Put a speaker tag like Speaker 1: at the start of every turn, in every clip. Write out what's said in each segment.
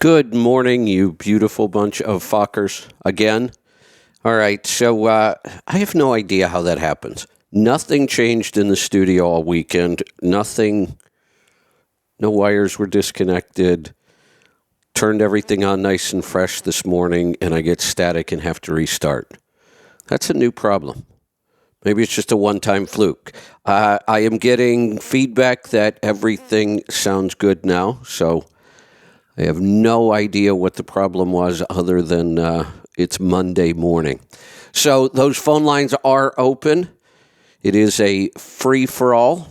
Speaker 1: Good morning, you beautiful bunch of fuckers. Again. All right, so I have no idea how that happens. Nothing changed in the studio all weekend. Nothing, no wires were disconnected. Turned everything on nice and fresh this morning, and I get static and have to restart. That's a new problem. Maybe it's just a one-time fluke. I am getting feedback that everything sounds good now, so I have no idea what the problem was other than it's Monday morning. So those phone lines are open. It is a free-for-all.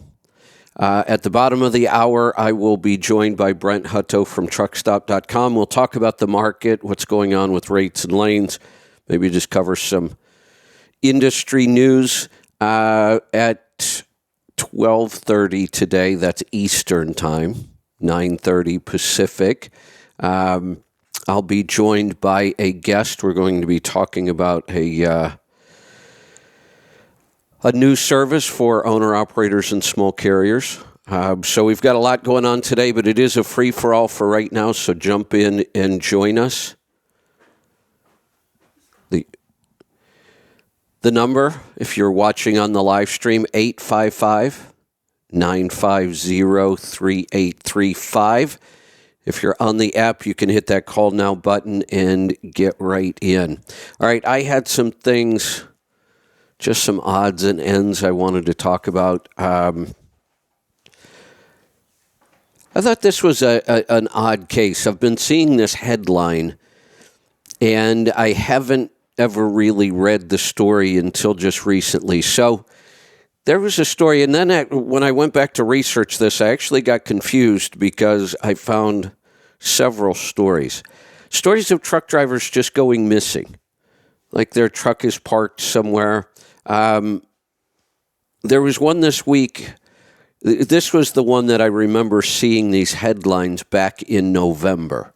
Speaker 1: At the bottom of the hour, I will be joined by Brent Hutto from truckstop.com. We'll talk about the market, what's going on with rates and lanes, maybe just cover some industry news at 12:30 today. That's Eastern time. 9:30 Pacific. I'll be joined by a guest. We're going to be talking about a new service for owner-operators and small carriers. So we've got a lot going on today, but it is a free-for-all for right now, so jump in and join us. The number, if you're watching on the live stream, 855-950-3835. If you're on the app, you can hit that call now button and get right in. All right, I had some things, just some odds and ends I wanted to talk about. I thought this was an odd case. I've been seeing this headline, and I haven't ever really read the story until just recently. So there was a story, and then when I went back to research this, I actually got confused because I found several stories. Stories of truck drivers just going missing, like their truck is parked somewhere. There was one this week. This was the one that I remember seeing these headlines back in November.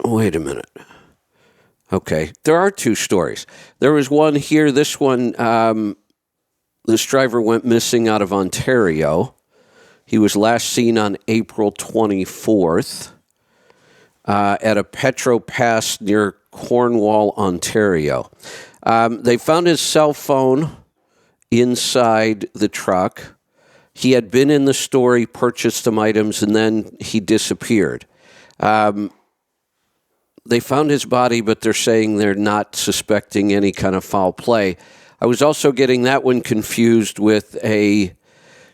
Speaker 1: Wait a minute. Okay, there are two stories. There was one here. This one, this driver went missing out of Ontario. He was last seen on April 24th at a Petro Pass near Cornwall, Ontario. They found his cell phone inside the truck. He had been in the store, he purchased some items, and then he disappeared. They found his body, but they're saying they're not suspecting any kind of foul play. I was also getting that one confused with a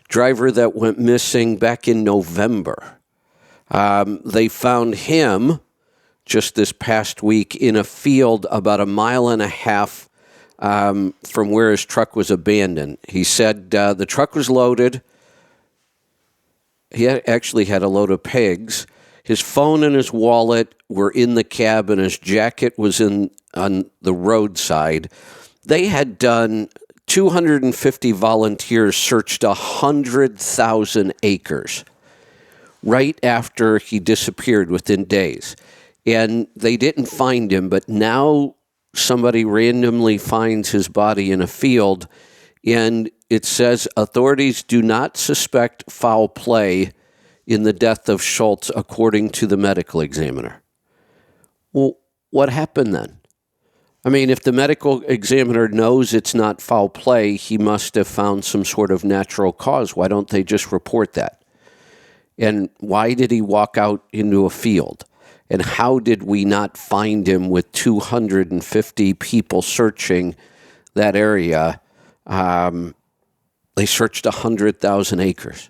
Speaker 1: driver that went missing back in November. They found him just this past week in a field about a mile and a half from where his truck was abandoned. He said the truck was loaded. He actually had a load of pigs. His phone and his wallet were in the cab, and his jacket was on the roadside. They had done 250 volunteers searched 100,000 acres right after he disappeared within days. And they didn't find him, but now somebody randomly finds his body in a field, and it says authorities do not suspect foul play in the death of Schultz, according to the medical examiner. Well, what happened then? I mean, if the medical examiner knows it's not foul play, he must have found some sort of natural cause. Why don't they just report that? And why did he walk out into a field? And how did we not find him with 250 people searching that area? They searched 100,000 acres.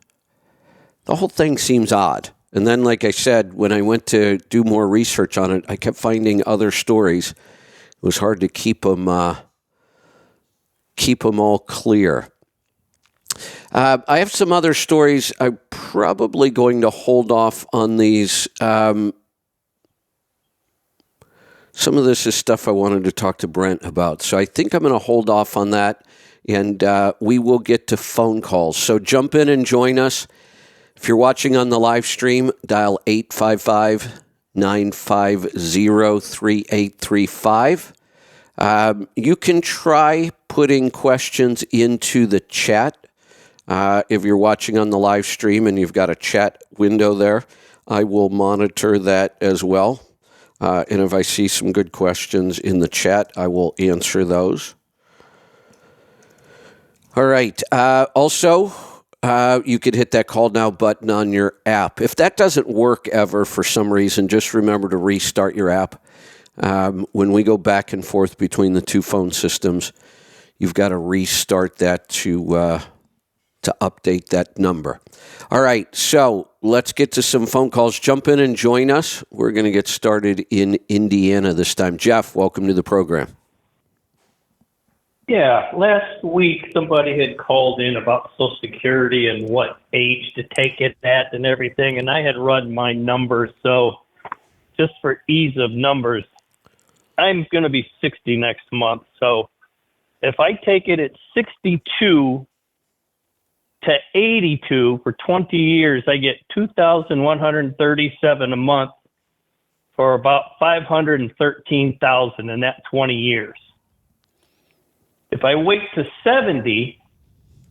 Speaker 1: The whole thing seems odd. And then, like I said, when I went to do more research on it, I kept finding other stories. It was hard to keep them all clear. I have some other stories. I'm probably going to hold off on these. Some of this is stuff I wanted to talk to Brent about. So I think I'm going to hold off on that, and we will get to phone calls. So jump in and join us. If you're watching on the live stream, dial 855-950-3835. You can try putting questions into the chat. If you're watching on the live stream and you've got a chat window there, I will monitor that as well. And if I see some good questions in the chat, I will answer those. All right. Also, you could hit that call now button on your app. If that doesn't work ever for some reason, just remember to restart your app. When we go back and forth between the two phone systems, you've got to restart that to update that number. All right, so let's get to some phone calls. Jump in and join us. We're going to get started in Indiana this time. Jeff, welcome to the program.
Speaker 2: Yeah, last week somebody had called in about Social Security and what age to take it at and everything, and I had run my numbers. So just for ease of numbers, I'm going to be 60 next month. So if I take it at 62 to 82 for 20 years, I get $2,137 a month for about $513,000 in that 20 years. If I wait to 70,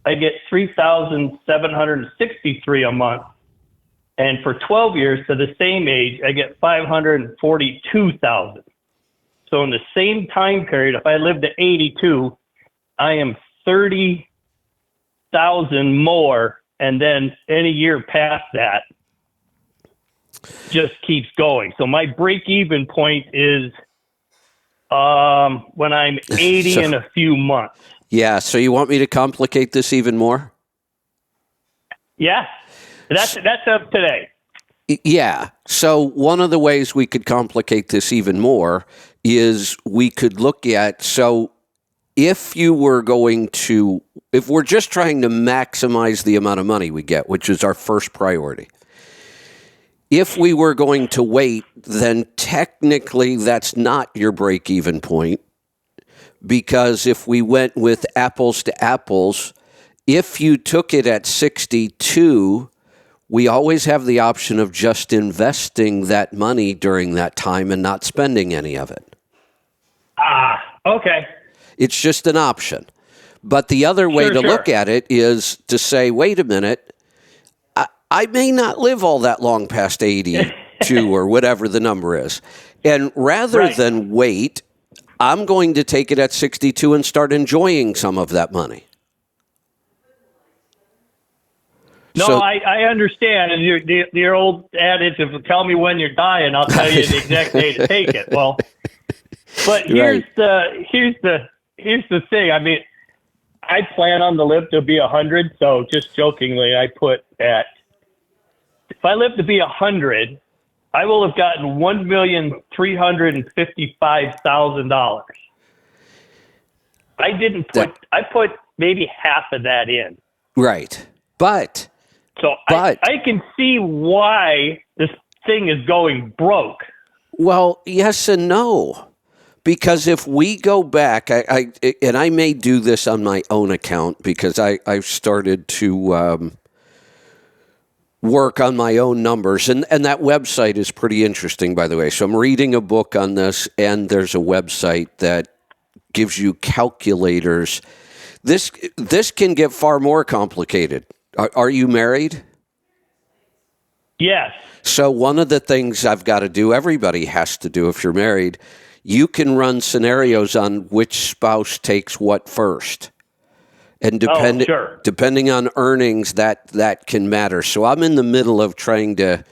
Speaker 2: I get $3,763 a month. And for 12 years to the same age, I get $542,000. So in the same time period, if I live to 82, I am $30,000 more. And then any year past that just keeps going. So my break-even point is when I'm 80 in a few months.
Speaker 1: Yeah, so you want me to complicate this even more?
Speaker 2: Yeah, that's up today.
Speaker 1: Yeah, so one of the ways we could complicate this even more is we could look at, so if we're just trying to maximize the amount of money we get, which is our first priority, if we were going to wait, then technically that's not your break-even point, because if we went with apples to apples, if you took it at 62, we always have the option of just investing that money during that time and not spending any of it.
Speaker 2: Okay.
Speaker 1: It's just an option. But the other way to look at it is to say, wait a minute, I may not live all that long past 82 or whatever the number is. And rather than wait, I'm going to take it at 62 and start enjoying some of that money.
Speaker 2: No, so, I understand. And your old adage of tell me when you're dying, I'll tell you the exact day to take it. Well, but here's the thing. I mean, I plan on to live to be 100. So just jokingly, I put that if I live to be 100, I will have gotten $1,355,000. I put maybe half of that in.
Speaker 1: Right. But
Speaker 2: I can see why this thing is going broke.
Speaker 1: Well, yes and no. Because if we go back, I may do this on my own account because I've started to work on my own numbers. And that website is pretty interesting, by the way. So I'm reading a book on this, and there's a website that gives you calculators. This can get far more complicated. Are you married?
Speaker 2: Yes.
Speaker 1: So one of the things I've got to do, everybody has to do if you're married, you can run scenarios on which spouse takes what first. And depending on earnings, that can matter. So I'm in the middle of trying to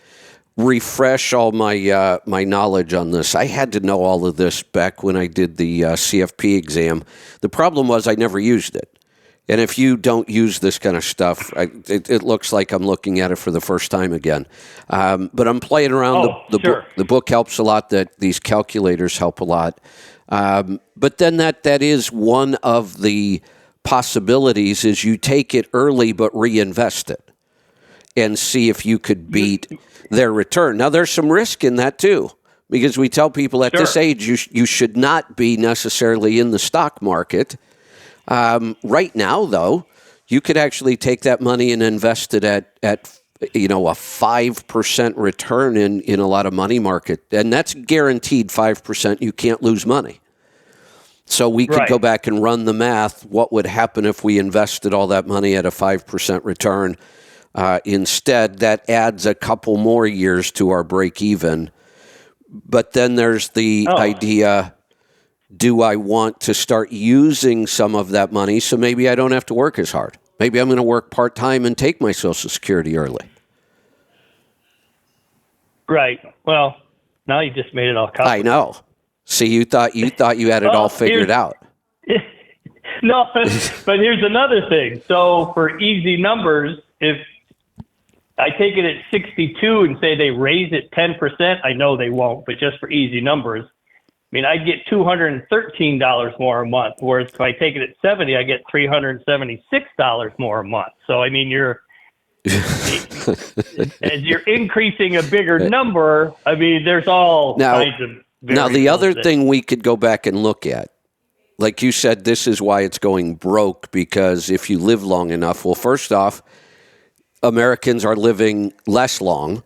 Speaker 1: refresh all my my knowledge on this. I had to know all of this back when I did the CFP exam. The problem was I never used it. And if you don't use this kind of stuff, it looks like I'm looking at it for the first time again. But I'm playing around. The book helps a lot. That these calculators help a lot. But then that is one of the possibilities is you take it early but reinvest it and see if you could beat their return. Now, there's some risk in that too, because we tell people at this age you should not be necessarily in the stock market. Right now, though, you could actually take that money and invest it at a 5% return in a lot of money market, and that's guaranteed 5%. You can't lose money. So we could
Speaker 2: Right.
Speaker 1: go back and run the math. What would happen if we invested all that money at a 5% return? Instead, that adds a couple more years to our break even. But then there's the idea, do I want to start using some of that money so maybe I don't have to work as hard? Maybe I'm going to work part-time and take my Social Security early.
Speaker 2: Right. Well, now you just made it all complicated.
Speaker 1: I know. See, you thought you had it all figured out.
Speaker 2: No, but here's another thing. So for easy numbers, if I take it at 62 and say they raise it 10%, I know they won't, but just for easy numbers, I mean, I'd get $213 more a month, whereas if I take it at 70, I get $376 more a month. So, I mean, as you're increasing a bigger number, I mean, there's all kinds of
Speaker 1: Now, the other thing we could go back and look at, like you said, this is why it's going broke, because if you live long enough, well, first off, Americans are living less long.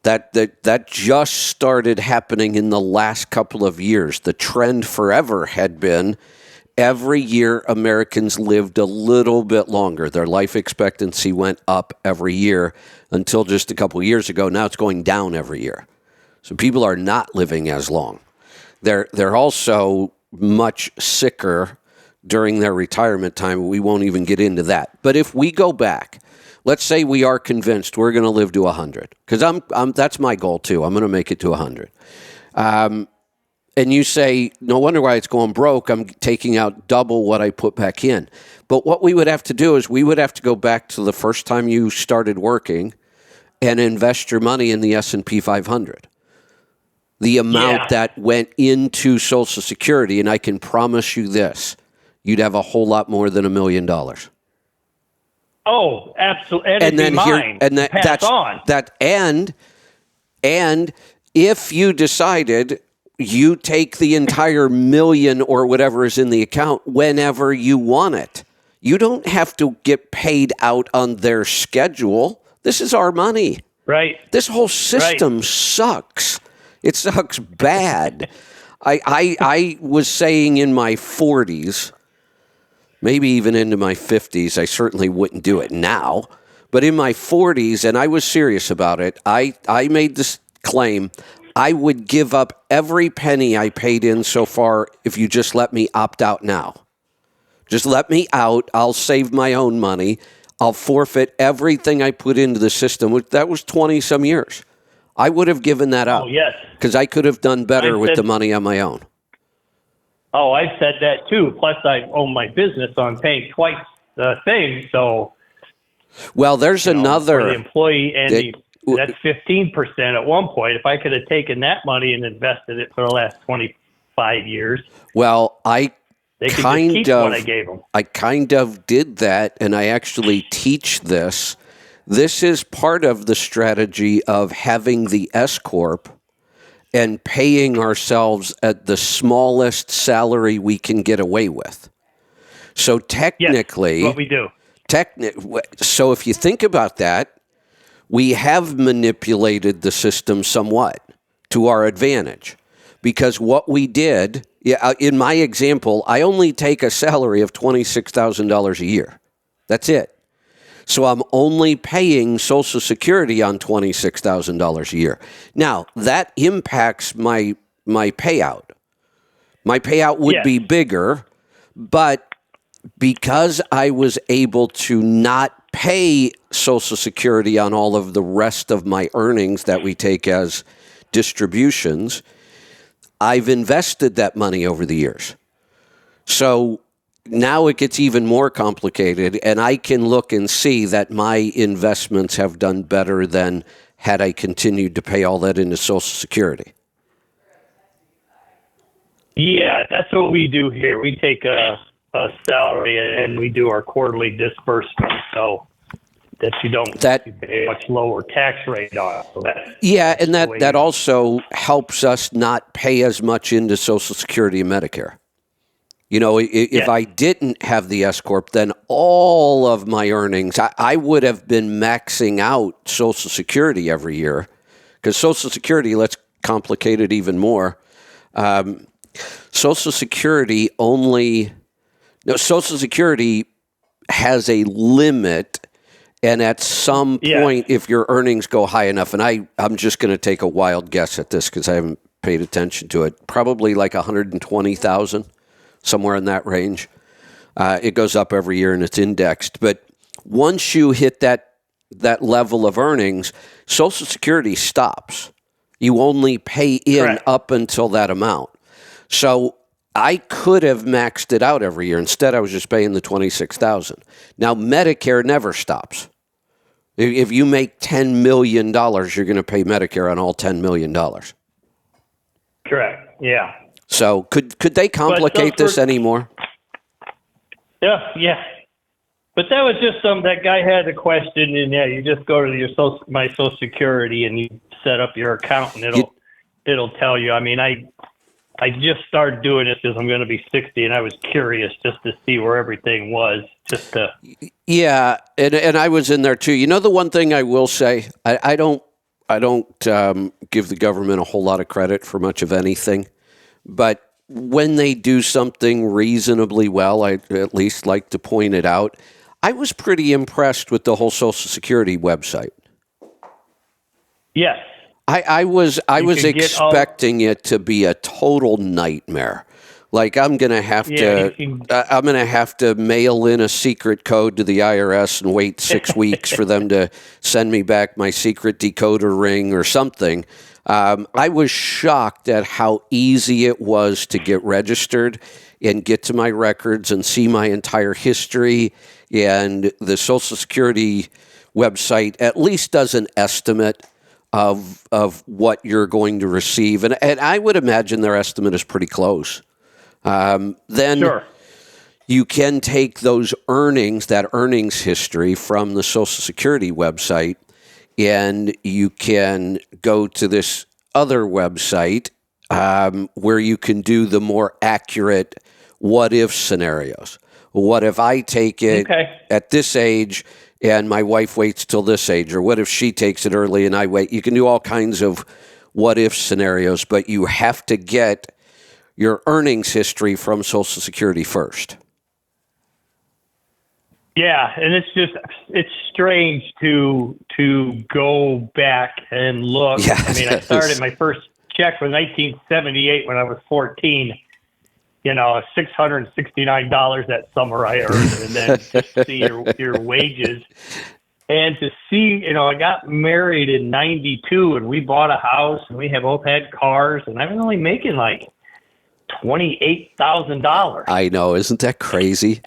Speaker 1: That just started happening in the last couple of years. The trend forever had been every year Americans lived a little bit longer. Their life expectancy went up every year until just a couple of years ago. Now it's going down every year. So people are not living as long. They're also much sicker during their retirement time. We won't even get into that. But if we go back, let's say we are convinced we're going to live to 100, because that's my goal too. I'm going to make it to 100. And you say, no wonder why it's going broke. I'm taking out double what I put back in. But what we would have to do is we would have to go back to the first time you started working and invest your money in the S&P 500. The amount that went into Social Security, and I can promise you this, you'd have a whole lot more than $1 million.
Speaker 2: Oh, absolutely.
Speaker 1: And then and if you decided you take the entire million or whatever is in the account whenever you want it, you don't have to get paid out on their schedule. This is our money.
Speaker 2: Right.
Speaker 1: This whole system sucks. It sucks bad. I was saying in my 40s, maybe even into my 50s, I certainly wouldn't do it now, but in my 40s, and I was serious about it, I made this claim, I would give up every penny I paid in so far if you just let me opt out now. Just let me out. I'll save my own money. I'll forfeit everything I put into the system. That was 20-some years. I would have given that up.
Speaker 2: Oh, yes.
Speaker 1: Because I could have done better with the money on my own.
Speaker 2: Oh, I've said that too. Plus, I own my business, so I'm paying twice the thing. So,
Speaker 1: well, there's another.
Speaker 2: For the employee, and that's 15% at one point. If I could have taken that money and invested it for the last 25 years.
Speaker 1: Well, I kind of did that, and I actually teach this. This is part of the strategy of having the S Corp and paying ourselves at the smallest salary we can get away with. So technically,
Speaker 2: yes, what we do.
Speaker 1: So if you think about that, we have manipulated the system somewhat to our advantage, because what we did, in my example, I only take a salary of $26,000 a year. That's it. So I'm only paying Social Security on $26,000 a year. Now, that impacts my payout. My payout would be bigger, but because I was able to not pay Social Security on all of the rest of my earnings that we take as distributions, I've invested that money over the years. So now it gets even more complicated, and I can look and see that my investments have done better than had I continued to pay all that into Social Security.
Speaker 2: Yeah, that's what we do here. We take a salary and we do our quarterly disbursement, so that you don't pay a much lower tax rate on. So
Speaker 1: and that also helps us not pay as much into Social Security and Medicare. You know, if I didn't have the S Corp, then all of my earnings, I would have been maxing out Social Security every year, because Social Security, let's complicate it even more. Social Security Social Security has a limit, and at some point, if your earnings go high enough, and I'm just going to take a wild guess at this because I haven't paid attention to it, probably like 120,000, somewhere in that range. It goes up every year and it's indexed. But once you hit that level of earnings, Social Security stops. You only pay in up until that amount. So I could have maxed it out every year. Instead, I was just paying the $26,000. Now, Medicare never stops. If you make $10 million, you're going to pay Medicare on all $10 million.
Speaker 2: Correct. Yeah.
Speaker 1: So could they complicate this anymore?
Speaker 2: Yeah. But that was just that guy had a question, and you just go to my Social Security and you set up your account, and it'll tell you. I mean, I just started doing this because I'm going to be 60, and I was curious just to see where everything was.
Speaker 1: Yeah, and I was in there too. You know, the one thing I will say, I don't give the government a whole lot of credit for much of anything, but when they do something reasonably well, I at least like to point it out. I was pretty impressed with the whole Social Security website.
Speaker 2: Yes.
Speaker 1: I was expecting it to be a total nightmare. Like I'm gonna have to mail in a secret code to the IRS and wait 6 weeks for them to send me back my secret decoder ring or something. I was shocked at how easy it was to get registered and get to my records and see my entire history. And the Social Security website at least does an estimate of what you're going to receive. And I would imagine their estimate is pretty close. Then you can take those earnings, that earnings history from the Social Security website, and you can go to this other website where you can do the more accurate what-if scenarios. What if I take it at this age and my wife waits till this age? Or what if she takes it early and I wait? You can do all kinds of what-if scenarios, but you have to get your earnings history from Social Security first.
Speaker 2: Yeah, and it's strange to go back and look.
Speaker 1: Yeah,
Speaker 2: I mean, I started my first check was 1978 when I was 14. $669 that summer I earned, and then just see your wages. And to see, I got married in 92 and we bought a house and we have both had cars, and I'm only making like $28,000.
Speaker 1: I know. Isn't that crazy?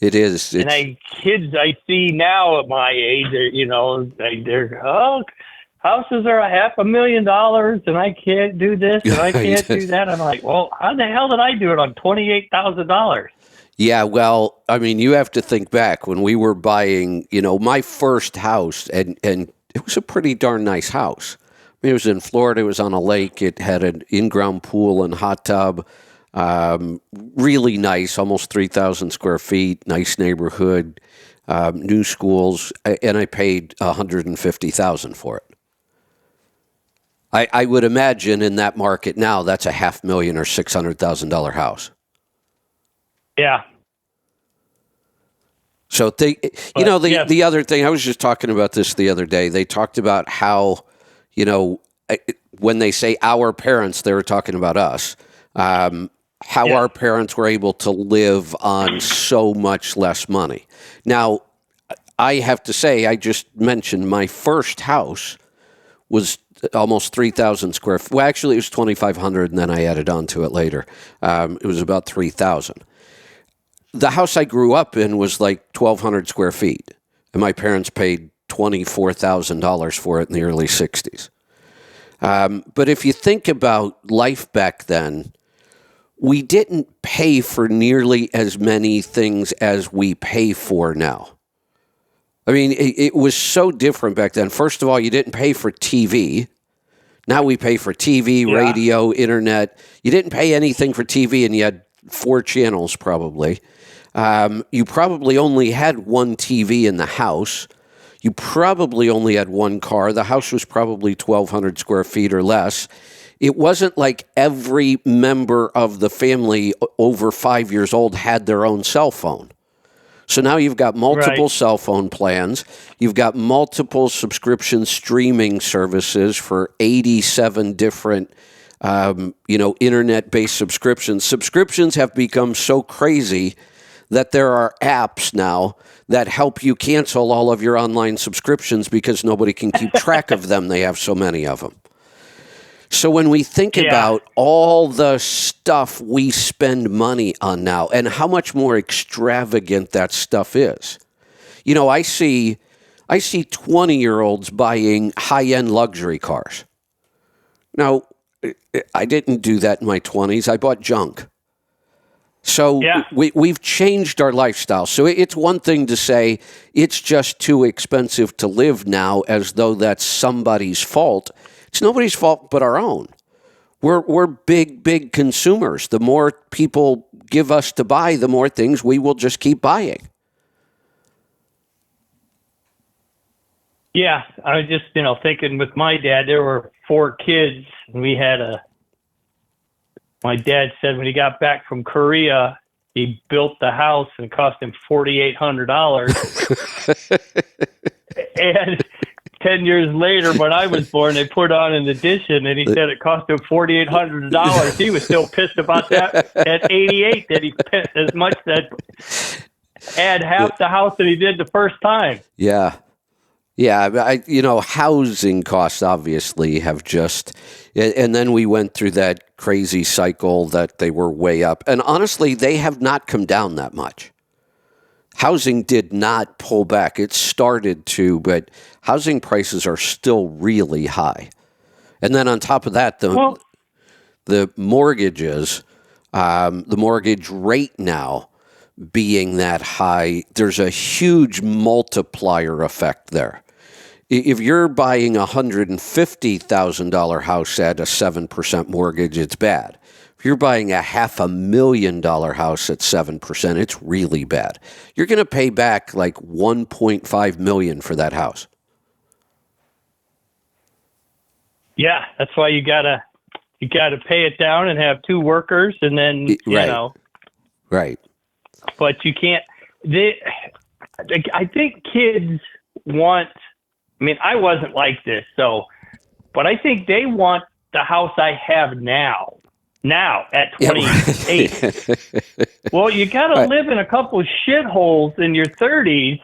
Speaker 1: It is.
Speaker 2: And kids I see now at my age, they're houses are $500,000 and I can't do this and I can't do that. I'm like, well, how the hell did I do it on $28,000?
Speaker 1: Yeah, well, I mean, you have to think back when we were buying, my first house, and it was a pretty darn nice house. I mean, it was in Florida. It was on a lake. It had an in-ground pool and hot tub. Really nice, almost 3,000 square feet, nice neighborhood, new schools, and I paid $150,000 for it. I would imagine in that market now, that's a $500,000 or $600,000 house.
Speaker 2: Yeah.
Speaker 1: So the other thing, I was just talking about this the other day. They talked about how, when they say our parents, they were talking about us. How our parents were able to live on so much less money. Now, I have to say, I just mentioned my first house was almost 3,000 square feet. Well, actually, it was 2,500, and then I added on to it later. It was about 3,000. The house I grew up in was like 1,200 square feet, and my parents paid $24,000 for it in the early 60s. But if you think about life back then, we didn't pay for nearly as many things as we pay for now. I mean, it was so different back then. First of all, you didn't pay for TV. Now we pay for TV, radio, internet. You didn't pay anything for TV, and you had 4 channels probably. You probably only had one TV in the house. You probably only had one car. The house was probably 1,200 square feet or less. It wasn't like every member of the family over 5 years old had their own cell phone. So now you've got multiple cell phone plans. You've got multiple subscription streaming services for 87 different, internet-based subscriptions. Subscriptions have become so crazy that there are apps now that help you cancel all of your online subscriptions because nobody can keep track of them. They have so many of them. So when we think about all the stuff we spend money on now and how much more extravagant that stuff is, I see 20-year-olds buying high-end luxury cars. Now, I didn't do that in my 20s. I bought junk. So we've changed our lifestyle. So it's one thing to say it's just too expensive to live now as though that's somebody's fault. It's nobody's fault but our own. We're big consumers. The more people give us to buy, the more things we will just keep buying.
Speaker 2: Yeah, I was just, thinking with my dad, there were 4 kids. And my dad said when he got back from Korea, he built the house and it cost him $4,800. And 10 years later, when I was born, they put on an addition, and he said it cost him $4,800. He was still pissed about that at 88, that he spent as much that add half the house that he did the first time.
Speaker 1: Yeah. Housing costs obviously have just, and then we went through that crazy cycle that they were way up. And honestly, they have not come down that much. Housing did not pull back. It started to, but housing prices are still really high. And then on top of that, the mortgages, the mortgage rate now being that high, there's a huge multiplier effect there. If you're buying a $150,000 house at a 7% mortgage, it's bad. If you're buying a $500,000 house at 7%, it's really bad. You're going to pay back like $1.5 million for that house.
Speaker 2: Yeah, that's why you gotta pay it down and have 2 workers, and then
Speaker 1: Right.
Speaker 2: But you can't. I think kids want. I mean, I wasn't like this, but I think they want the house I have now at 28. Yeah, right. Well, you got to live in a couple of shitholes in your 30s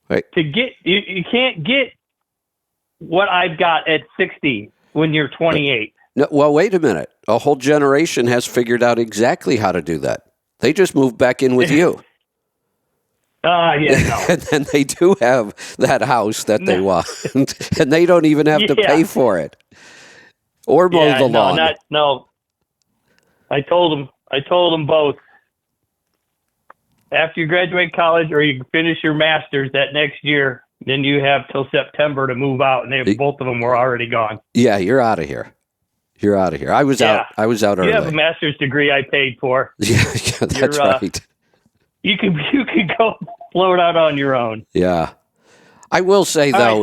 Speaker 2: to get. You can't get what I've got at 60 when you're 28.
Speaker 1: No, well, wait a minute. A whole generation has figured out exactly how to do that. They just moved back in with you.
Speaker 2: No.
Speaker 1: And then they do have that house that they want, and they don't even have to pay for it or mow the lawn.
Speaker 2: No. I told them both. After you graduate college or you finish your master's that next year, then you have till September to move out, and both of them were already gone.
Speaker 1: Yeah, you're out of here. I was out early.
Speaker 2: You have a master's degree I paid for.
Speaker 1: Yeah, that's right.
Speaker 2: You can go float out on your own.
Speaker 1: Yeah. I will say, though.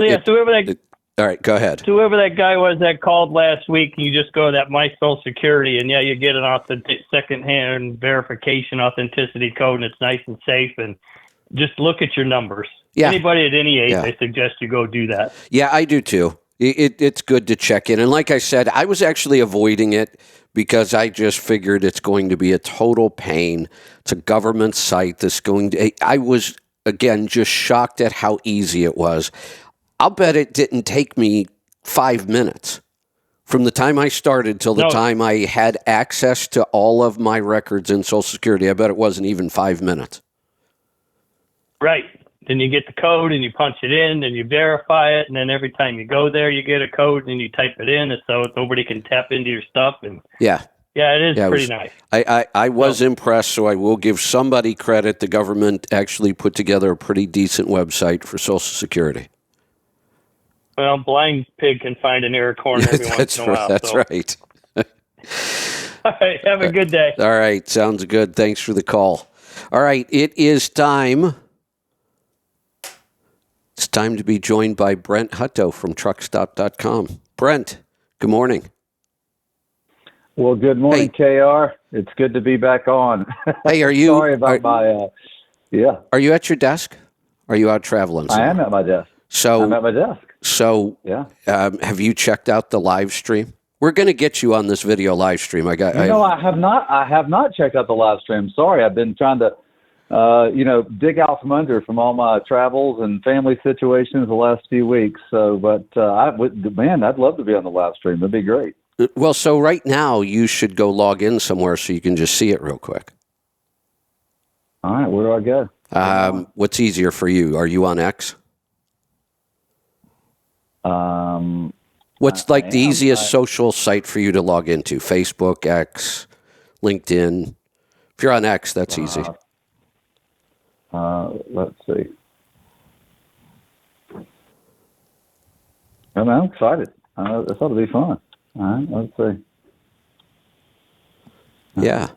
Speaker 1: All right, go ahead.
Speaker 2: So whoever that guy was that called last week, you just go to that My Social Security, and you get an second-hand verification authenticity code, and it's nice and safe, and just look at your numbers. Yeah. Anybody at any age, I suggest you go do that.
Speaker 1: Yeah, I do too. It's good to check in. And like I said, I was actually avoiding it because I just figured it's going to be a total pain. It's a government site that's I was, again, just shocked at how easy it was. I'll bet it didn't take me 5 minutes from the time I started till the time I had access to all of my records in Social Security. I bet it wasn't even 5 minutes.
Speaker 2: Right. Then you get the code and you punch it in and you verify it. And then every time you go there, you get a code and you type it in. And so nobody can tap into your stuff. And it is pretty nice.
Speaker 1: I was impressed. So I will give somebody credit. The government actually put together a pretty decent website for Social Security.
Speaker 2: Well, blind pig can find an error corner every once in a while.
Speaker 1: That's right.
Speaker 2: All right. Have a good day.
Speaker 1: All right. Sounds good. Thanks for the call. All right. It is time. It's time to be joined by Brent Hutto from truckstop.com. Brent, good morning.
Speaker 3: Well, good morning, KR. It's good to be back on.
Speaker 1: Hey, are you?
Speaker 3: Sorry about my. Yeah,
Speaker 1: Are you at your desk? Are you out traveling somewhere?
Speaker 3: I am at my desk.
Speaker 1: So
Speaker 3: I'm at my desk.
Speaker 1: So,
Speaker 3: Yeah.
Speaker 1: have you checked out the live stream? We're going to get you on this video live stream.
Speaker 3: I have not. I have not checked out the live stream. Sorry, I've been trying to, dig out from under from all my travels and family situations the last few weeks. So, but I'd love to be on the live stream. That'd be great.
Speaker 1: Well, so right now you should go log in somewhere so you can just see it real quick.
Speaker 3: All right, where do I go?
Speaker 1: What's easier for you? Are you on X? What's the easiest social site for you to log into? Facebook, X, LinkedIn? If you're on X, that's easy.
Speaker 3: Let's see. I'm excited. This ought to be fun. All right, let's see.
Speaker 1: Yeah.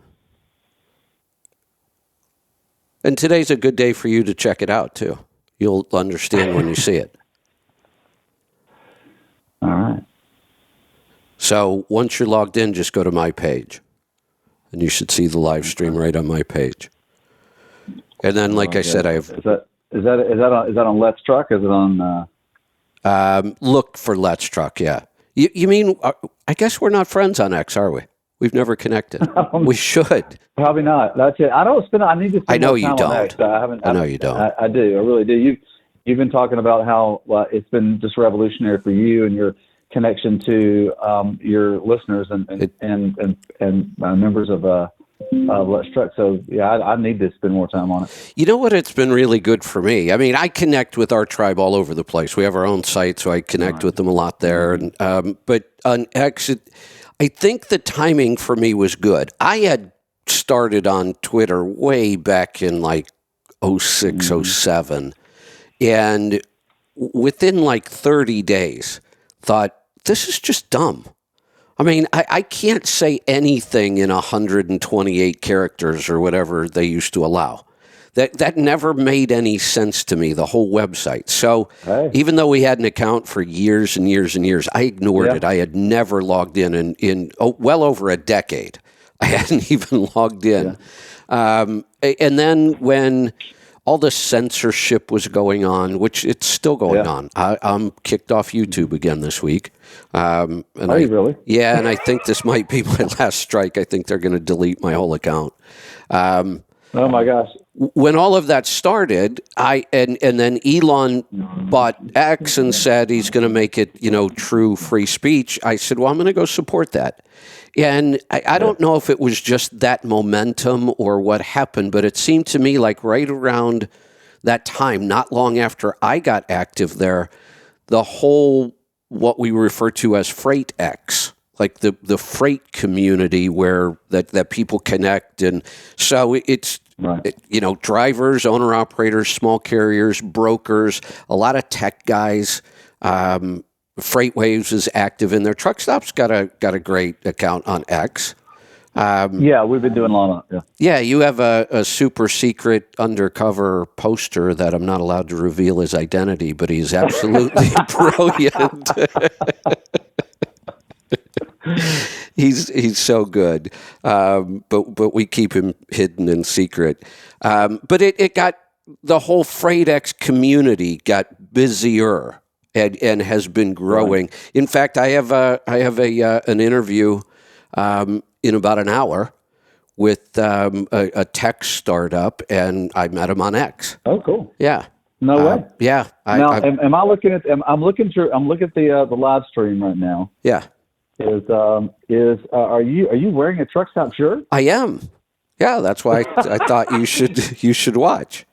Speaker 1: And today's a good day for you to check it out, too. You'll understand when you see it.
Speaker 3: All right.
Speaker 1: So once you're logged in, just go to my page. And you should see the live stream right on my page. And then, like I said, I have...
Speaker 3: Is that on Let's Truck? Is it on...
Speaker 1: look for Let's Truck, yeah. You mean, I guess we're not friends on X, are we? We've never connected. We should.
Speaker 3: Probably not. That's it. I need to spend
Speaker 1: I know
Speaker 3: more
Speaker 1: you
Speaker 3: time
Speaker 1: don't.
Speaker 3: on X.
Speaker 1: I know you don't.
Speaker 3: I do. I really do. You've been talking about how it's been just revolutionary for you and your connection to your listeners and members of Let's Truck. So yeah, I need to spend more time on it.
Speaker 1: You know what? It's been really good for me. I mean, I connect with our tribe all over the place. We have our own site, so I connect with them a lot there. And but on X, I think the timing for me was good. I had started on Twitter way back in like 06, 07. And within like 30 days, thought, this is just dumb. I mean, I can't say anything in 128 characters or whatever they used to allow. That never made any sense to me, the whole website. So even though we had an account for years and years and years, I ignored it. I had never logged in well over a decade. I hadn't even logged in. And then when all the censorship was going on, which it's still going on. I'm kicked off YouTube again this week.
Speaker 3: You really?
Speaker 1: Yeah, and I think this might be my last strike. I think they're going to delete my whole account.
Speaker 3: Oh my gosh!
Speaker 1: When all of that started, and then Elon bought X and said he's going to make it, true free speech. I said, well, I'm going to go support that. And I don't know if it was just that momentum or what happened, but it seemed to me like right around that time, not long after I got active there, the whole, what we refer to as Freight X, like the freight community where that people connect. And so it's, drivers, owner operators, small carriers, brokers, a lot of tech guys. FreightWaves is active in there. Truck Stop's got a great account on X.
Speaker 3: We've been doing a lot of it.
Speaker 1: Yeah, you have a super secret undercover poster that I'm not allowed to reveal his identity, but he's absolutely brilliant. He's so good, but we keep him hidden in secret. But it got the whole FreightX community got busier. And has been growing. Right. In fact, I have an interview in about an hour with a tech startup, and I met him on X.
Speaker 3: Oh, cool!
Speaker 1: Yeah.
Speaker 3: No way.
Speaker 1: Yeah.
Speaker 3: Am I looking at? I'm looking at the live stream right now.
Speaker 1: Yeah.
Speaker 3: Are you wearing a Truck Stop shirt?
Speaker 1: I am. Yeah, that's why I thought you should watch.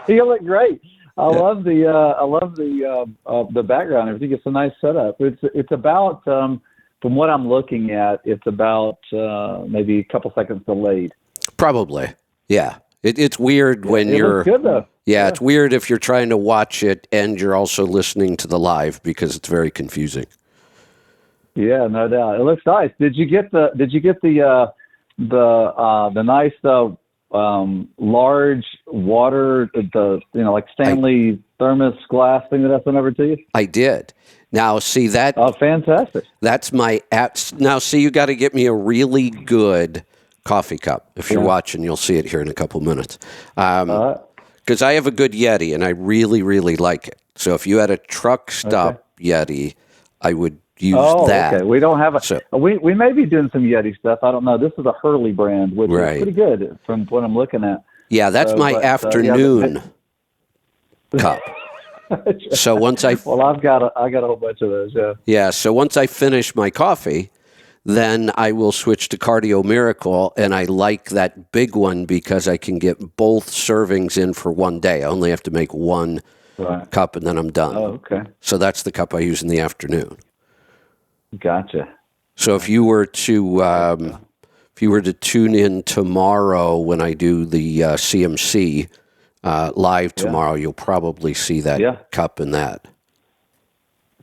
Speaker 3: You look great. I love the background. Everything. It's a nice setup. It's about from what I'm looking at, it's about maybe a couple seconds delayed.
Speaker 1: Probably, yeah. It's weird when
Speaker 3: it
Speaker 1: you're.
Speaker 3: Looks good though.
Speaker 1: Yeah, it's weird if you're trying to watch it and you're also listening to the live because it's very confusing.
Speaker 3: Yeah, no doubt. It looks nice. Did you get the nice large water, like Stanley thermos glass thing that I sent over to you?
Speaker 1: I did. Now, see that
Speaker 3: Oh, fantastic.
Speaker 1: that's my app. Now, see, you got to get me a really good coffee cup. If you're watching, you'll see it here in a couple minutes. Because I have a good Yeti, and I really, really like it. So if you had a truck stop Yeti, I would use that.
Speaker 3: Okay. We don't have we may be doing some Yeti stuff. I don't know. This is a Hurley brand, which is pretty good from what I'm looking at.
Speaker 1: Yeah, that's my afternoon cup. So once I
Speaker 3: got a whole bunch of those. Yeah.
Speaker 1: Yeah. So once I finish my coffee, then I will switch to Cardio Miracle, and I like that big one because I can get both servings in for one day. I only have to make one cup, and then I'm done.
Speaker 3: Oh, okay.
Speaker 1: So that's the cup I use in the afternoon.
Speaker 3: Gotcha.
Speaker 1: So if you were to tune in tomorrow when I do the CMC live tomorrow, you'll probably see that cup in that.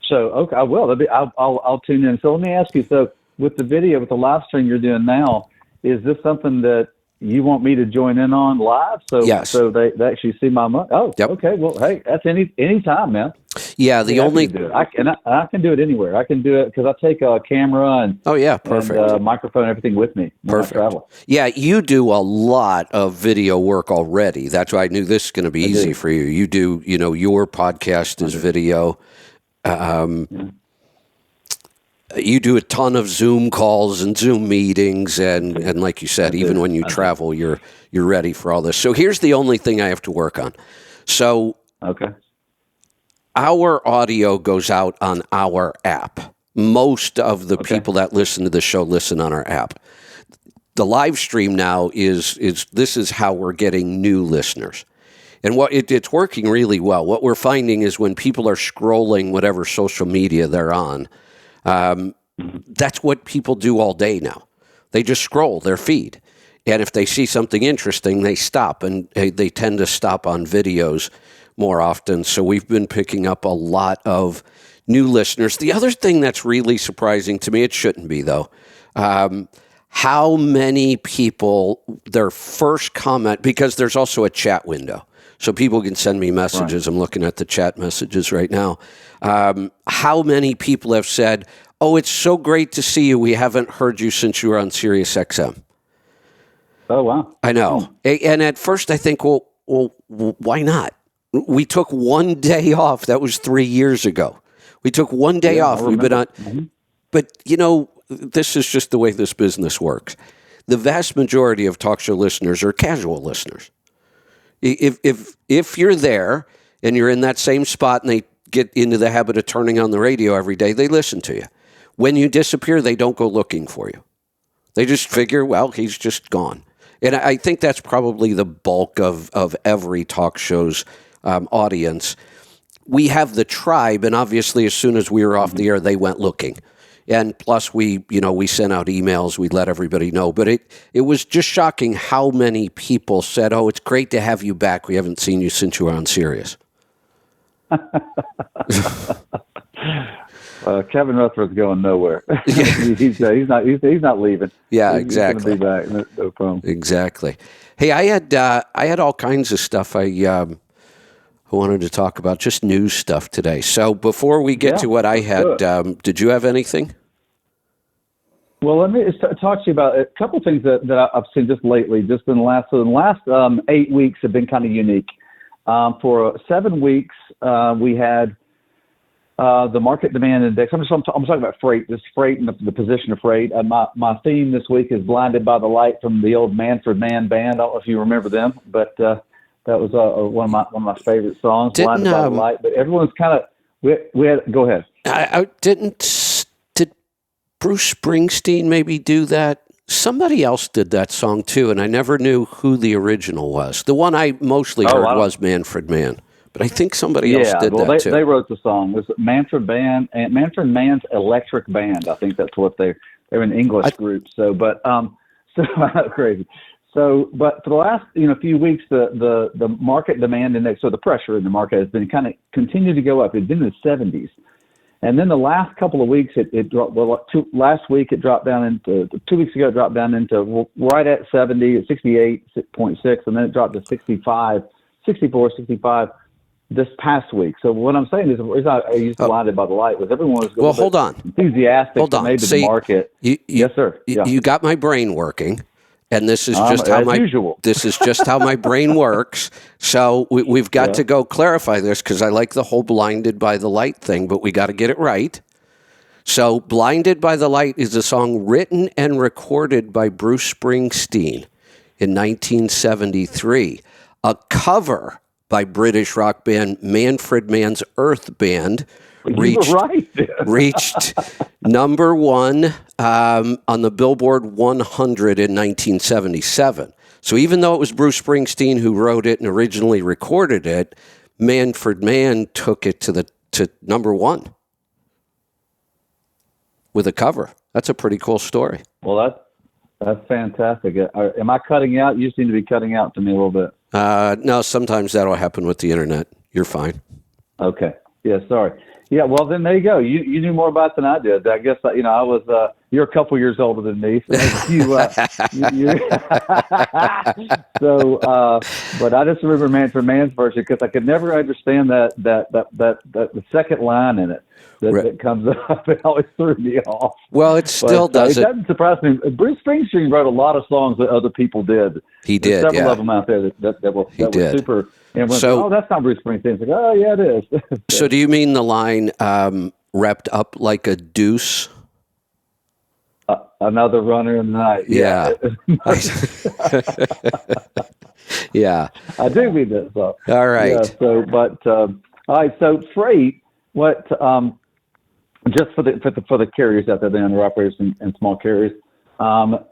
Speaker 3: So okay, I will. I'll tune in. So let me ask you. So with the video, with the live stream you're doing now, is this something that you want me to join in on live? So
Speaker 1: yes.
Speaker 3: So they actually see my money. Oh,
Speaker 1: yep.
Speaker 3: Okay. Well, hey, that's any time, man.
Speaker 1: Yeah,
Speaker 3: I can do it anywhere. I can do it because I take a camera and
Speaker 1: perfect,
Speaker 3: and, microphone and everything with me when I travel.
Speaker 1: Yeah, you do a lot of video work already. That's why I knew this is going to be easy for you. You do, your podcast is video. You do a ton of Zoom calls and Zoom meetings, and like you said, even when you travel, you're ready for all this. So here's the only thing I have to work on. So our audio goes out on our app. Most of the people that listen to the show listen on our app. The live stream now is this is how we're getting new listeners. And it's working really well. What we're finding is when people are scrolling whatever social media they're on, that's what people do all day now. They just scroll their feed. And if they see something interesting, they stop. And they tend to stop on videos more often. So we've been picking up a lot of new listeners. The other thing that's really surprising to me, it shouldn't be though, how many people, their first comment, because there's also a chat window. So people can send me messages. Right. I'm looking at the chat messages right now. How many people have said, "Oh, it's so great to see you. We haven't heard you since you were on Sirius XM."
Speaker 3: Oh, wow.
Speaker 1: I know. And at first I think, well, why not? We took one day off. That was 3 years ago. We took one day off. We've been on. Mm-hmm. But, this is just the way this business works. The vast majority of talk show listeners are casual listeners. If you're there and you're in that same spot and they get into the habit of turning on the radio every day, they listen to you. When you disappear, they don't go looking for you. They just figure, well, he's just gone. And I think that's probably the bulk of every talk show's audience. We have the tribe, and obviously as soon as we were off the air, they went looking. And plus we sent out emails, we let everybody know. But it was just shocking how many people said, "Oh, it's great to have you back. We haven't seen you since you were on Sirius."
Speaker 3: Kevin Rutherford's going nowhere. he's not leaving.
Speaker 1: Yeah,
Speaker 3: he's
Speaker 1: exactly.
Speaker 3: He's going to be back. No problem.
Speaker 1: Exactly. Hey, I had all kinds of stuff I wanted to talk about, just news stuff today. So before we get to what I had, did you have anything?
Speaker 3: Well, let me talk to you about a couple of things that I've seen just lately. Just in the last 8 weeks have been kind of unique. For 7 weeks, we had the market demand index. I'm talking about freight, just freight and the position of freight. My theme this week is "Blinded by the Light" from the old Manfred Mann band. I don't know if you remember them, but that was one of my favorite songs, "Blinded by the Light." But everyone's kind of we had. Go ahead.
Speaker 1: Did Bruce Springsteen maybe do that? Somebody else did that song too, and I never knew who the original was. The one I mostly heard was Manfred Mann, but I think somebody else did that too.
Speaker 3: They wrote the song. It was Manfred Mann's Electric Band. I think that's what they're an English group. So crazy. So, but for the last few weeks, the market demand index, so the pressure in the market has been kind of continued to go up. It's been in the 70s. And then the last couple of weeks, it dropped. Well, last week it dropped down into 2 weeks ago. It dropped down into right at 70, at 68.6, and then it dropped to 65, 64, 65. this past week. So what I'm saying is, the reason I used Blinded by the Light was everyone was
Speaker 1: Well, hold on.
Speaker 3: enthusiastic.
Speaker 1: Hold on.
Speaker 3: Maybe
Speaker 1: See,
Speaker 3: the market. Yes, sir. Yeah.
Speaker 1: You got my brain working. And this is just how this is just how my brain works. So we've got to go clarify this because I like the whole blinded by the light thing, but we got to get it right. So Blinded by the Light is a song written and recorded by Bruce Springsteen in 1973. A cover by British rock band Manfred Mann's Earth Band reached number one on the Billboard 100 in 1977. So even though it was Bruce Springsteen who wrote it and originally recorded it, Manfred Mann took it to number one with a cover. That's a pretty cool story.
Speaker 3: Well, that's fantastic. Am I cutting out? You seem to be cutting out to me a little bit.
Speaker 1: No, sometimes that'll happen with the internet. You're fine. Okay.
Speaker 3: Yeah, sorry. Yeah, well, then there you go. You knew more about it than I did. I guess, I was, you're a couple years older than me. So but I just remember Manfred Mann's version because I could never understand that the second line in it that comes up. It always threw me off.
Speaker 1: Well, it still doesn't.
Speaker 3: It doesn't surprise me. Bruce Springsteen wrote a lot of songs that other people did.
Speaker 1: He did,
Speaker 3: There's several of them out there that were super. And when, that's not Bruce Springsteen. It's like, oh, yeah, it is.
Speaker 1: So do you mean the line, wrapped up like a deuce?
Speaker 3: Another runner in the night.
Speaker 1: Yeah. Yeah.
Speaker 3: I do mean that. So.
Speaker 1: All right.
Speaker 3: Yeah, all right. So freight, what, just for the carriers out there, the owner operators and small carriers,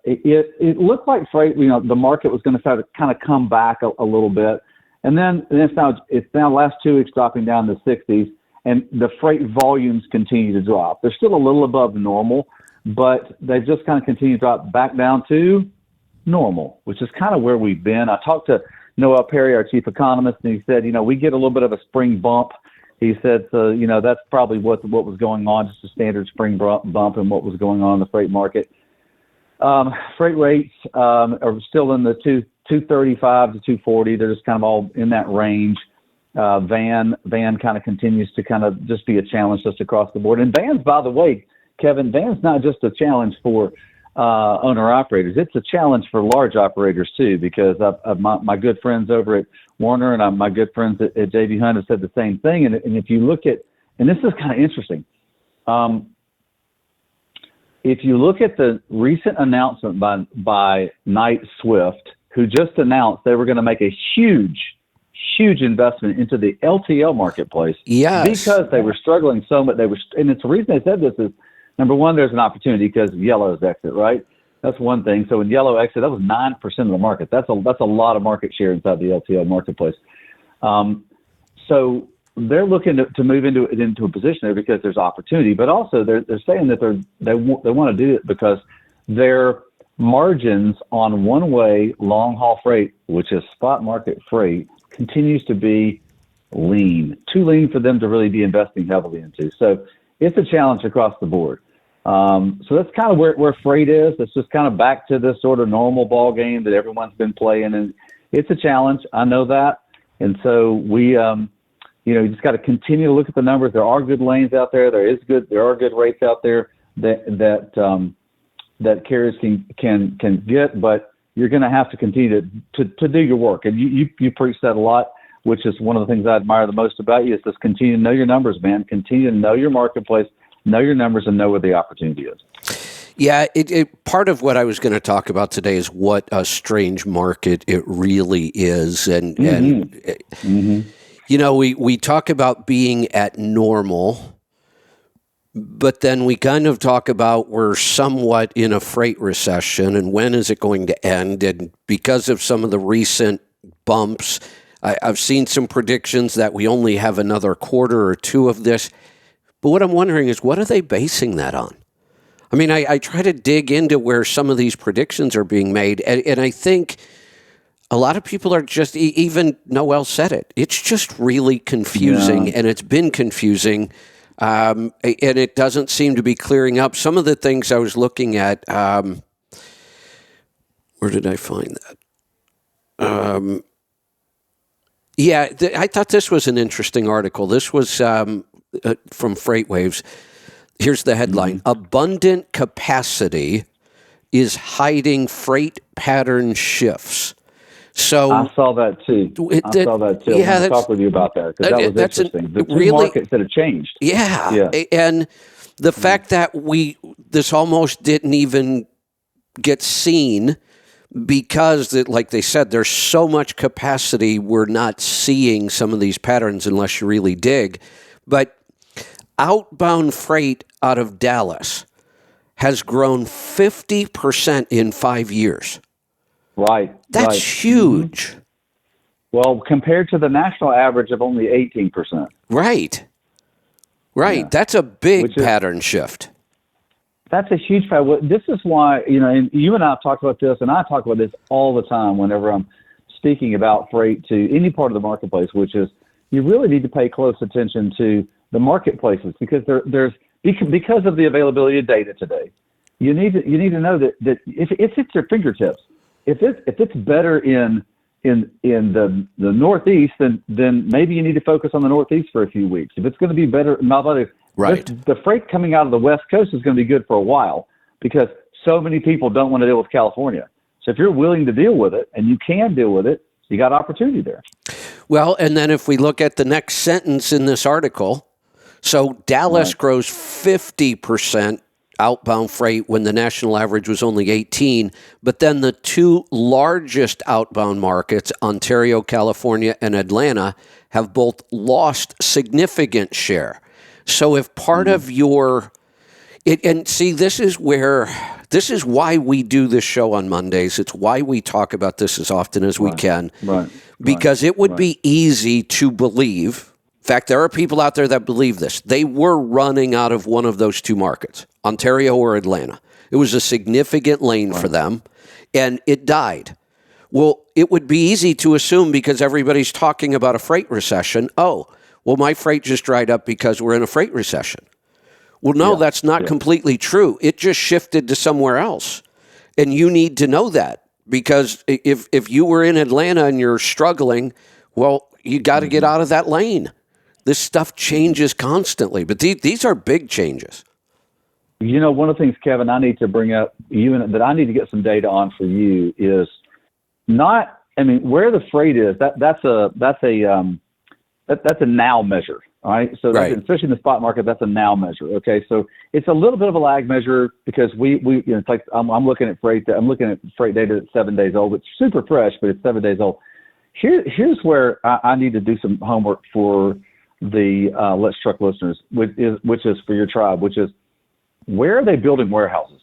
Speaker 3: it looked like freight, the market was going to start to kind of come back a little bit. And then it's now last 2 weeks dropping down to the 60s, and the freight volumes continue to drop. They're still a little above normal, but they've just kind of continued to drop back down to normal, which is kind of where we've been. I talked to Noel Perry, our chief economist, and he said, we get a little bit of a spring bump. He said, so, that's probably what was going on, just a standard spring bump and what was going on in the freight market. Freight rates are still in the 235 to 240. They're just kind of all in that range. Van kind of continues to kind of just be a challenge just across the board. And vans, by the way, Kevin, van's not just a challenge for owner operators. It's a challenge for large operators too, because my good friends over at Werner and my good friends at J.B. Hunt have said the same thing. And if you look at, and this is kind of interesting, if you look at the recent announcement by Knight-Swift, who just announced they were going to make a huge investment into the LTL marketplace.
Speaker 1: Yes.
Speaker 3: Because they were struggling so much. And it's the reason they said this is, number one, there's an opportunity because Yellow's exit, right? That's one thing. So when Yellow exit, that was 9% of the market. That's a lot of market share inside the LTL marketplace. So they're looking to move into a position there because there's opportunity, but also they're saying that they want to do it because their margins on one-way long-haul freight, which is spot market freight, continues to be too lean for them to really be investing heavily into. So it's a challenge across the board. So that's kind of where freight is. It's just kind of back to this sort of normal ball game that everyone's been playing, and it's a challenge. I know that, and so we, you just got to continue to look at the numbers. There are good lanes out there. There are good rates out there that carriers can get, but you're going to have to continue to do your work. And you preach that a lot, which is one of the things I admire the most about you, is just continue to know your numbers, man. Continue to know your marketplace, know your numbers, and know where the opportunity is.
Speaker 1: Yeah, part of what I was going to talk about today is what a strange market it really is. And we talk about being at normal, but then we kind of talk about we're somewhat in a freight recession, and when is it going to end? And because of some of the recent bumps, I've seen some predictions that we only have another quarter or two of this. But what I'm wondering is, what are they basing that on? I mean, I try to dig into where some of these predictions are being made, and I think a lot of people are just, even Noel said it, it's just really confusing, and it's been confusing. And it doesn't seem to be clearing up. Some of the things I was looking at, where did I find that? Yeah, I thought this was an interesting article. This was from FreightWaves. Here's the headline: Abundant capacity is hiding freight pattern shifts. So
Speaker 3: I saw that too. I saw that too.
Speaker 1: Yeah,
Speaker 3: I want to talk with you about that because that was interesting. The two markets that have changed.
Speaker 1: Yeah. And the fact that this almost didn't even get seen because, like they said, there's so much capacity, we're not seeing some of these patterns unless you really dig. But outbound freight out of Dallas has grown 50% in 5 years.
Speaker 3: Right.
Speaker 1: That's huge.
Speaker 3: Well, compared to the national average of only 18%.
Speaker 1: Right.
Speaker 3: Yeah.
Speaker 1: That's a big pattern shift.
Speaker 3: That's a huge fact. This is why, and you and I have talked about this, and I talk about this all the time whenever I'm speaking about freight to any part of the marketplace, which is you really need to pay close attention to the marketplaces because because of the availability of data today. You need to know that if it's at your fingertips, if it's better in the Northeast, then maybe you need to focus on the Northeast for a few weeks. If it's going to be better, the freight coming out of the West Coast is going to be good for a while because so many people don't want to deal with California. So if you're willing to deal with it and you can deal with it, you got opportunity there.
Speaker 1: Well, and then if we look at the next sentence in this article, so Dallas grows 50% outbound freight when the national average was only 18, but then the two largest outbound markets, Ontario, California, and Atlanta, have both lost significant share. So if part of and see, this is why we do this show on Mondays. It's why we talk about this as often as we can.
Speaker 3: Right.
Speaker 1: Because it would be easy to believe. In fact, there are people out there that believe this. They were running out of one of those two markets, Ontario or Atlanta. It was a significant lane for them, and it died. Well, it would be easy to assume because everybody's talking about a freight recession. Oh, well, my freight just dried up because we're in a freight recession. Well, no, that's not completely true. It just shifted to somewhere else. And you need to know that because if you were in Atlanta and you're struggling, well, you got to get out of that lane. This stuff changes constantly, but these are big changes.
Speaker 3: One of the things, Kevin, I need to bring up that I need to get some data on for you is where the freight is. That's a now measure. All right. So especially in the spot market, that's a now measure. Okay. So it's a little bit of a lag measure because it's like I'm looking at freight. I'm looking at freight data that's 7 days old. It's super fresh, but it's 7 days old. Here's where I need to do some homework for the Let's Truck listeners, which is for your tribe, which is where are they building warehouses?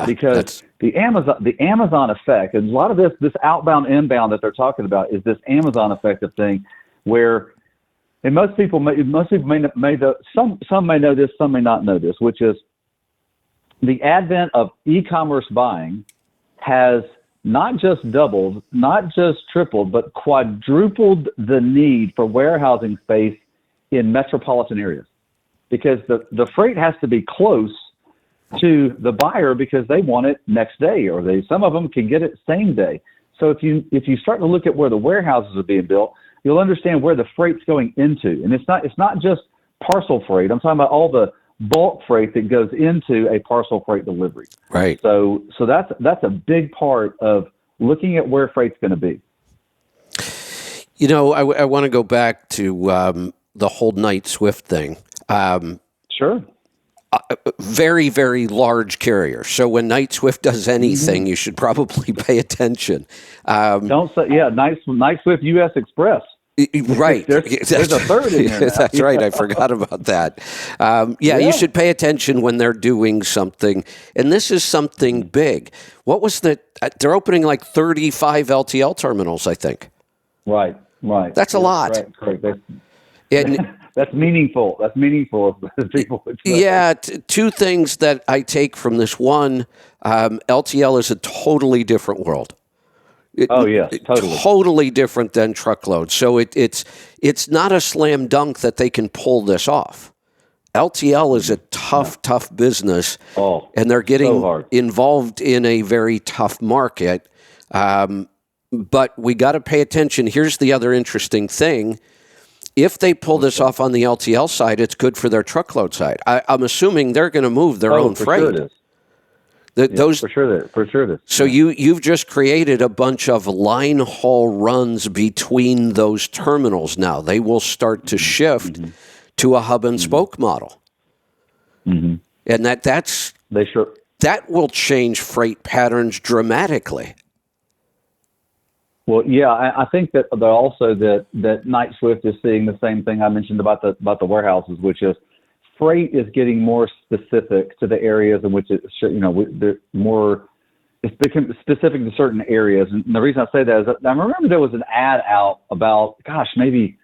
Speaker 3: Because the Amazon effect, and a lot of this outbound inbound that they're talking about is this Amazon effect of thing, where and most people may some may know this, some may not know this, which is the advent of e-commerce buying has not just doubled, not just tripled, but quadrupled the need for warehousing space in metropolitan areas, because the freight has to be close to the buyer because they want it next day, or some of them can get it same day. So if you start to look at where the warehouses are being built, you'll understand where the freight's going into, and it's not just parcel freight. I'm talking about all the bulk freight that goes into a parcel freight delivery.
Speaker 1: Right.
Speaker 3: So that's a big part of looking at where freight's going to be.
Speaker 1: I want to go back to the whole Knight-Swift thing.
Speaker 3: Sure.
Speaker 1: Very, very large carrier. So when Knight-Swift does anything, you should probably pay attention.
Speaker 3: Don't say, Knight-Swift U.S. Express.
Speaker 1: Right.
Speaker 3: There's a third in there now.
Speaker 1: That's right. I forgot about that. You should pay attention when they're doing something. And this is something big. What was they're opening like 35 LTL terminals, I think.
Speaker 3: Right.
Speaker 1: That's a lot.
Speaker 3: Correct. That's meaningful. That's meaningful. People would say.
Speaker 1: Two things that I take from this. One, LTL is a totally different world. Totally different than truckload. So it's not a slam dunk that they can pull this off. LTL is a tough business, and they're getting involved in a very tough market. But we got to pay attention. Here's the other interesting thing. If they pull this off on the LTL side, it's good for their truckload side. I'm assuming they're going to move their own freight.
Speaker 3: Sure it is. For sure it is.
Speaker 1: So you've just created a bunch of line haul runs between those terminals now. They will start to shift to a hub and spoke model. And that will change freight patterns dramatically.
Speaker 3: Well, yeah, I think that also that Knight-Swift is seeing the same thing I mentioned about the warehouses, which is freight is getting more specific to the areas in which it's become specific to certain areas. And the reason I say that is that I remember there was an ad out about maybe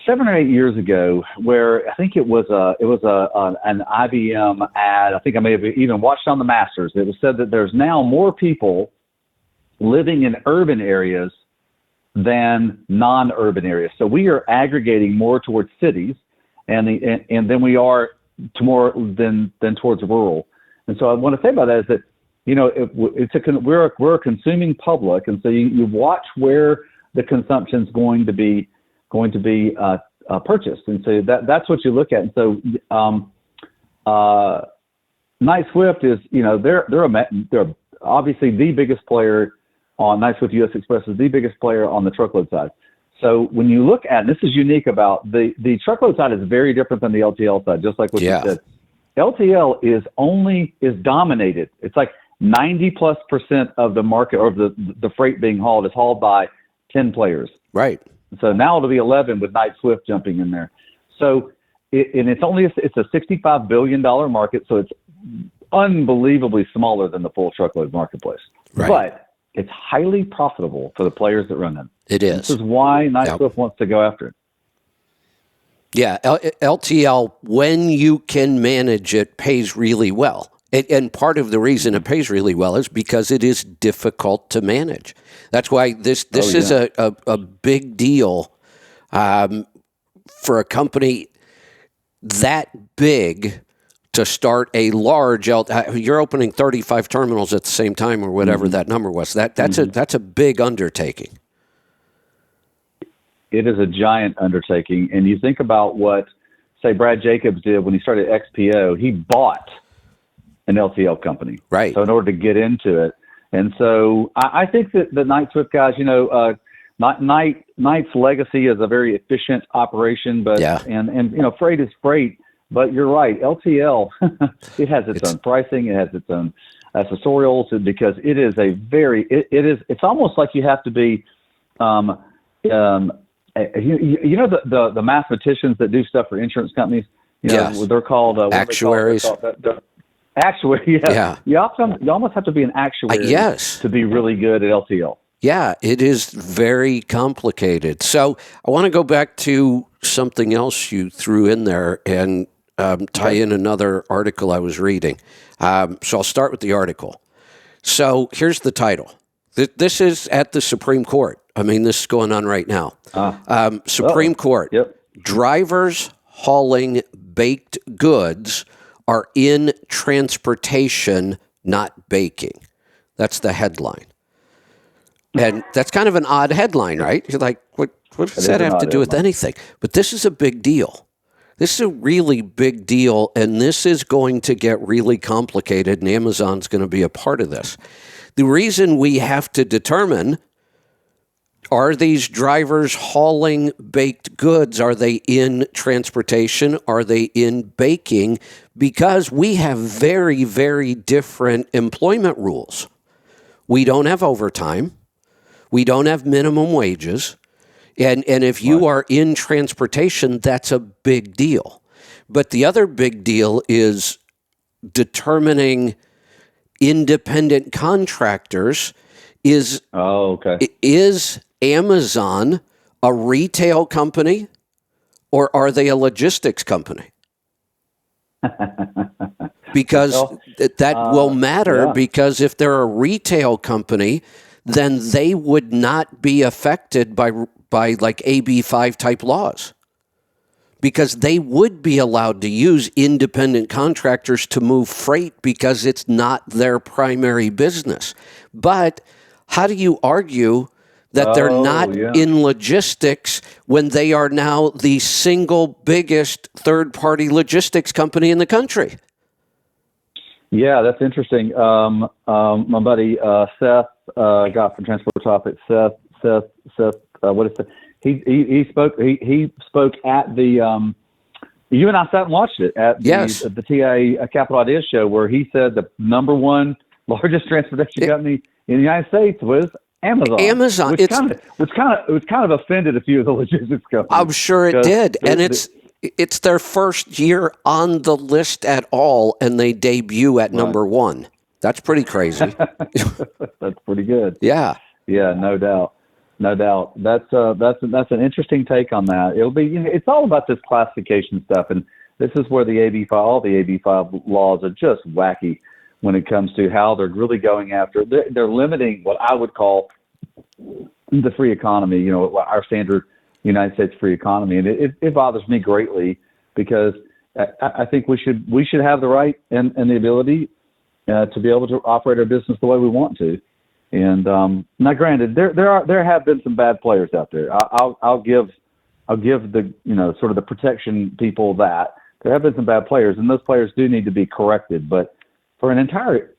Speaker 3: 7 or 8 years ago where I think it was an IBM ad. I think I may have even watched on the Masters. It was said that there's now more people living in urban areas than non-urban areas. So we are aggregating more towards cities, and then we are to more than towards rural. And so I want to say about that is that we're a consuming public, and so you watch where the consumption is going to be purchased, and so that's what you look at. And so Knight-Swift is they're obviously the biggest player on Knight-Swift U.S. Express is the biggest player on the truckload side. So when you look at, and this is unique about the truckload side is very different than the LTL side, just like what you said. LTL is dominated. It's like 90+% of the market or the freight being hauled is hauled by 10 players.
Speaker 1: Right.
Speaker 3: So now it'll be 11 with Knight-Swift jumping in there. So it's a $65 billion market, so it's unbelievably smaller than the full truckload marketplace.
Speaker 1: Right.
Speaker 3: But it's highly profitable for the players that run them.
Speaker 1: It is.
Speaker 3: This is why Knight-Swift wants to go after it.
Speaker 1: Yeah, LTL, when you can manage it, pays really well. And part of the reason it pays really well is because it is difficult to manage. That's why this is a big deal for a company that big to start a large. You're opening 35 terminals at the same time, or whatever that number was. That's a big undertaking.
Speaker 3: It is a giant undertaking, and you think about what, say, Brad Jacobs did when he started XPO. He bought an LTL company,
Speaker 1: right?
Speaker 3: So in order to get into it, and so I think that the Knight-Swift guys, Knight's legacy is a very efficient operation, but and freight is freight. But you're right, LTL, it has its own pricing, it has its own accessorials, because it is it's almost like you have to be, the mathematicians that do stuff for insurance companies, they're called
Speaker 1: actuaries.
Speaker 3: Actuary, yeah. You almost have to be an actuary to be really good at LTL.
Speaker 1: Yeah, it is very complicated. So I want to go back to something else you threw in there and tie in another article I was reading. So I'll start with the article. So here's the title. This is at the Supreme Court. I mean, this is going on right now. Supreme Court.
Speaker 3: Yep.
Speaker 1: Drivers hauling baked goods are in transportation, not baking. That's the headline. And that's kind of an odd headline, right? You're like, what does that have to do with anything? But this is a big deal. This is a really big deal, and this is going to get really complicated, and Amazon's going to be a part of this. The reason we have to determine, are these drivers hauling baked goods? Are they in transportation? Are they in baking? Because we have very, very different employment rules. We don't have overtime. We don't have minimum wages. And if you are in transportation, that's a big deal. But the other big deal is determining independent contractors. Is Amazon a retail company, or are they a logistics company? Because that will matter, because if they're a retail company, then they would not be affected by like AB5 type laws, because they would be allowed to use independent contractors to move freight because it's not their primary business. But How do you argue that they're not in logistics when they are now the single biggest third-party logistics company in the country?
Speaker 3: Yeah, that's interesting. My buddy Seth, guy from Transport Topics, Seth, what is it? He spoke at the. You and I sat and watched it at the TA Capital Ideas show, where he said the number one largest transportation company in the United States was Amazon.
Speaker 1: Amazon,
Speaker 3: which kind of offended a few of the logistics companies.
Speaker 1: I'm sure it did, and it's their first year on the list at all, and they debut at number one. That's pretty crazy.
Speaker 3: That's pretty good.
Speaker 1: Yeah.
Speaker 3: Yeah, no doubt. That's an interesting take on that. It'll be, it's all about this classification stuff, and this is where the all the AB5 laws are just wacky when it comes to how they're really going after. They're limiting what I would call the free economy. Our standard United States free economy, and it bothers me greatly because I think we should have the right and the ability to be able to operate our business the way we want to. And now, granted, there have been some bad players out there. I'll give the sort of the protection people that there have been some bad players, and those players do need to be corrected. But for an entire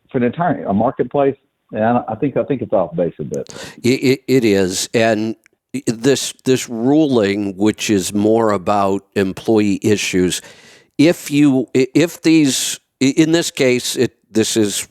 Speaker 3: marketplace, and I think it's off base a bit.
Speaker 1: It is, and this ruling, which is more about employee issues, if these in this case this is.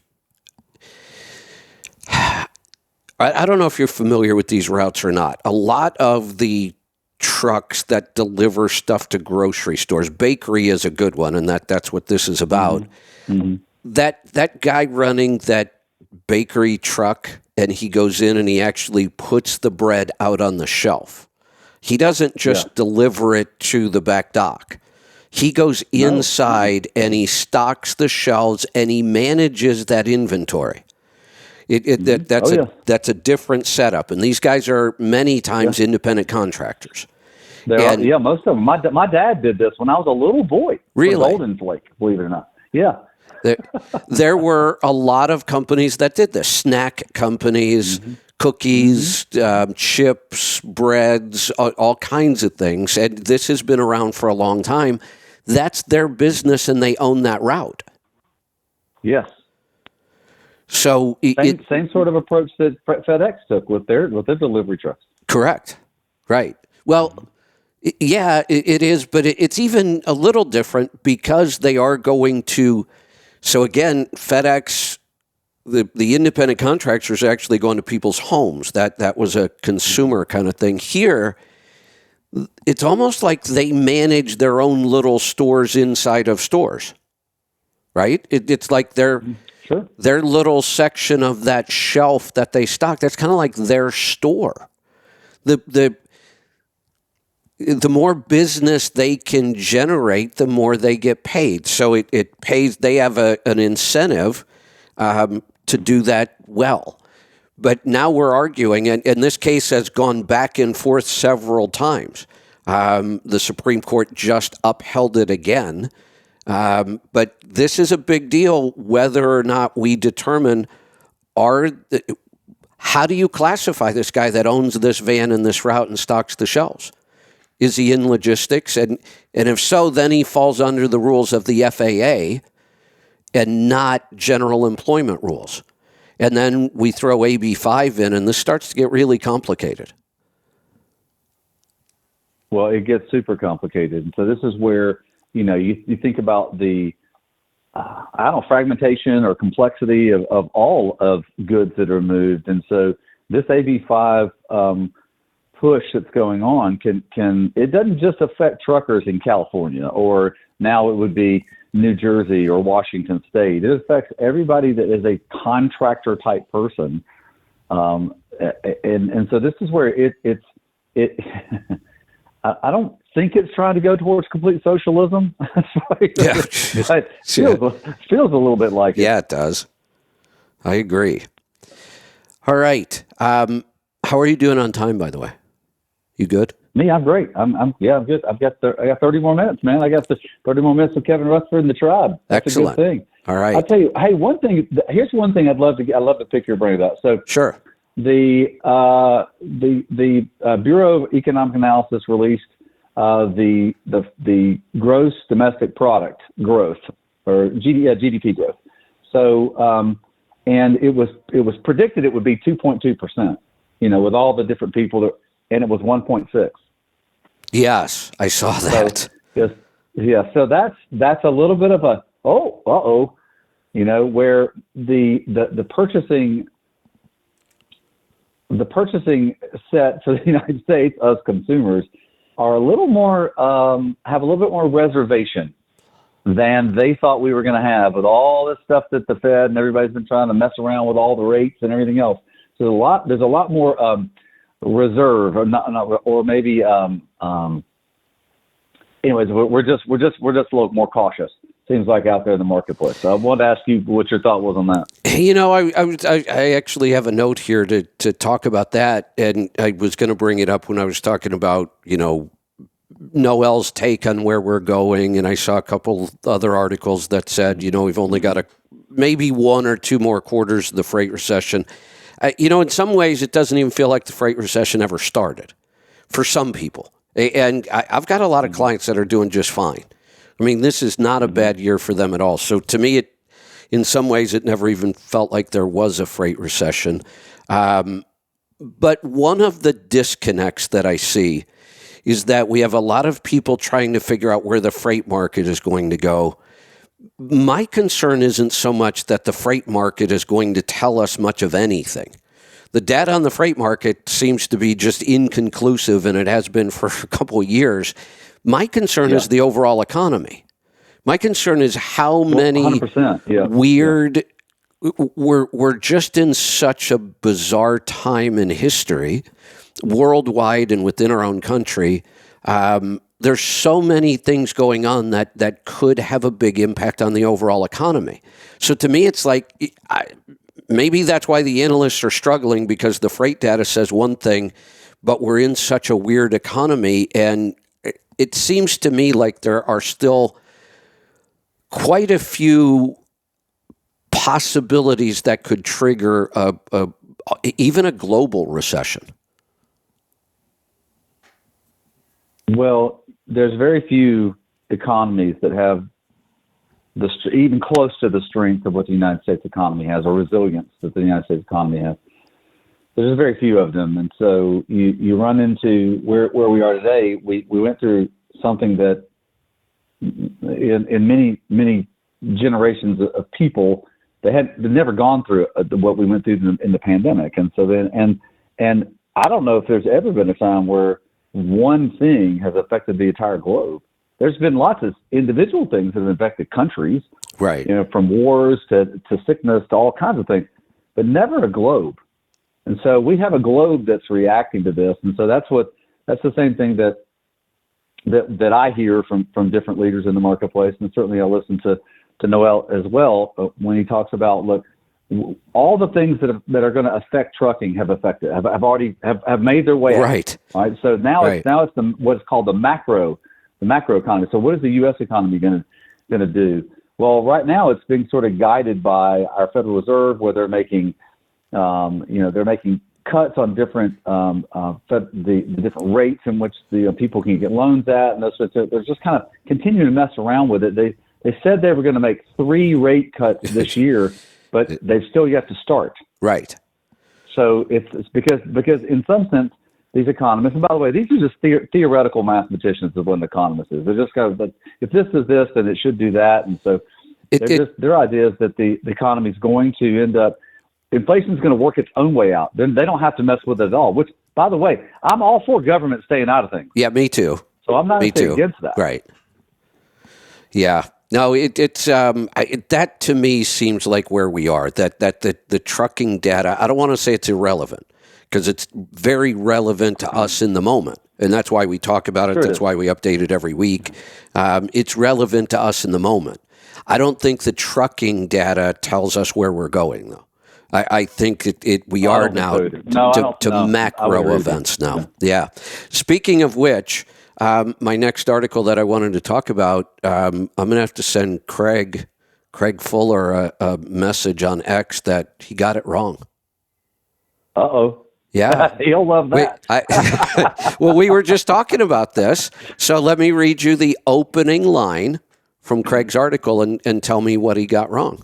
Speaker 1: I don't know if you're familiar with these routes or not. A lot of the trucks that deliver stuff to grocery stores, bakery is a good one, and that's what this is about. Mm-hmm. That guy running that bakery truck, and he goes in and he actually puts the bread out on the shelf. He doesn't just deliver it to the back dock. He goes inside and he stocks the shelves and he manages that inventory. That's a different setup, and these guys are many times independent contractors.
Speaker 3: Most of them. My dad did this when I was a little boy.
Speaker 1: Really,
Speaker 3: Golden Flake, believe it or not. Yeah,
Speaker 1: there were a lot of companies that did this. Snack companies, cookies, chips, breads, all kinds of things, and this has been around for a long time. That's their business, and they own that route.
Speaker 3: Yes.
Speaker 1: So
Speaker 3: same sort of approach that FedEx took with their delivery trucks.
Speaker 1: Correct. Right. Well, yeah, it is, but it's even a little different because they are going to. So again, FedEx, the independent contractors are actually going to people's homes. That was a consumer kind of thing. Here, it's almost like they manage their own little stores inside of stores. Right? It's like they're.
Speaker 3: Sure.
Speaker 1: Their little section of that shelf that they stock, that's kind of like their store. The more business they can generate, the more they get paid. So it pays. They have an incentive to do that well. But now we're arguing, and this case has gone back and forth several times. The Supreme Court just upheld it again. But this is a big deal, whether or not we determine how do you classify this guy that owns this van and this route and stocks the shelves? Is he in logistics? And if so, then he falls under the rules of the FAA and not general employment rules. And then we throw AB5 in, and this starts to get really complicated.
Speaker 3: Well, it gets super complicated. And so this is where you think about the, fragmentation or complexity of all of goods that are moved. And so this AB5 push that's going on it doesn't just affect truckers in California, or now it would be New Jersey or Washington State. It affects everybody that is a contractor type person. And so this is where it I don't think it's trying to go towards complete socialism. It feels a little bit like it.
Speaker 1: Yeah, it does. I agree. All right. How are you doing on time, by the way? You good?
Speaker 3: Me, I'm great. I'm good. I got 30 more minutes, man. I got 30 more minutes with Kevin Rutherford and the Tribe. That's
Speaker 1: excellent.
Speaker 3: a good thing.
Speaker 1: All right.
Speaker 3: I'll tell you. Hey, here's one thing I'd love to pick your brain about. So
Speaker 1: sure.
Speaker 3: the Bureau of Economic Analysis released the gross domestic product growth, or GDP growth. So and it was predicted it would be 2.2%. With all the different people, and it was 1.6.
Speaker 1: Yes, I saw that.
Speaker 3: So, so that's a little bit of a where the purchasing set for the United States, us consumers, are a little more have a little bit more reservation than they thought we were going to have, with all this stuff that the Fed and everybody's been trying to mess around with, all the rates and everything else. So there's a lot more reserve, or not, or maybe anyways, we're just a little more cautious, seems like, out there in the marketplace. So I wanted to ask you what your thought was on that.
Speaker 1: I actually have a note here to talk about that, and I was going to bring it up when I was talking about Noel's take on where we're going, and I saw a couple other articles that said we've only got maybe 1 or 2 more quarters of the freight recession. In some ways, it doesn't even feel like the freight recession ever started for some people. And I've got a lot of clients that are doing just fine. I mean, this is not a bad year for them at all. So to me, in some ways, it never even felt like there was a freight recession. But one of the disconnects that I see is that we have a lot of people trying to figure out where the freight market is going to go. My concern isn't so much that the freight market is going to tell us much of anything. The data on the freight market seems to be just inconclusive, and it has been for a couple of years. My concern is the overall economy. My concern is how many weird... We're just in such a bizarre time in history, worldwide and within our own country. There's so many things going on that could have a big impact on the overall economy. So to me, it's like, maybe that's why the analysts are struggling, because the freight data says one thing, but we're in such a weird economy. And it seems to me like there are still quite a few possibilities that could trigger even a global recession.
Speaker 3: Well, there's very few economies that have even close to the strength of what the United States economy has, or resilience that the United States economy has. There's very few of them, and so you run into where we are today. We went through something that in many generations of people, they'd never gone through what we went through in the pandemic, and so then and I don't know if there's ever been a time where one thing has affected the entire globe. There's been lots of individual things that have affected countries,
Speaker 1: right?
Speaker 3: From wars to sickness to all kinds of things, but never a globe. And so we have a globe that's reacting to this, and so that's the same thing that I hear from different leaders in the marketplace, and certainly I listen to Noel as well when he talks about, look, all the things that are going to affect trucking have already made their way
Speaker 1: right.
Speaker 3: Out. Right. So now it's what's called the macro economy. So what is the U.S. economy going to do? Well, right now it's being sort of guided by our Federal Reserve, where they're making they're making cuts on different the different rates in which the people can get loans at, and they're just kind of continuing to mess around with it. They said they were going to make 3 rate cuts this year, but they've still yet to start.
Speaker 1: Right.
Speaker 3: So it's because in some sense, these economists, and by the way, these are just theoretical mathematicians of what an economist is. They're just kind of, if this is this, then it should do that. And so their idea is that the economy is going to end up, inflation is going to work its own way out. Then they don't have to mess with it at all, which, by the way, I'm all for government staying out of things.
Speaker 1: Yeah, me too.
Speaker 3: So I'm not against that.
Speaker 1: Right. Yeah. No, it's that to me seems like where we are. That the trucking data, I don't want to say it's irrelevant, because it's very relevant to us in the moment, and that's why we talk about it.
Speaker 3: Sure,
Speaker 1: that's why we update it every week. It's relevant to us in the moment. I don't think the trucking data tells us where we're going, though. I think we are now to macro events now. Yeah. Speaking of which. My next article that I wanted to talk about, I'm going to have to send Craig Fuller a message on X that he got it wrong.
Speaker 3: Uh-oh.
Speaker 1: Yeah.
Speaker 3: He'll love that.
Speaker 1: Well, we were just talking about this. So let me read you the opening line from Craig's article and tell me what he got wrong.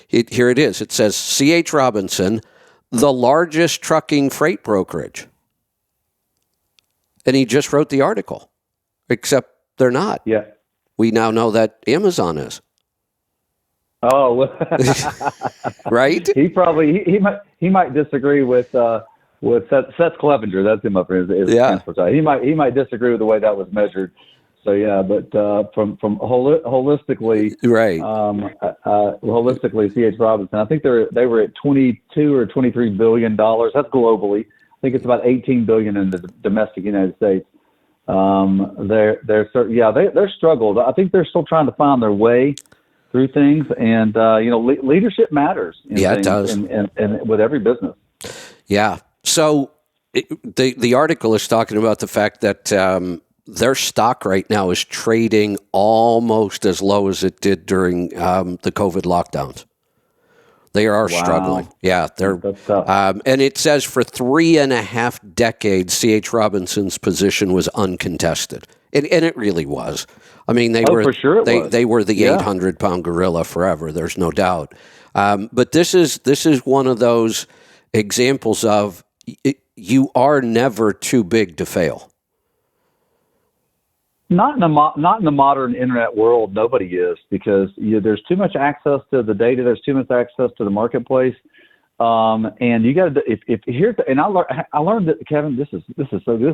Speaker 1: Here it is. It says, C.H. Robinson, the largest trucking freight brokerage. And he just wrote the article, except they're not.
Speaker 3: Yeah.
Speaker 1: We now know that Amazon is.
Speaker 3: Oh,
Speaker 1: right?
Speaker 3: He might disagree with Seth Clevenger. That's him up here. Transport side. He might disagree with the way that was measured. So yeah, but from holistically,
Speaker 1: right?
Speaker 3: Holistically, C.H. Robinson. I think they were at $22 or $23 billion. That's globally. I think it's about $18 billion in the domestic United States. They're struggled. I think they're still trying to find their way through things, and leadership matters.
Speaker 1: It does,
Speaker 3: and with every business.
Speaker 1: Yeah. So the article is talking about the fact that their stock right now is trading almost as low as it did during the COVID lockdowns. They are struggling. Yeah,
Speaker 3: That's tough.
Speaker 1: And it says for 3.5 decades, C.H. Robinson's position was uncontested, and it really was. I mean, they were the 800-pound gorilla forever. There's no doubt. But this is one of those examples of you are never too big to fail.
Speaker 3: Not in the modern internet world, nobody is, because there's too much access to the data. There's too much access to the marketplace, and you got to. I learned that, Kevin. This is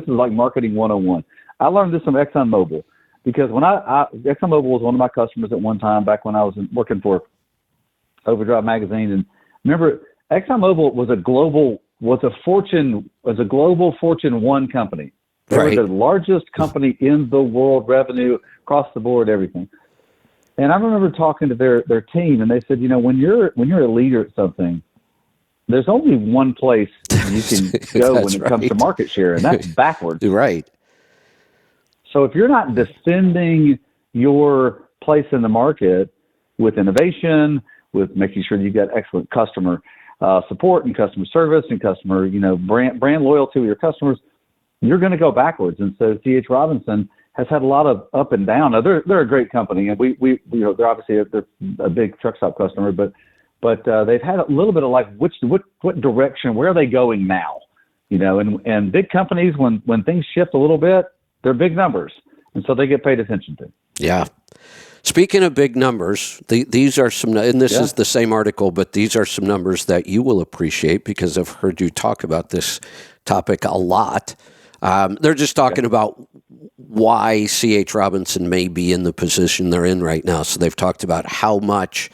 Speaker 3: like marketing 101. I learned this from ExxonMobil, because when ExxonMobil was one of my customers at one time back when I was working for Overdrive magazine, and remember ExxonMobil was a global Fortune 1 company. They were the largest company in the world, revenue across the board, everything. And I remember talking to their team, and they said, when you're a leader at something, there's only one place you can go when it comes to market share, and that's backwards.
Speaker 1: Right.
Speaker 3: So if you're not defending your place in the market with innovation, with making sure you've got excellent customer support and customer service and customer, brand loyalty with your customers, you're going to go backwards. And so C.H. Robinson has had a lot of up and down. Now, they're a great company, and they're obviously they're a big truck stop customer, but they've had a little bit of like what direction, where are they going now? And big companies, when things shift a little bit, they're big numbers, and so they get paid attention to.
Speaker 1: Yeah. Speaking of big numbers, these are some, and this is the same article, but these are some numbers that you will appreciate because I've heard you talk about this topic a lot. They're just talking about why C.H. Robinson may be in the position they're in right now. So they've talked about how much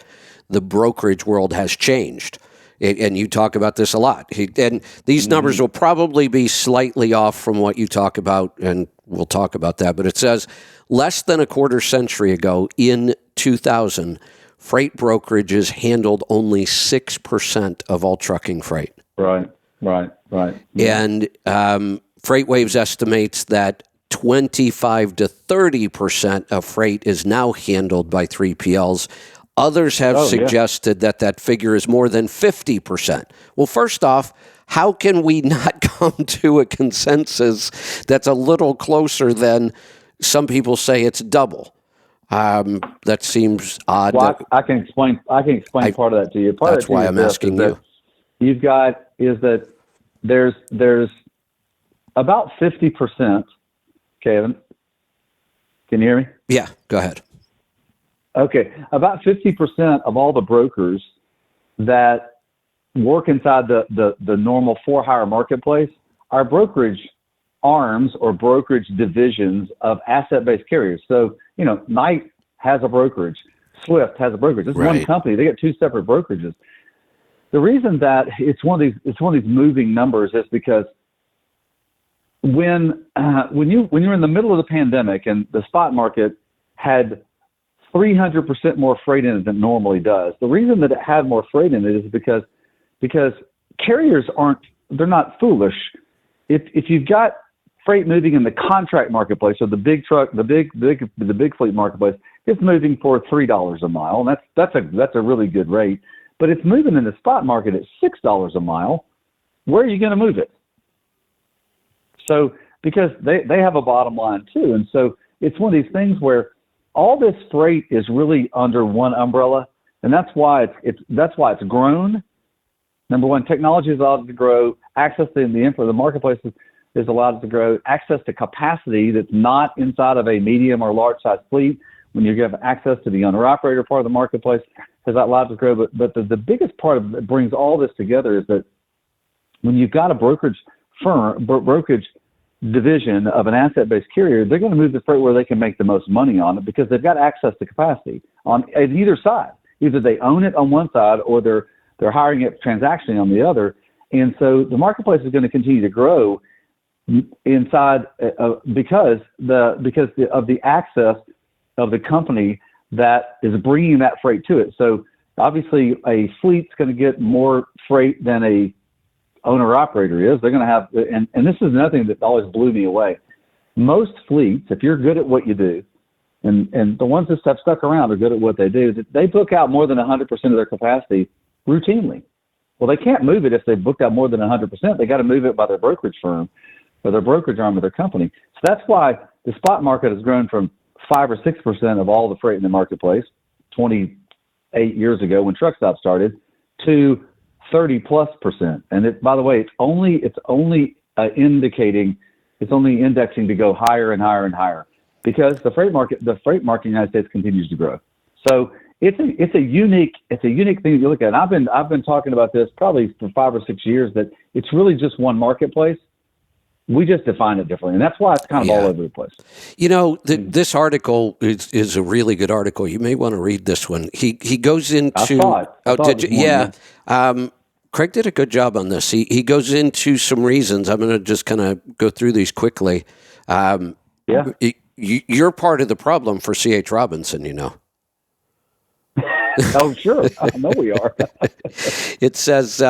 Speaker 1: the brokerage world has changed. And you talk about this a lot. And these numbers will probably be slightly off from what you talk about, and we'll talk about that. But it says less than a quarter century ago, in 2000, freight brokerages handled only 6% of all trucking freight.
Speaker 3: Right.
Speaker 1: And FreightWaves estimates that 25 to 30% of freight is now handled by 3PLs. Others have suggested that figure is more than 50%. Well, first off, how can we not come to a consensus that's a little closer than some people say it's double? That seems odd.
Speaker 3: Well, I can explain part of that to you.
Speaker 1: That's why I'm asking you.
Speaker 3: You've got is that there's about 50%, Kevin, can you hear me?
Speaker 1: Yeah, go ahead.
Speaker 3: Okay, about 50% of all the brokers that work inside the normal for-hire marketplace are brokerage arms or brokerage divisions of asset-based carriers. So, Knight has a brokerage. Swift has a brokerage. It's one company. They got two separate brokerages. The reason that it's one of these moving numbers is because when you're in the middle of the pandemic and the spot market had 300% more freight in it than it normally does, the reason that it had more freight in it is because carriers they're not foolish. If you've got freight moving in the contract marketplace or the big truck, the big fleet marketplace, it's moving for $3 a mile, and that's a really good rate. But it's moving in the spot market at $6 a mile. where are you going to move it? So, because they have a bottom line too. And so it's one of these things where all this freight is really under one umbrella. And that's why it's grown. Number one, technology is allowed to grow. Access to the marketplace is allowed to grow. Access to capacity that's not inside of a medium or large size fleet. When you have access to the owner-operator part of the marketplace, has allowed to grow. But the biggest part of that brings all this together is that when you've got a brokerage division of an asset-based carrier, they're going to move the freight where they can make the most money on it because they've got access to capacity on either side. Either they own it on one side or they're hiring it transactionally on the other. And so the marketplace is going to continue to grow inside because of the access of the company that is bringing that freight to it. So obviously a fleet's going to get more freight than a owner operator is. They're going to have, and this is another thing that always blew me away. Most fleets, if you're good at what you do, and the ones that have stuck around are good at what they do, they book out more than 100% of their capacity routinely. Well, they can't move it if they've booked out more than 100%. They got to move it by their brokerage firm or their brokerage arm of their company. So that's why the spot market has grown from 5 or 6% of all the freight in the marketplace 28 years ago when truck stops started to 30+%. And it, by the way, it's only indexing to go higher and higher and higher because the freight market in the United States continues to grow. So it's a unique thing to look at. And I've been talking about this probably for 5 or 6 years that it's really just one marketplace. We just define it differently, and that's why it's kind of all over the place.
Speaker 1: You know, this article is a really good article. You may want to read this one. He goes into.
Speaker 3: I saw it.
Speaker 1: Oh, did you? Yeah. Craig did a good job on this. He goes into some reasons. I'm going to just kind of go through these quickly. You're part of the problem for C.H. Robinson, you know.
Speaker 3: Oh, sure. I know we are.
Speaker 1: It says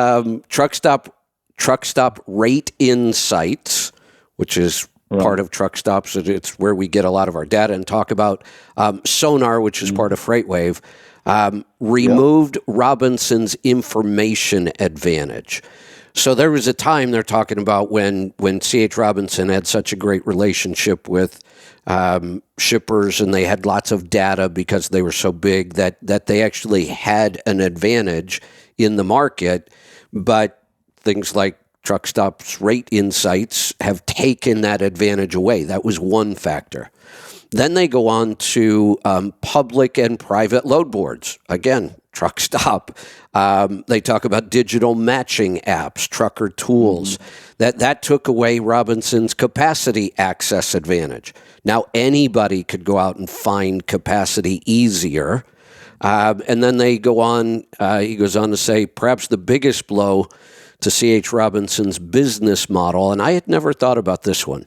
Speaker 1: truck stop rate insights, which is part of truck stops. It's where we get a lot of our data and talk about Sonar, which is part of FreightWave, removed Robinson's information advantage. So there was a time they're talking about when C.H. Robinson had such a great relationship with shippers and they had lots of data because they were so big that they actually had an advantage in the market, but things like truck stops rate insights have taken that advantage away. That was one factor. Then they go on to public and private load boards. Again, truck stop. They talk about digital matching apps, trucker tools. That took away Robinson's capacity access advantage. Now anybody could go out and find capacity easier. And then they go on, he goes on to say, perhaps the biggest blow to C.H. Robinson's business model, and I had never thought about this one.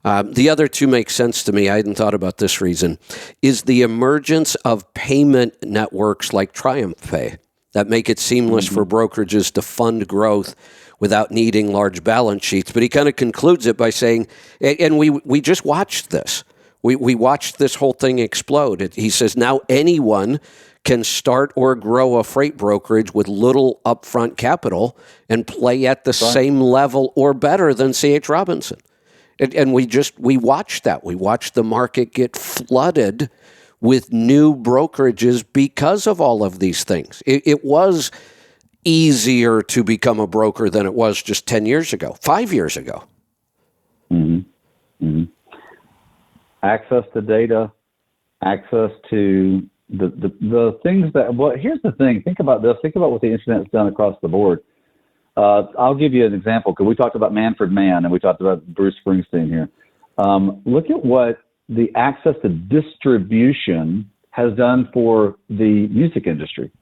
Speaker 1: The other two make sense to me. I hadn't thought about this reason, is the emergence of payment networks like TriumphPay that make it seamless for brokerages to fund growth without needing large balance sheets. But he kind of concludes it by saying, and we just watched this. We watched this whole thing explode. He says, now anyone can start or grow a freight brokerage with little upfront capital and play at the same level or better than C.H. Robinson. And we watched that. We watched the market get flooded with new brokerages because of all of these things. It was easier to become a broker than it was just 10 years ago, 5 years ago.
Speaker 3: Access to data, access to the things that, well, here's the thing. Think about this. Think about what the internet has done across the board. I'll give you an example because we talked about Manfred Mann and we talked about Bruce Springsteen here. Look at what the access to distribution has done for the music industry.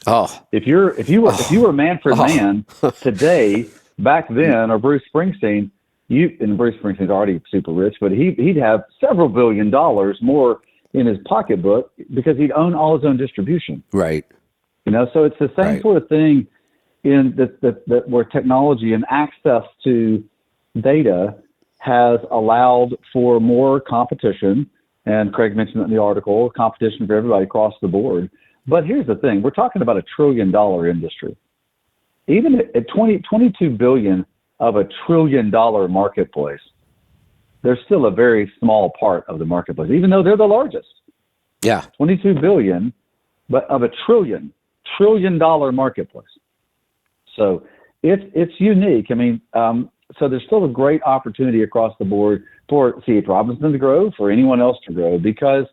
Speaker 3: If you were Manfred Mann today, back then, or Bruce Springsteen, and Bruce Springsteen's already super rich, but he'd have several $1 billion more in his pocketbook because he'd own all his own distribution.
Speaker 1: Right.
Speaker 3: You know, so it's the same sort of thing in that where technology and access to data has allowed for more competition. And Craig mentioned it in the article, competition for everybody across the board. But here's the thing. We're talking about $1 trillion industry. even at 22 billion of a $1 trillion marketplace, they're still a very small part of the marketplace, even though they're the largest.
Speaker 1: Yeah.
Speaker 3: 22 billion, but of a $1 trillion marketplace. So it's unique. I mean, so there's still a great opportunity across the board for C.H. Robinson to grow, for anyone else to grow, because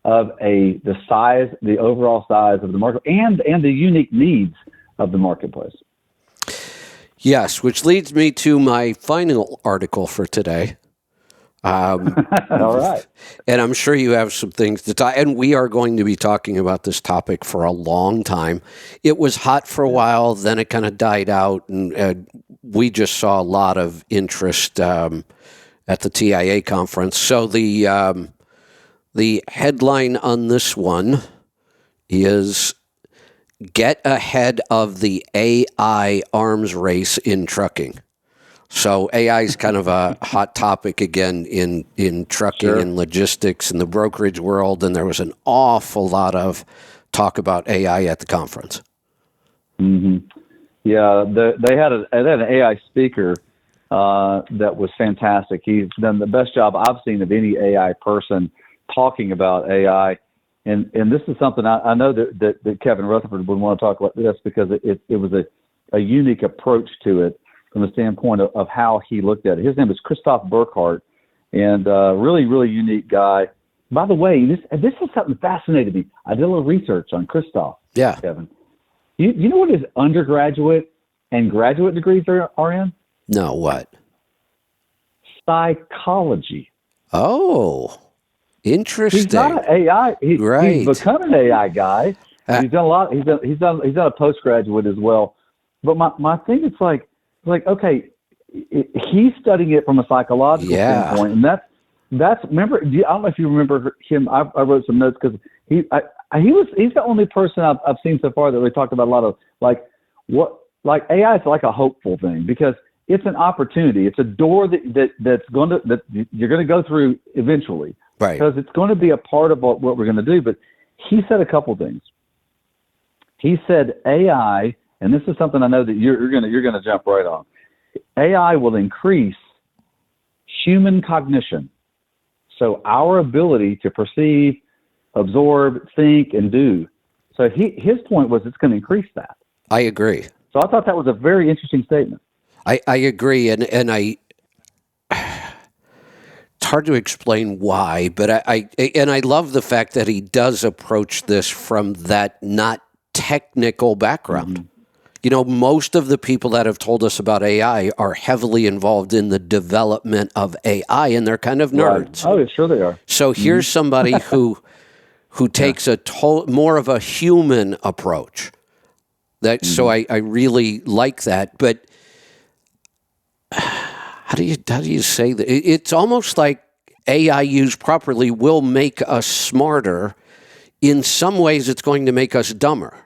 Speaker 3: of the overall size of the market and the unique needs of the marketplace.
Speaker 1: Yes, which leads me to my final article for today.
Speaker 3: All right.
Speaker 1: And I'm sure you have some things to talk, and we are going to be talking about this topic for a long time. It was hot for a while, then it kind of died out, and we just saw a lot of interest at the TIA conference. So the headline on this one is "Get Ahead of the AI Arms Race in Trucking." So AI is kind of a hot topic again in trucking
Speaker 3: Sure.
Speaker 1: and logistics in the brokerage world, and there was an awful lot of talk about AI at the conference.
Speaker 3: Mm-hmm. Yeah, they had an AI speaker that was fantastic. He's done the best job I've seen of any AI person talking about AI. And this is something I know that Kevin Rutherford would want to talk about this, because it was a unique approach to it from the standpoint of how he looked at it. His name is Christoph Burkhardt, and really, really unique guy. By the way, this is something that fascinated me. I did a little research on Christoph.
Speaker 1: Yeah.
Speaker 3: Kevin. You know what his undergraduate and graduate degrees are in?
Speaker 1: No, what?
Speaker 3: Psychology.
Speaker 1: Oh, interesting.
Speaker 3: He's not an AI.
Speaker 1: Right.
Speaker 3: He's become an AI guy. He's done a lot. He's done a postgraduate as well. But my thing is like okay, he's studying it from a psychological standpoint, and that's remember. I don't know if you remember him. I wrote some notes because he's the only person I've seen so far that we talked about a lot of like AI is like a hopeful thing, because it's an opportunity. It's a door that you're going to go through eventually,
Speaker 1: Right.
Speaker 3: Because it's going to be a part of what we're going to do. But he said a couple things. He said AI, and this is something I know that you're going to jump right on. AI will increase human cognition, so our ability to perceive, absorb, think, and do. So his point was it's going to increase that.
Speaker 1: I agree.
Speaker 3: So I thought that was a very interesting statement.
Speaker 1: I agree, and it's hard to explain why, but I love the fact that he does approach this from that not technical background. Mm-hmm. You know, most of the people that have told us about AI are heavily involved in the development of AI, and they're kind of nerds.
Speaker 3: Right. Oh, sure they are.
Speaker 1: So here's somebody who takes more of a human approach. So I really like that. But how do you say that? It's almost like AI used properly will make us smarter. In some ways, it's going to make us dumber.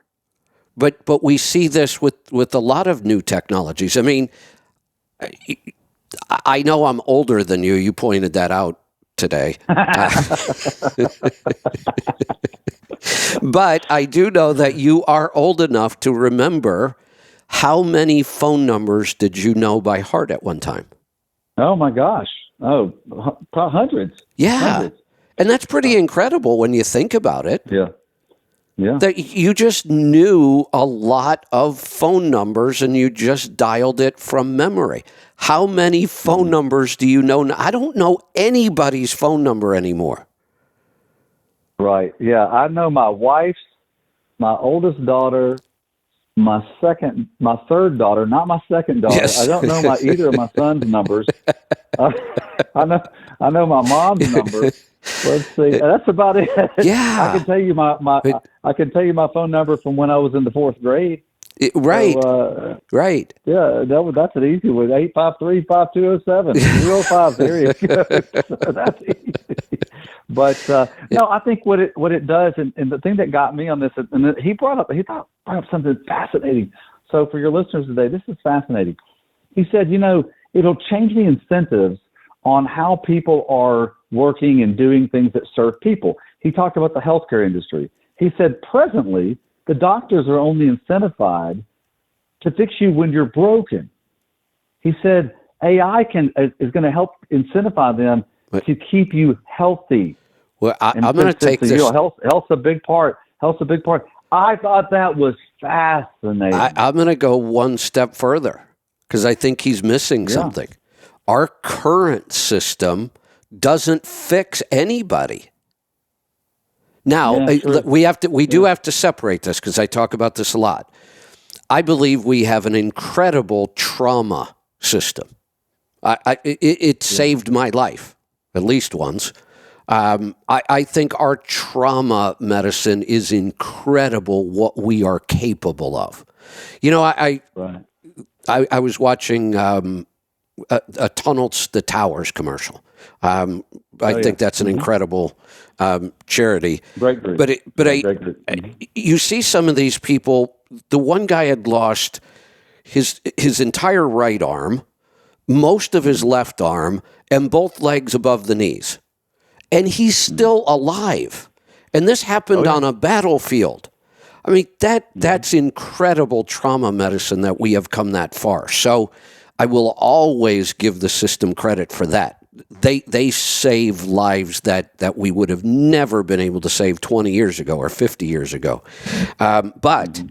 Speaker 1: But we see this with a lot of new technologies. I mean, I know I'm older than you. You pointed that out today. But I do know that you are old enough to remember how many phone numbers did you know by heart at one time?
Speaker 3: Oh, my gosh. Oh, hundreds.
Speaker 1: Yeah.
Speaker 3: Hundreds.
Speaker 1: And that's pretty incredible when you think about it.
Speaker 3: Yeah. Yeah.
Speaker 1: That you just knew a lot of phone numbers and you just dialed it from memory. How many phone numbers do you know? I don't know anybody's phone number anymore.
Speaker 3: Right. Yeah. I know my wife's, my oldest daughter, my third daughter, not my second daughter. Yes. I don't know either of my son's numbers. I know my mom's number. Let's see. That's about it.
Speaker 1: Yeah.
Speaker 3: I can tell you my phone number from when I was in the fourth grade.
Speaker 1: Right.
Speaker 3: So,
Speaker 1: right.
Speaker 3: Yeah, that's an easy one. 853-5207. 305. There you go. So that's easy. But no, I think what it does, and the thing that got me on this, and he brought up something fascinating. So for your listeners today, this is fascinating. He said, it'll change the incentives on how people are working and doing things that serve people. He talked about the healthcare industry. He said presently the doctors are only incentivized to fix you when you're broken. He said AI is going to help incentivize them to keep you healthy.
Speaker 1: Well, I'm going to take this.
Speaker 3: Health's a big part. I thought that was fascinating.
Speaker 1: I'm going to go one step further because I think he's missing something. Our current system doesn't fix anybody. Now, we do have to separate this because I talk about this a lot. I believe we have an incredible trauma system. It saved my life at least once. I think our trauma medicine is incredible what we are capable of. You know, I was watching a Tunnels to Towers commercial. I think that's an incredible charity.
Speaker 3: Great group.
Speaker 1: You see some of these people. The one guy had lost his entire right arm, most of his left arm, and both legs above the knees. And he's still alive. And this happened on a battlefield. I mean, that's incredible trauma medicine that we have come that far. So I will always give the system credit for that. They save lives that we would have never been able to save 20 years ago or 50 years ago. But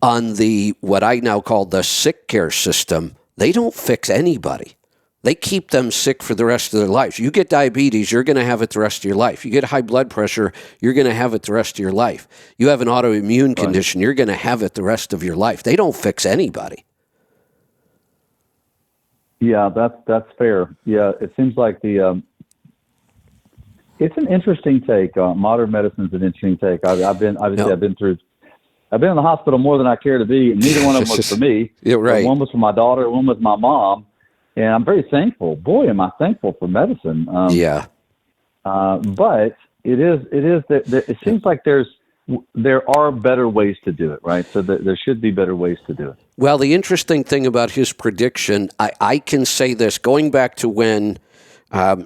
Speaker 1: on what I now call the sick care system, they don't fix anybody. They keep them sick for the rest of their lives. You get diabetes, you're going to have it the rest of your life. You get high blood pressure, you're going to have it the rest of your life. You have an autoimmune condition, you're going to have it the rest of your life. They don't fix anybody.
Speaker 3: Yeah, that's fair. Yeah, it seems like it's an interesting take. Modern medicine's an interesting take. I've been in the hospital more than I care to be, and neither one of them was for me.
Speaker 1: Yeah, right.
Speaker 3: One was for my daughter, one was my mom. And I'm very thankful. Boy, am I thankful for medicine. But it seems like there are better ways to do it, right? So there should be better ways to do it.
Speaker 1: Well, the interesting thing about his prediction, I can say this, going back to when,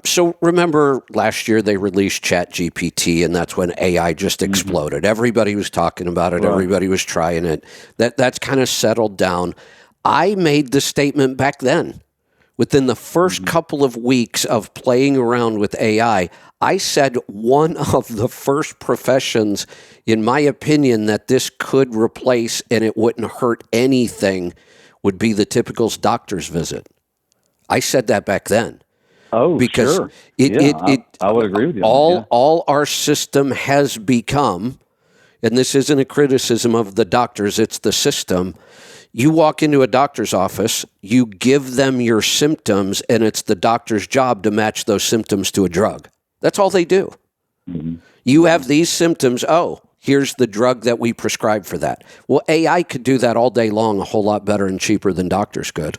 Speaker 1: so remember last year they released ChatGPT, and that's when AI just exploded. Everybody was talking about it. Right. Everybody was trying it. That's kind of settled down. I made the statement back then. Within the first couple of weeks of playing around with AI, I said one of the first professions, in my opinion, that this could replace and it wouldn't hurt anything would be the typical doctor's visit. I said that back then.
Speaker 3: Oh,
Speaker 1: because
Speaker 3: sure. I would agree with you.
Speaker 1: All our system has become, and this isn't a criticism of the doctors, it's the system. You walk into a doctor's office, you give them your symptoms, and it's the doctor's job to match those symptoms to a drug. That's all they do. Mm-hmm. You have these symptoms. Oh, here's the drug that we prescribe for that. Well, AI could do that all day long a whole lot better and cheaper than doctors could.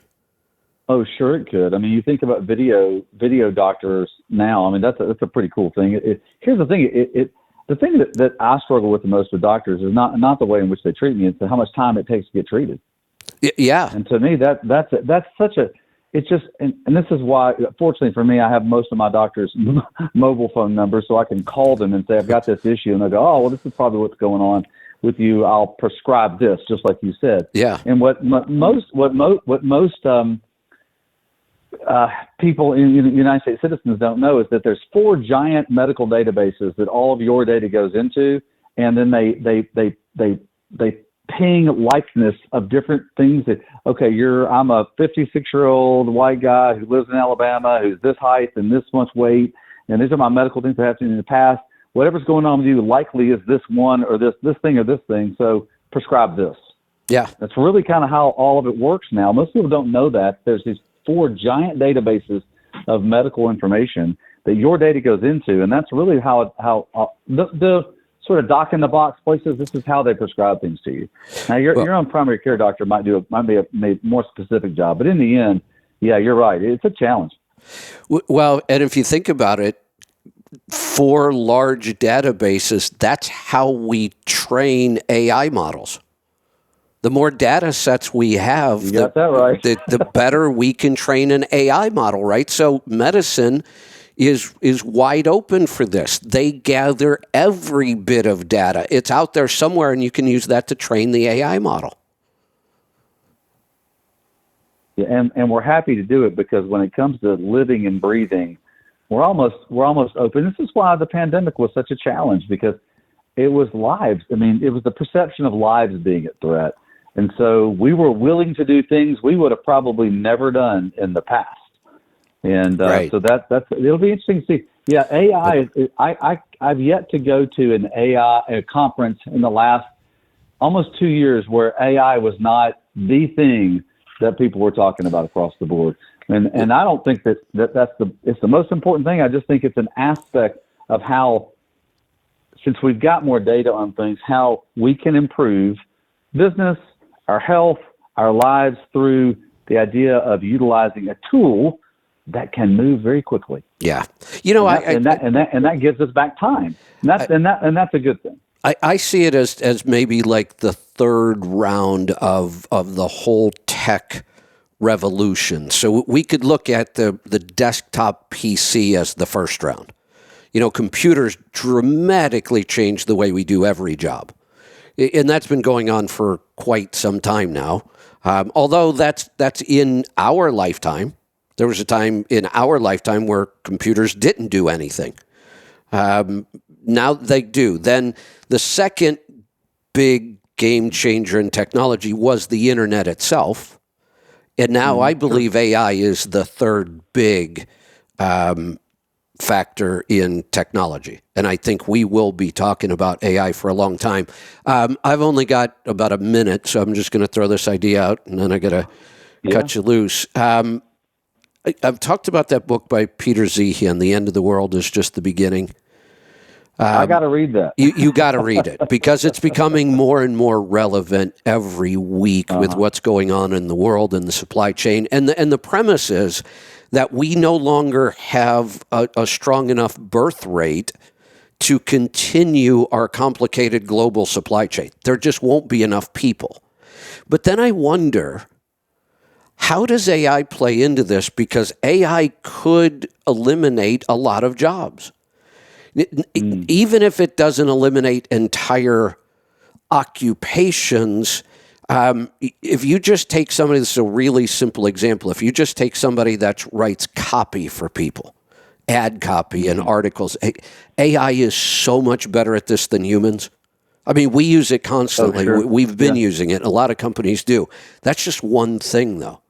Speaker 3: Oh, sure it could. I mean, you think about video doctors now. I mean, that's a pretty cool thing. Here's the thing. The thing that I struggle with the most with doctors is not the way in which they treat me. It's how much time it takes to get treated.
Speaker 1: Yeah.
Speaker 3: And to me, that's such a, it's just, and this is why, fortunately for me, I have most of my doctor's mobile phone numbers, so I can call them and say, I've got this issue. And they go, oh, well, this is probably what's going on with you. I'll prescribe this, just like you said.
Speaker 1: Yeah.
Speaker 3: And what most people in United States citizens don't know is that there's 4 giant medical databases that all of your data goes into. And then they ping likeness of different things that, okay, I'm a 56-year-old white guy who lives in Alabama, who's this height and this much weight, and these are my medical things that happened in the past. Whatever's going on with you likely is this one or this thing or this thing, so prescribe this.
Speaker 1: Yeah.
Speaker 3: That's really kind of how all of it works now. Most people don't know that. There's these 4 giant databases of medical information that your data goes into, and that's really how the sort of doc in the box places, this is how they prescribe things to you. Now, your own primary care doctor might be a more specific job, but in the end, yeah, you're right. It's a challenge.
Speaker 1: Well, and if you think about it, 4 large databases, that's how we train AI models. The more data sets we have, the better we can train an AI model, right? So medicine is wide open for this. They gather every bit of data. It's out there somewhere, and you can use that to train the AI model.
Speaker 3: Yeah, and we're happy to do it because when it comes to living and breathing, we're almost open. This is why the pandemic was such a challenge, because it was lives. I mean, it was the perception of lives being at threat. And so we were willing to do things we would have probably never done in the past. And
Speaker 1: Right.
Speaker 3: so that's it'll be interesting to see. Yeah, AI. I've yet to go to an AI conference in the last almost 2 years where AI was not the thing that people were talking about across the board. And I don't think that's it's the most important thing. I just think it's an aspect of how, since we've got more data on things, how we can improve business, our health, our lives through the idea of utilizing a tool that can move very quickly.
Speaker 1: Yeah. You know,
Speaker 3: and that gives us back time. And that's a good thing.
Speaker 1: I see it as maybe like the third round of the whole tech revolution. So we could look at the desktop PC as the first round. You know, computers dramatically changed the way we do every job. And that's been going on for quite some time now. Although that's in our lifetime. There was a time in our lifetime where computers didn't do anything. Now they do. Then the second big game changer in technology was the internet itself. And now I believe AI is the third big factor in technology. And I think we will be talking about AI for a long time. I've only got about a minute, so I'm just going to throw this idea out, and then I got to cut you loose. I've talked about that book by Peter Zehan, The End of the World is Just the Beginning.
Speaker 3: I got to read that.
Speaker 1: You got to read it because it's becoming more and more relevant every week with what's going on in the world and the supply chain. And the premise is that we no longer have a strong enough birth rate to continue our complicated global supply chain. There just won't be enough people. But then I wonder, how does AI play into this? Because AI could eliminate a lot of jobs. Even if it doesn't eliminate entire occupations, if you just take somebody, this is a really simple example, if you just take somebody that writes copy for people, ad copy and articles, AI is so much better at this than humans. I mean, we use it constantly.
Speaker 3: Oh, sure.
Speaker 1: We've been using it. A lot of companies do. That's just one thing, though.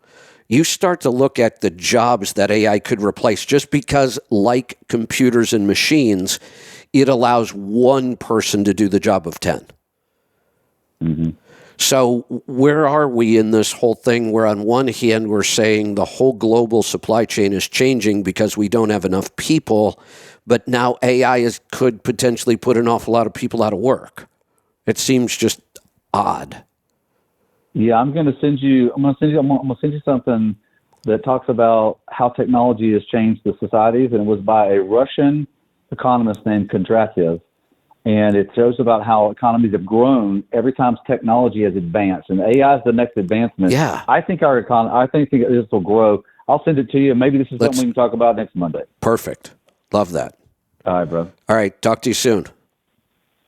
Speaker 1: You start to look at the jobs that AI could replace just because, like computers and machines, it allows one person to do the job of 10.
Speaker 3: Mm-hmm.
Speaker 1: So where are we in this whole thing where on one hand we're saying the whole global supply chain is changing because we don't have enough people, but now AI could potentially put an awful lot of people out of work? It seems just odd.
Speaker 3: Yeah, I'm going to send you something that talks about how technology has changed the societies, and it was by a Russian economist named Kondratyev, and it shows about how economies have grown every time technology has advanced, and AI is the next advancement.
Speaker 1: Yeah,
Speaker 3: I think this will grow. I'll send it to you. Maybe this is something we can talk about next Monday.
Speaker 1: Perfect. Love that.
Speaker 3: All right, bro.
Speaker 1: All right. Talk to you soon.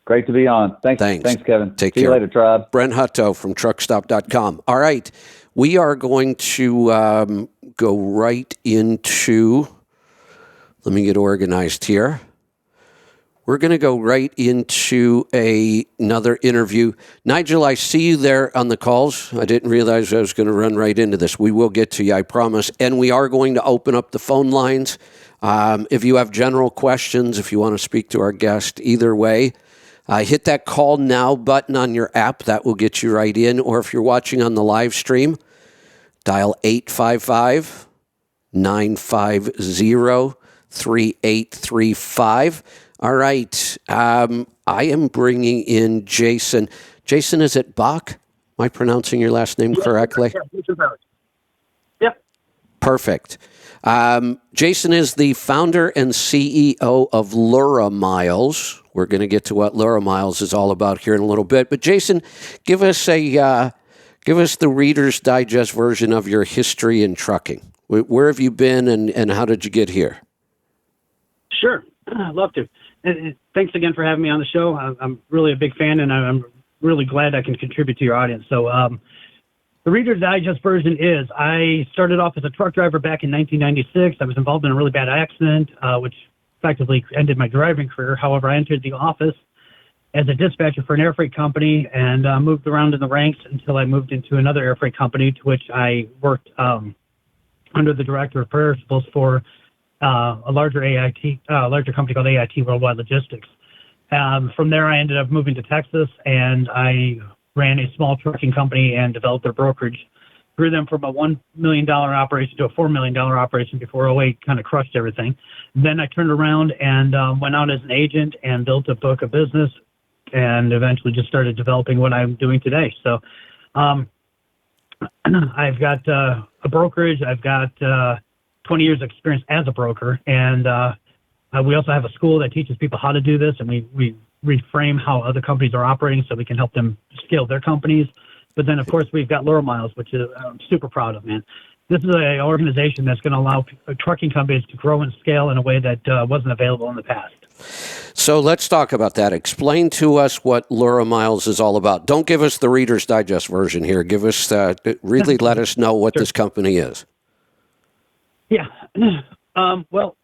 Speaker 3: Great to be on. Thanks, Kevin.
Speaker 1: Take
Speaker 3: See
Speaker 1: care.
Speaker 3: you later, tribe.
Speaker 1: Brent Hutto from truckstop.com. All right. We are going to go right into, let me get organized here. We're going to go right into another interview. Nigel, I see you there on the calls. I didn't realize I was going to run right into this. We will get to you, I promise. And we are going to open up the phone lines. If you have general questions, if you want to speak to our guest, either way, hit that call now button on your app. That will get you right in. Or if you're watching on the live stream, dial 855-950-3835. All right. I am bringing in Jason. Jason, is it Bach? Am I pronouncing your last name correctly?
Speaker 4: Yep.
Speaker 1: Perfect. Jason is the founder and CEO of Lura Miles. We're going to get to what Lura Miles is all about here in a little bit. But Jason, give us the Reader's Digest version of your history in trucking. Where have you been, and how did you get here?
Speaker 4: Sure, I'd love to. And thanks again for having me on the show. I'm really a big fan, and I'm really glad I can contribute to your audience. So The Reader's Digest version is I started off as a truck driver back in 1996. I was involved in a really bad accident, which effectively ended my driving career. However, I entered the office as a dispatcher for an air freight company and moved around in the ranks until I moved into another air freight company, to which I worked under the director of perishables for a larger company called AIT Worldwide Logistics. From there, I ended up moving to Texas, and I ran a small trucking company and developed their brokerage. Grew them from a $1 million operation to a $4 million operation before '08 kind of crushed everything. Then I turned around and went out as an agent and built a book of business, and eventually just started developing what I'm doing today. So I've got a brokerage. I've got 20 years of experience as a broker, and we also have a school that teaches people how to do this, and we reframe how other companies are operating so we can help them scale their companies. But then, of course, we've got Laurel Miles, which is, I'm super proud of, man. This is an organization that's going to allow trucking companies to grow and scale in a way that wasn't available in the past.
Speaker 1: So let's talk about that. Explain to us what Laurel Miles is all about. Don't give us the Reader's Digest version here. Give us, really let us know what this company is.
Speaker 4: Yeah. Well,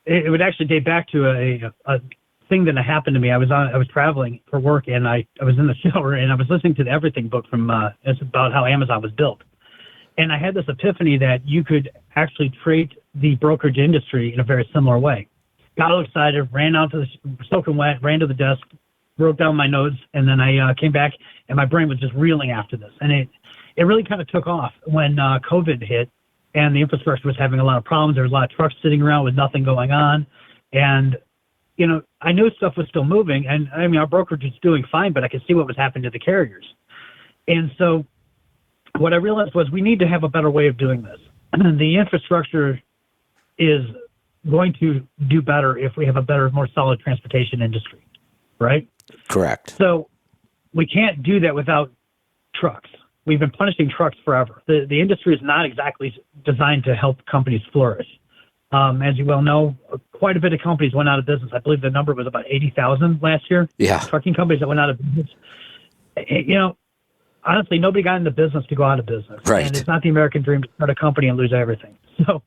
Speaker 4: it would actually date back to a thing that happened to me. I was traveling for work, and I was in the shower, and I was listening to the Everything book from it's about how Amazon was built. And I had this epiphany that you could actually treat the brokerage industry in a very similar way. Got all excited, ran out to the soaking wet, ran to the desk, wrote down my notes, and then I came back, and my brain was just reeling after this. And it really kind of took off when COVID hit, and the infrastructure was having a lot of problems. There was a lot of trucks sitting around with nothing going on. And, you know, I knew stuff was still moving, and I mean, our brokerage was doing fine, but I could see what was happening to the carriers. And so what I realized was we need to have a better way of doing this. The infrastructure is going to do better if we have a better, more solid transportation industry, right?
Speaker 1: Correct.
Speaker 4: So we can't do that without trucks. We've been punishing trucks forever. The industry is not exactly designed to help companies flourish. As you well know, quite a bit of companies went out of business. I believe the number was about 80,000 last year.
Speaker 1: Yeah.
Speaker 4: Trucking companies that went out of business. You know, honestly, nobody got in the business to go out of business.
Speaker 1: Right.
Speaker 4: And it's not the American dream to start a company and lose everything. So,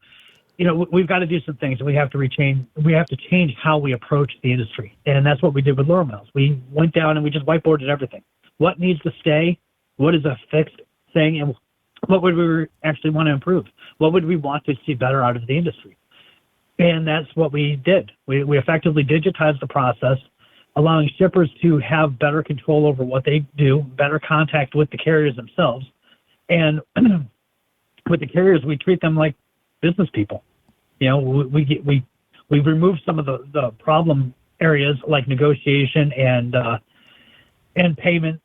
Speaker 4: you know, we've got to do some things. We have to change how we approach the industry. And that's what we did with Laurel Miles. We went down and we just whiteboarded everything. What needs to stay? What is a fixed thing? And what would we actually want to improve? What would we want to see better out of the industry? And that's what we did. We effectively digitized the process, allowing shippers to have better control over what they do, better contact with the carriers themselves. And with the carriers, we treat them like business people. You know, we removed some of the problem areas like negotiation and payment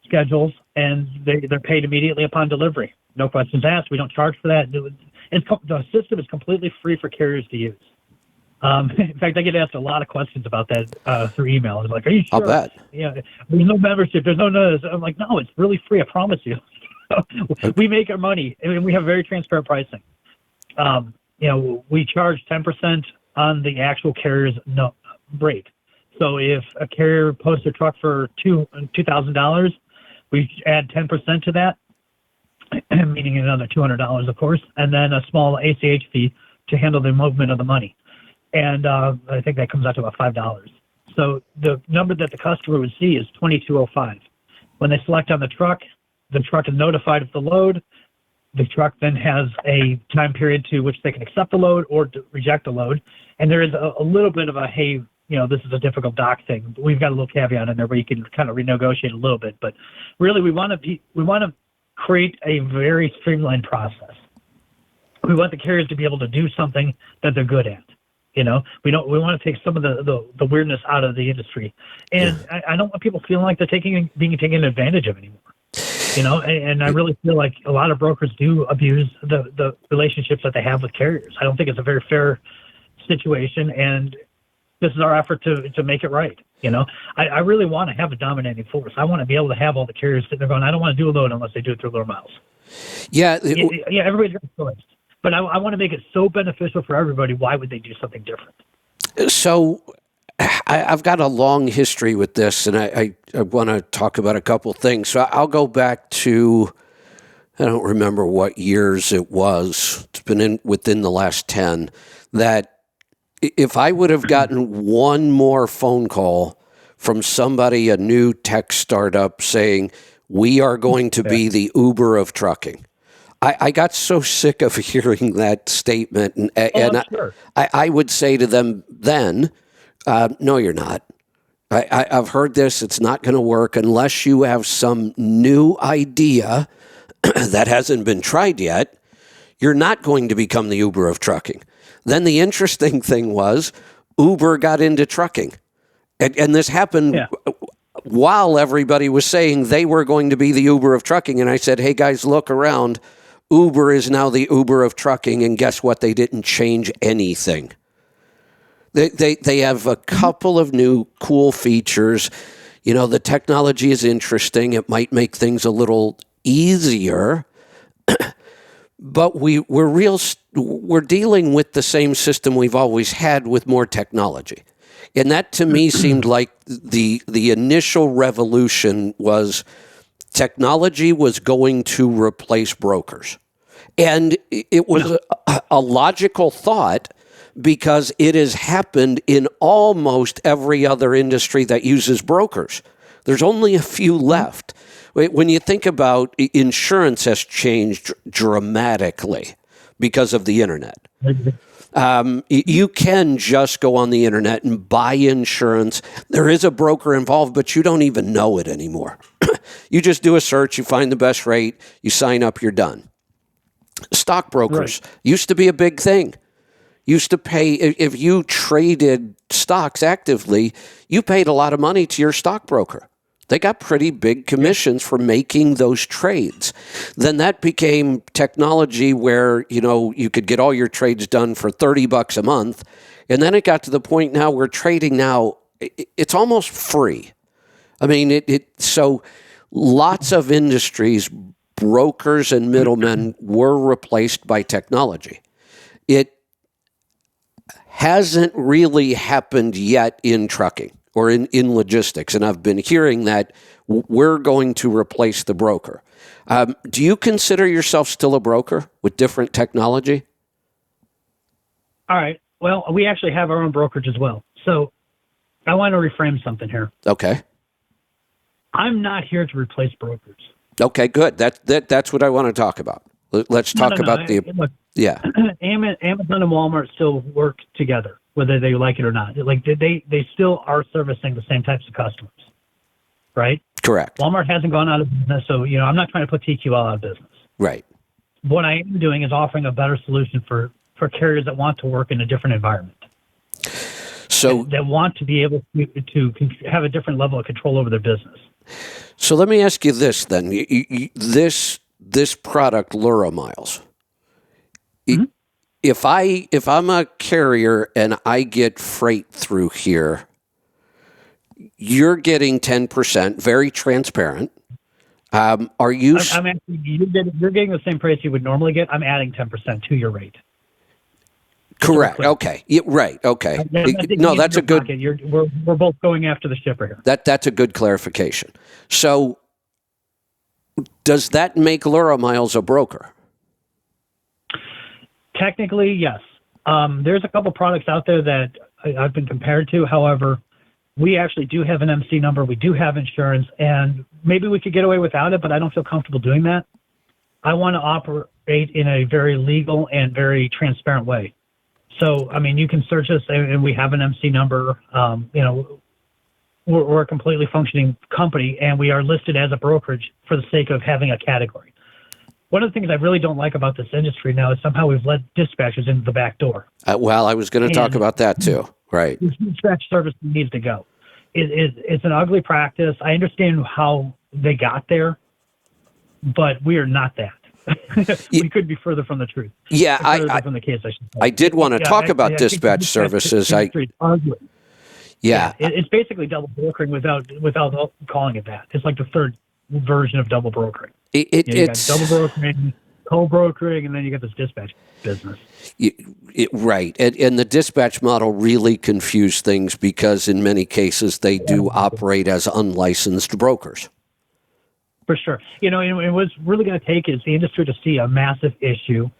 Speaker 4: schedules, and they're paid immediately upon delivery. No questions asked. We don't charge for that. The system is completely free for carriers to use. In fact, I get asked a lot of questions about that through email. It's like, are you sure?
Speaker 1: I'll bet.
Speaker 4: Yeah, there's no membership. There's no notice. I'm like, no, it's really free. I promise you. We make our money, and we have very transparent pricing. You know, we charge 10% on the actual carrier's rate. So if a carrier posts a truck for $2,000, we add 10% to that, meaning another $200, of course, and then a small ACH fee to handle the movement of the money. And I think that comes out to about $5. So the number that the customer would see is $22.05. When they select on the truck is notified of the load. The truck then has a time period to which they can accept the load or to reject the load. And there is a little bit of a, hey, you know, this is a difficult doc thing. But we've got a little caveat in there where you can kind of renegotiate a little bit. But really, we want to create a very streamlined process. We want the carriers to be able to do something that they're good at. You know, we want to take some of the weirdness out of the industry, and I don't want people feeling like they're being taken advantage of anymore. You know, and I really feel like a lot of brokers do abuse the relationships that they have with carriers. I don't think it's a very fair situation, and this is our effort to make it right. You know, I really want to have a dominating force. I want to be able to have all the carriers sitting there going, I don't want to do a load unless they do it through Laurel Miles.
Speaker 1: Yeah.
Speaker 4: Yeah, everybody's got a choice. But I want to make it so beneficial for everybody. Why would they do something different?
Speaker 1: So I've got a long history with this, and I want to talk about a couple things. So I'll go back to I don't remember what years it was. It's been within the last 10, that if I would have gotten one more phone call from somebody, a new tech startup, saying, we are going to be the Uber of trucking. I got so sick of hearing that statement. And
Speaker 4: Sure.
Speaker 1: I would say to them then, no, you're not. I've heard this. It's not going to work unless you have some new idea that hasn't been tried yet. You're not going to become the Uber of trucking. Then the interesting thing was Uber got into trucking. And this happened while everybody was saying they were going to be the Uber of trucking. And I said, hey, guys, look around. Uber is now the Uber of trucking. And guess what? They didn't change anything. They have a couple of new cool features. You know, the technology is interesting. It might make things a little easier. But we're dealing with the same system we've always had with more technology. And that to me seemed like the initial revolution was technology was going to replace brokers. And it was a logical thought, because it has happened in almost every other industry that uses brokers. There's only a few left. When you think about insurance has changed dramatically because of the internet. You can just go on the internet and buy insurance. There is a broker involved, but you don't even know it anymore. You just do a search, you find the best rate, you sign up, you're done. Stockbrokers used to be a big thing. Used to pay, if you traded stocks actively, you paid a lot of money to your stockbroker. They got pretty big commissions for making those trades. Then that became technology where, you know, you could get all your trades done for $30 a month. And then it got to the point now where trading now, it's almost free. I mean, so lots of industries, brokers and middlemen were replaced by technology. It hasn't really happened yet in trucking or in logistics. And I've been hearing that we're going to replace the broker. Do you consider yourself still a broker with different technology?
Speaker 4: All right. Well, we actually have our own brokerage as well. So I want to reframe something here.
Speaker 1: Okay.
Speaker 4: I'm not here to replace brokers.
Speaker 1: Okay, good. That's what I want to talk about. Let's talk about
Speaker 4: look,
Speaker 1: yeah.
Speaker 4: Amazon and Walmart still work together, whether they like it or not. Like they still are servicing the same types of customers, right?
Speaker 1: Correct.
Speaker 4: Walmart hasn't gone out of business, so I'm not trying to put TQL out of business.
Speaker 1: Right.
Speaker 4: What I am doing is offering a better solution for carriers that want to work in a different environment.
Speaker 1: So
Speaker 4: that want to be able to have a different level of control over their business.
Speaker 1: So let me ask you this then. This product, LuraMiles. Mm-hmm. If I'm a carrier and I get freight through here, you're getting 10%, very transparent. Are you?
Speaker 4: I'm actually, you're getting the same price you would normally get. I'm adding 10% to your rate.
Speaker 1: Correct. Okay. Yeah, right. Okay. No, that's a good.
Speaker 4: We're both going after the shipper here.
Speaker 1: That's a good clarification. So, does that make LuraMiles a broker?
Speaker 4: Technically, yes. There's a couple products out there that I've been compared to. However, we actually do have an MC number. We do have insurance, and maybe we could get away without it, but I don't feel comfortable doing that. I want to operate in a very legal and very transparent way. So, I mean, you can search us, and we have an MC number. We're a completely functioning company, and we are listed as a brokerage for the sake of having a category. One of the things I really don't like about this industry now is somehow we've let dispatchers into the back door.
Speaker 1: Well, I was going to talk about that too. Right.
Speaker 4: Dispatch service needs to go. It's an ugly practice. I understand how they got there, but we are not that. We could be further from the truth.
Speaker 1: Yeah,
Speaker 4: from the case, I should say.
Speaker 1: I did want to talk about dispatch services.
Speaker 4: It's basically double brokering without calling it that. It's like the third version of double brokering. It's got double brokering, co-brokering, and then you got this dispatch business.
Speaker 1: Right, and the dispatch model really confused things because in many cases they do operate as unlicensed brokers.
Speaker 4: For sure. And what's really going to take is the industry to see a massive issue,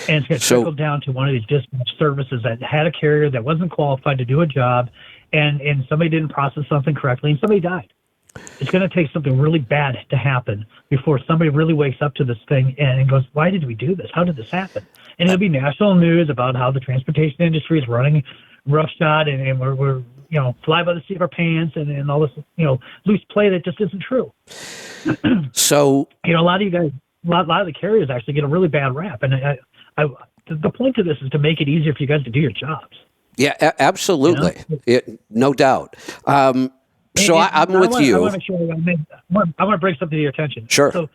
Speaker 4: and it's going to trickle down to one of these dispatch services that had a carrier that wasn't qualified to do a job, and somebody didn't process something correctly, and somebody died. It's going to take something really bad to happen before somebody really wakes up to this thing and goes, why did we do this? How did this happen? And it'll be national news about how the transportation industry is running roughshod, and we're fly by the seat of our pants, and all this, loose play that just isn't true.
Speaker 1: So,
Speaker 4: a lot of you guys, a lot of the carriers actually get a really bad rap. And the point of this is to make it easier for you guys to do your jobs.
Speaker 1: Yeah, absolutely. No doubt. I'm with you.
Speaker 4: I want to bring something to your attention.
Speaker 1: Sure.
Speaker 4: So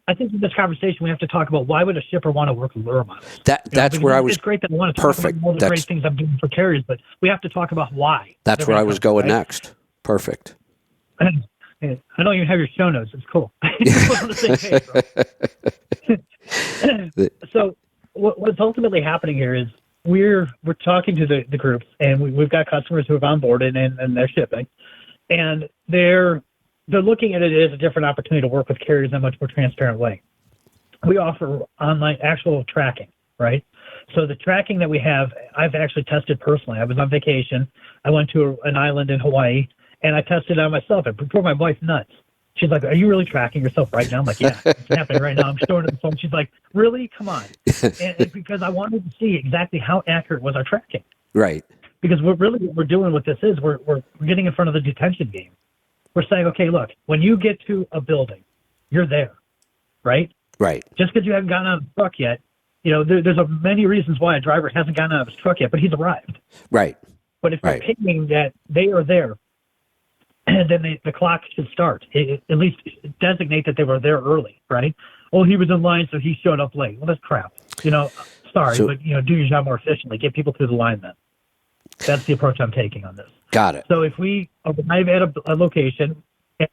Speaker 4: I think in this conversation, we have to talk about why would a shipper want to work with lure miles?
Speaker 1: That's where I was.
Speaker 4: It's great that I want to talk about all the great things I'm doing for carriers, but we have to talk about why.
Speaker 1: That's where I was going next. Perfect.
Speaker 4: I don't even have your show notes. It's cool. We're on the same page, So what's ultimately happening here is we're talking to the groups, and we've got customers who have onboarded and they're shipping, and they're looking at it as a different opportunity to work with carriers in a much more transparent way. We offer online actual tracking, right? So the tracking that we have, I've actually tested personally. I was on vacation. I went to an island in Hawaii, and I tested it on myself. It drove my wife nuts. She's like, are you really tracking yourself right now? I'm like, yeah, it's happening right now. I'm showing her the phone. She's like, really? Come on. And because I wanted to see exactly how accurate was our tracking.
Speaker 1: Right.
Speaker 4: Because what we're doing with this is we're getting in front of the detention game. We're saying, okay, look, when you get to a building, you're there, right?
Speaker 1: Right.
Speaker 4: Just because you haven't gotten out of the truck yet, there's many reasons why a driver hasn't gotten out of his truck yet, but he's arrived.
Speaker 1: Right.
Speaker 4: But if you're picking that they are there, then the clock should start. At least designate that they were there early, right? Oh, he was in line, so he showed up late. Well, that's crap. Sorry, but do your job more efficiently. Get people through the line then. That's the approach I'm taking on this.
Speaker 1: Got it.
Speaker 4: So if we arrive at a location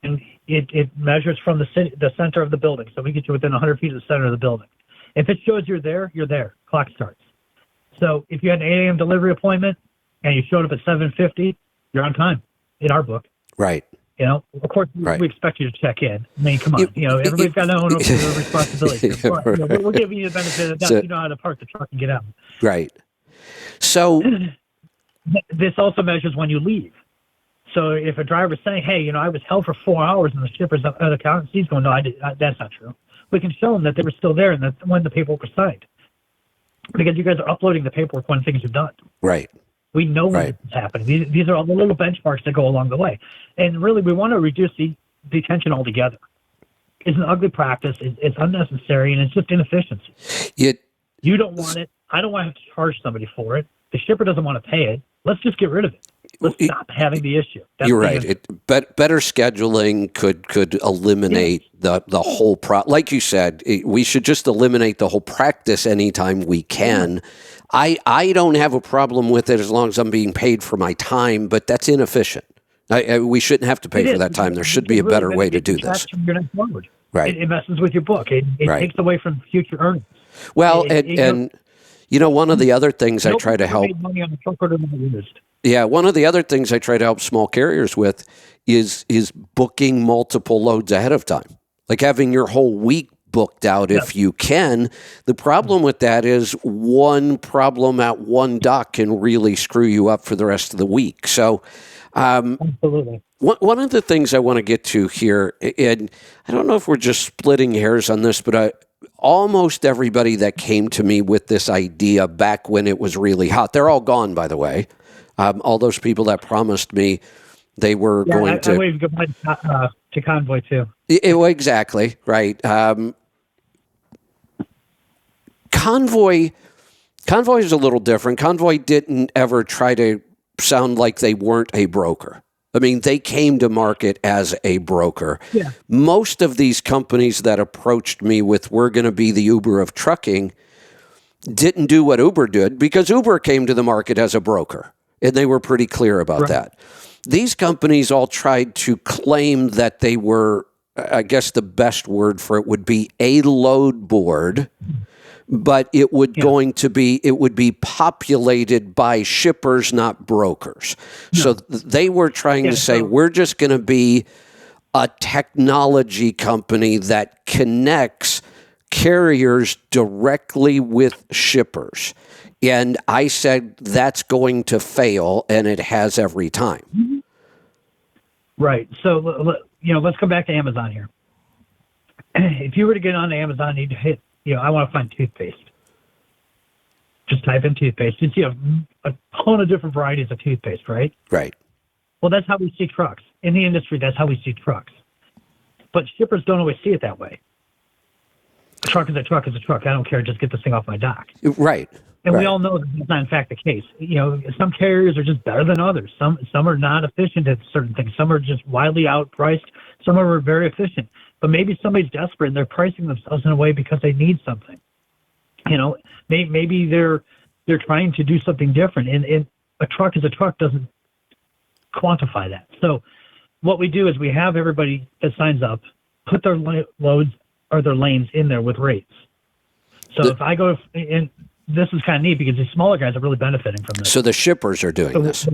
Speaker 4: and it measures from the center of the building, so we get you within 100 feet of the center of the building. If it shows you're there, you're there. Clock starts. So if you had an 8 a.m. delivery appointment and you showed up at 7:50, you're on time in our book.
Speaker 1: Right.
Speaker 4: Of course, we expect you to check in. I mean, come on. Everybody's got to own up to their responsibility. We're giving you the benefit of the doubt. You know how to park the truck and get out.
Speaker 1: Right. So
Speaker 4: this also measures when you leave. So if a driver's saying, hey, I was held for 4 hours and the shipper's at the counter, he's going, no, that's not true. We can show them that they were still there and that when the paperwork was signed. Because you guys are uploading the paperwork when things are done.
Speaker 1: Right.
Speaker 4: We know when this is happening. These are all the little benchmarks that go along the way. And really, we want to reduce the detention altogether. It's an ugly practice. It's unnecessary, and it's just inefficiency. You don't want it. I don't want to have to charge somebody for it. The shipper doesn't want to pay it. Let's just get rid of it. Let's stop having the issue.
Speaker 1: You're right. Better scheduling could eliminate the whole like you said, we should just eliminate the whole practice anytime we can. I don't have a problem with it as long as I'm being paid for my time, but that's inefficient. We shouldn't have to pay for that time. There should be a better way to do this.
Speaker 4: Right. It messes with your book. It takes away from future earnings.
Speaker 1: Well, and one of the other things I try to help. Yeah, one of the other things I try to help small carriers with is booking multiple loads ahead of time, like having your whole week booked out if you can. The problem with that is one problem at one dock can really screw you up for the rest of the week. So,
Speaker 4: absolutely.
Speaker 1: One of the things I want to get to here, and I don't know if we're just splitting hairs on this, but almost everybody that came to me with this idea back when it was really hot, they're all gone, by the way. All those people that promised me they were going to. I waved goodbye
Speaker 4: to Convoy too.
Speaker 1: Exactly right. Convoy is a little different. Convoy didn't ever try to sound like they weren't a broker. I mean, they came to market as a broker.
Speaker 4: Yeah.
Speaker 1: Most of these companies that approached me with, we're going to be the Uber of trucking, didn't do what Uber did because Uber came to the market as a broker. And they were pretty clear about that. These companies all tried to claim that they were, I guess the best word for it would be a load board, but it would be populated by shippers, not brokers. No. So they were trying to say, we're just going to be a technology company that connects carriers directly with shippers. And I said that's going to fail, and it has every time.
Speaker 4: Right. So, let's come back to Amazon here. If you were to get on Amazon, you'd hit, I want to find toothpaste. Just type in toothpaste. You see a ton of different varieties of toothpaste, right?
Speaker 1: Right.
Speaker 4: Well, that's how we see trucks. In the industry, that's how we see trucks. But shippers don't always see it that way. A truck is a truck is a truck. I don't care. Just get this thing off my dock.
Speaker 1: Right.
Speaker 4: And
Speaker 1: right.
Speaker 4: we all know that that's not, in fact, the case. Some carriers are just better than others. Some are not efficient at certain things. Some are just wildly outpriced. Some are very efficient. But maybe somebody's desperate and they're pricing themselves in a way because they need something. Maybe they're trying to do something different. And a truck is a truck doesn't quantify that. So what we do is we have everybody that signs up put their loads or their lanes in there with rates. So if I go and this is kind of neat because these smaller guys are really benefiting from this.
Speaker 1: So the shippers are doing this.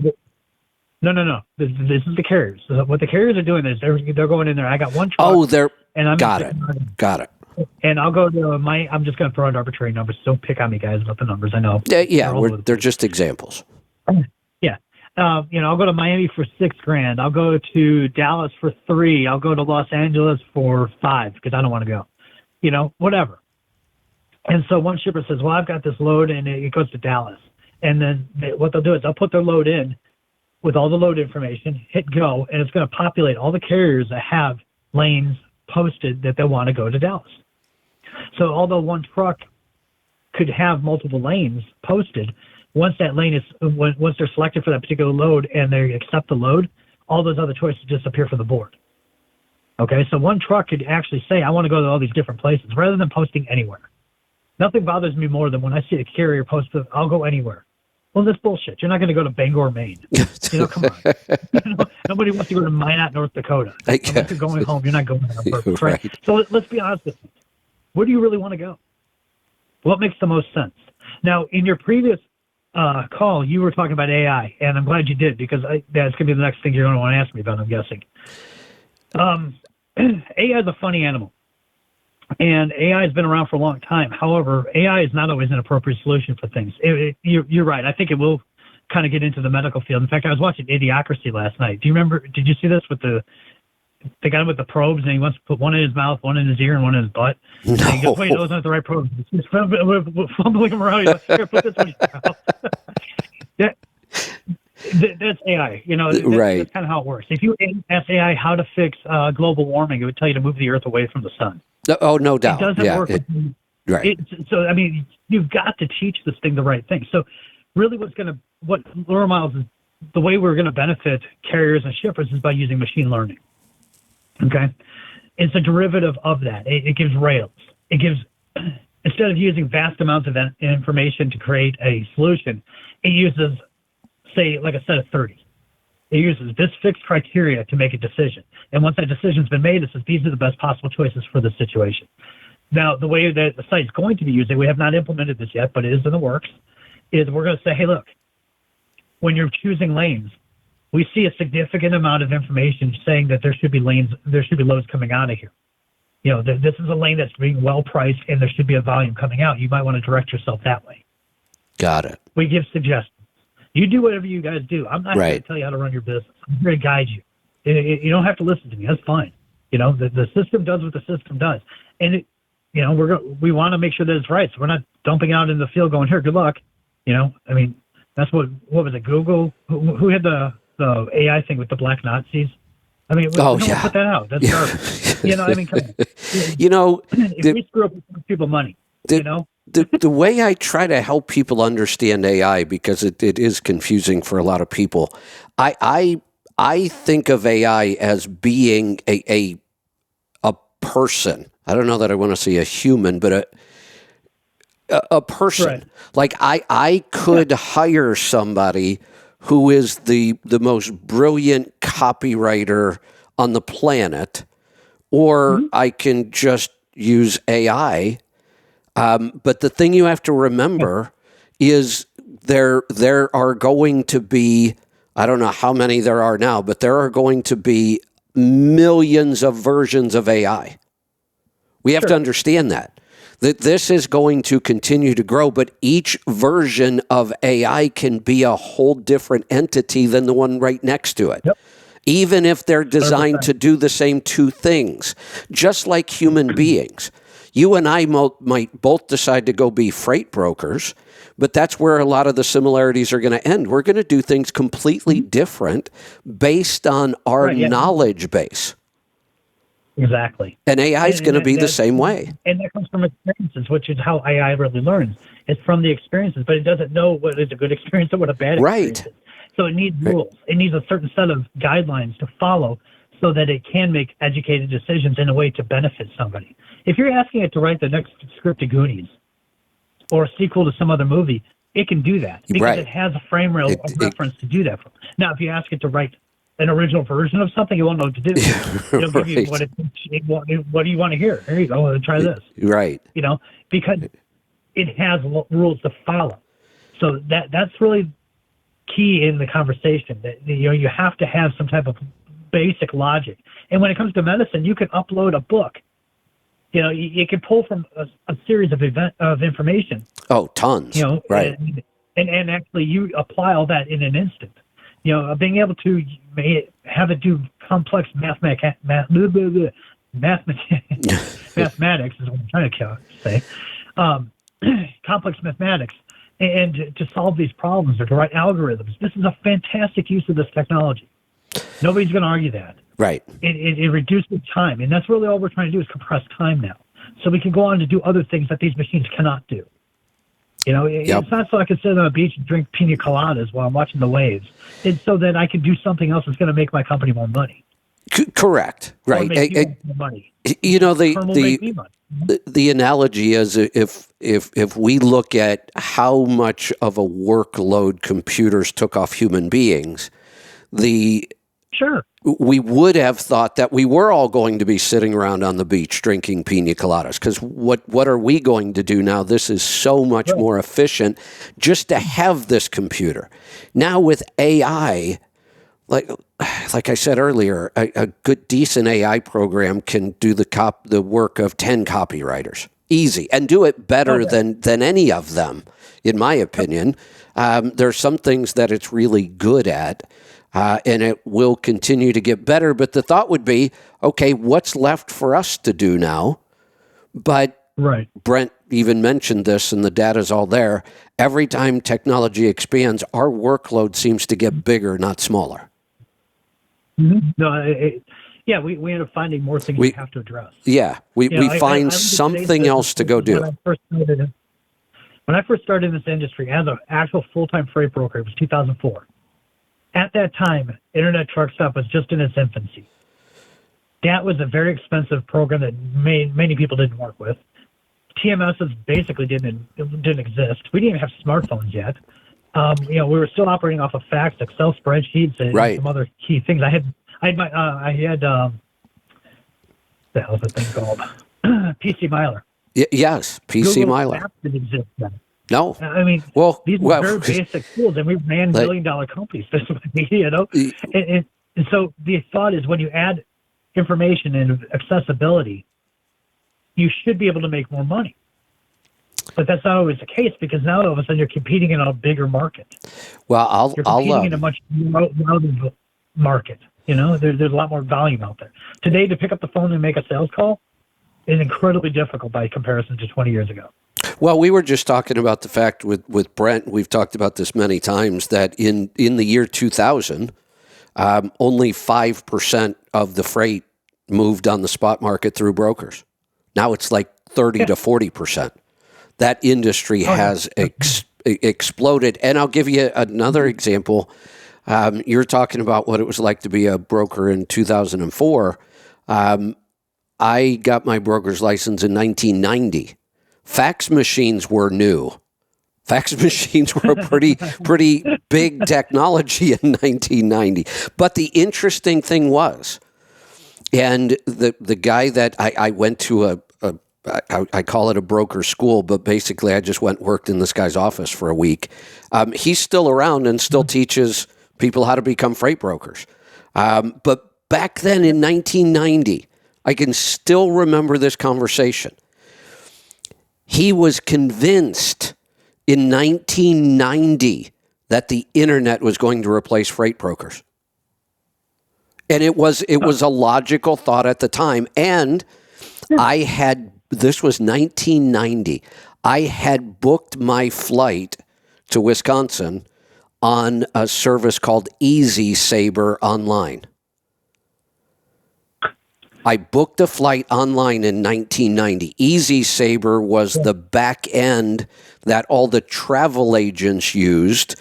Speaker 4: No. This is the carriers. So what the carriers are doing is they're going in there. I got one truck.
Speaker 1: Oh,
Speaker 4: and I'm
Speaker 1: got it.
Speaker 4: And I'll go to I'm just going to throw out arbitrary numbers. Don't pick on me, guys, about the numbers. I know.
Speaker 1: Yeah, they're just examples.
Speaker 4: Yeah. I'll go to Miami for $6,000. I'll go to Dallas for $3,000. I'll go to Los Angeles for $5,000 because I don't want to go. Whatever. And so one shipper says, well, I've got this load and it goes to Dallas. And then what they'll do is they'll put their load in with all the load information, hit go, and it's going to populate all the carriers that have lanes posted that they want to go to Dallas. So although one truck could have multiple lanes posted, once that lane is, once they're selected for that particular load and they accept the load, all those other choices disappear from the board. Okay, so one truck could actually say, I want to go to all these different places rather than posting anywhere. Nothing bothers me more than when I see a carrier post, I'll go anywhere. Well, that's bullshit. You're not going to go to Bangor, Maine. Come on. Nobody wants to go to Minot, North Dakota. Unless you're going home, you're not going on purpose, right? So let's be honest with you. Where do you really want to go? What makes the most sense? Now, in your previous call, you were talking about AI, and I'm glad you did because that's going to be the next thing you're going to want to ask me about, I'm guessing. AI is a funny animal. And AI has been around for a long time. However, AI is not always an appropriate solution for things. You're right. I think it will kind of get into the medical field. In fact, I was watching Idiocracy last night. Do you remember? Did you see this with the guy with the probes, and he wants to put one in his mouth, one in his ear, and one in his butt?
Speaker 1: No.
Speaker 4: And he goes, wait, those aren't the right probes. He's fumbling them around. He's like, here, put this one in your mouth. That's AI.
Speaker 1: Right.
Speaker 4: That's kind of how it works. If you ask AI how to fix global warming, it would tell you to move the Earth away from the sun.
Speaker 1: Oh, no doubt.
Speaker 4: It doesn't work.
Speaker 1: Right.
Speaker 4: So, I mean, you've got to teach this thing the right thing. So really what Lure Miles is, the way we're going to benefit carriers and shippers is by using machine learning. Okay. It's a derivative of that. It gives rails. It gives, instead of using vast amounts of information to create a solution, it uses, say, like a set of 30. It uses this fixed criteria to make a decision. And once that decision's been made, it says these are the best possible choices for this situation. Now, the way that the site's going to be using, we have not implemented this yet, but it is in the works, is we're going to say, hey, look, when you're choosing lanes, we see a significant amount of information saying that there should be loads coming out of here. This is a lane that's being well priced and there should be a volume coming out. You might want to direct yourself that way.
Speaker 1: Got it.
Speaker 4: We give suggestions. You do whatever you guys do. I'm not going to tell you how to run your business. I'm here to guide you. You don't have to listen to me. That's fine. The system does what the system does. And, we want to make sure that it's right. So we're not dumping out in the field going, here, good luck. That's what was it, Google? Who had the AI thing with the black Nazis? We don't put that out. That's garbage. Come on. If we screw up, we give people money,
Speaker 1: The way I try to help people understand AI, because it is confusing for a lot of people, I think of AI as being a person. I don't know that I want to say a human, but a person.
Speaker 4: Right.
Speaker 1: Like I could hire somebody who is the most brilliant copywriter on the planet, or I can just use AI. But the thing you have to remember is there are going to be, I don't know how many there are now, but there are going to be millions of versions of AI. We have to understand that this is going to continue to grow, but each version of AI can be a whole different entity than the one right next to it.
Speaker 4: Yep.
Speaker 1: Even if they're designed
Speaker 4: 100%.
Speaker 1: to do the same two things, just like human beings. You and I might both decide to go be freight brokers, but that's where a lot of the similarities are going to end. We're going to do things completely different based on our knowledge base.
Speaker 4: Exactly.
Speaker 1: And AI is going to be the same way.
Speaker 4: And that comes from experiences, which is how AI really learns. It's from the experiences, but it doesn't know what is a good experience or what a bad experience is. So it needs rules. It needs a certain set of guidelines to follow so that it can make educated decisions in a way to benefit somebody. If you're asking it to write the next script of Goonies or a sequel to some other movie, it can do that because it has a frame rail of reference to do that. Now, if you ask it to write an original version of something, it won't know what to do. It'll give you what do you want to hear? Here you go. Try this.
Speaker 1: Right.
Speaker 4: Because it has rules to follow. So that's really key in the conversation. That you have to have some type of basic logic. And when it comes to medicine, you can upload a book. You can pull from a series of information.
Speaker 1: Oh, tons. Right.
Speaker 4: And actually, you apply all that in an instant. Being able to have it do complex mathematics is what I'm trying to say. Complex mathematics and to solve these problems or to write algorithms. This is a fantastic use of this technology. Nobody's going to argue that.
Speaker 1: Right.
Speaker 4: It reduces time, and that's really all we're trying to do is compress time now, so we can go on to do other things that these machines cannot do. It's not so I can sit on a beach and drink pina coladas while I'm watching the waves. It's so that I can do something else that's going to make my company more money.
Speaker 1: Correct. Right.
Speaker 4: Or make you more money.
Speaker 1: The analogy is if we look at how much of a workload computers took off human beings, we would have thought that we were all going to be sitting around on the beach drinking pina coladas, because what are we going to do now? This is so much more efficient just to have this computer. Now with AI, like I said earlier, a good decent AI program can do the work of 10 copywriters. Easy, and do it better than any of them, in my opinion. There's some things that it's really good at. And it will continue to get better. But the thought would be, okay, what's left for us to do now? But Brent even mentioned this, and the data's all there. Every time technology expands, our workload seems to get bigger, not smaller.
Speaker 4: Mm-hmm. No, we end up finding more things we have to address.
Speaker 1: Yeah, we find something else to go do.
Speaker 4: When I first started in this industry as an actual full-time freight broker, it was 2004. At that time, Internet Truck Stop was just in its infancy. That was a very expensive program that many people didn't work with. TMSs basically didn't exist. We didn't even have smartphones yet. We were still operating off of fax, Excel spreadsheets, and some other key things. I had the hell's that thing called? PC Miler.
Speaker 1: Yes, PC
Speaker 4: Google
Speaker 1: Miler.
Speaker 4: Maps didn't exist then.
Speaker 1: No.
Speaker 4: I mean, these were very basic tools, and we ran billion-dollar companies. And so the thought is when you add information and accessibility, you should be able to make more money. But that's not always the case, because now all of a sudden you're competing in a bigger market.
Speaker 1: Well,
Speaker 4: you're competing in a much louder market. There's a lot more volume out there. Today, to pick up the phone and make a sales call is incredibly difficult by comparison to 20 years ago.
Speaker 1: Well, we were just talking about the fact with Brent, we've talked about this many times, that in the year 2000, only 5% of the freight moved on the spot market through brokers. Now it's like 30 to 40%. That industry has exploded. And I'll give you another example. You're talking about what it was like to be a broker in 2004. I got my broker's license in 1990. Fax machines were new. Fax machines were a pretty big technology in 1990. But the interesting thing was, and the guy that I went to I call it a broker school, but basically I just worked in this guy's office for a week. He's still around and still teaches people how to become freight brokers. But back then in 1990, I can still remember this conversation. He was convinced in 1990 that the internet was going to replace freight brokers. And it was a logical thought at the time. And this was 1990. I had booked my flight to Wisconsin on a service called Easy Saber online. I booked a flight online in 1990. Easy Saber was the back end that all the travel agents used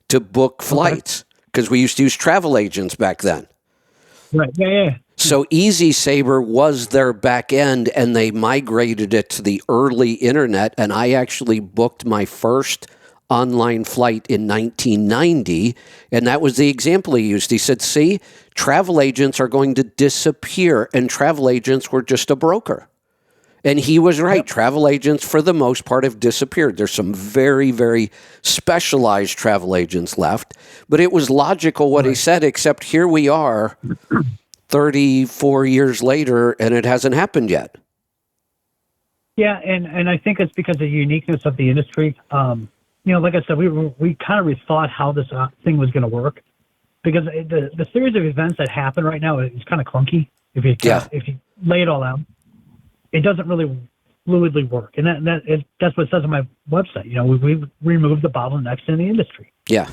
Speaker 1: to book flights, because we used to use travel agents back then.
Speaker 4: Right. Yeah.
Speaker 1: So Easy Saber was their back end, and they migrated it to the early internet. And I actually booked my first online flight in 1990, and that was the example he used. He said, see, travel agents are going to disappear, and travel agents were just a broker. And he was right. Yep. Travel agents, for the most part, have disappeared. There's some very, very specialized travel agents left, but it was logical what he said, except here we are 34 years later, and it hasn't happened yet.
Speaker 4: Yeah, and I think it's because of the uniqueness of the industry. Like I said, we kind of rethought how this thing was going to work, because the series of events that happen right now is kind of clunky. If you lay it all out, it doesn't really fluidly work, and that's what it says on my website. We removed the bottlenecks in the industry.
Speaker 1: Yeah.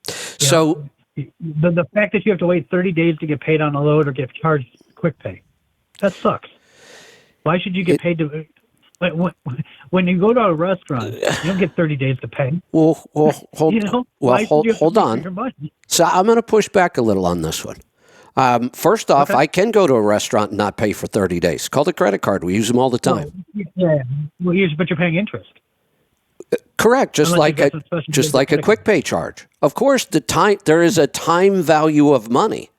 Speaker 1: So
Speaker 4: the fact that you have to wait 30 days to get paid on a load or get charged quick pay, that sucks. Why should you get paid to? When you go to a restaurant, you don't get 30 days to pay.
Speaker 1: Well, hold on. So I'm going to push back a little on this one. First off, I can go to a restaurant and not pay for 30 days. Call the credit card. We use them all the time.
Speaker 4: Yeah. Well, but you're paying interest.
Speaker 1: Correct. Just like a quick pay charge. Of course, there is a time value of money.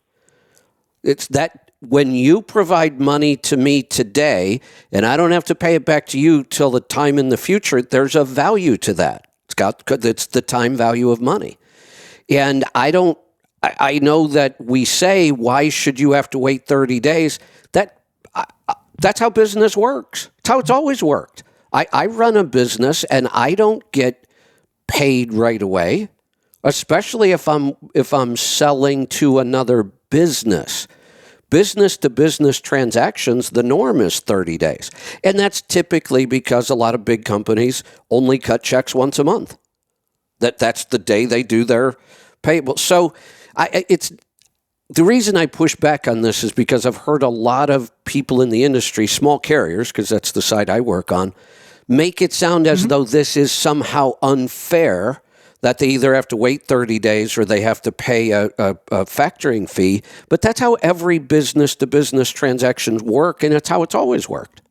Speaker 1: It's that when you provide money to me today, and I don't have to pay it back to you till the time in the future, there's a value to that. It's the time value of money. And I know that we say, why should you have to wait 30 days? That's how business works. It's how it's always worked. I run a business, and I don't get paid right away, especially if I'm selling to another business. Business-to-business transactions, the norm is 30 days. And that's typically because a lot of big companies only cut checks once a month. That's the day they do their payable. So the reason I push back on this is because I've heard a lot of people in the industry, small carriers, because that's the side I work on, make it sound as though this is somehow unfair, that they either have to wait 30 days or they have to pay a factoring fee. But that's how every business-to-business transactions work, and it's how it's always worked.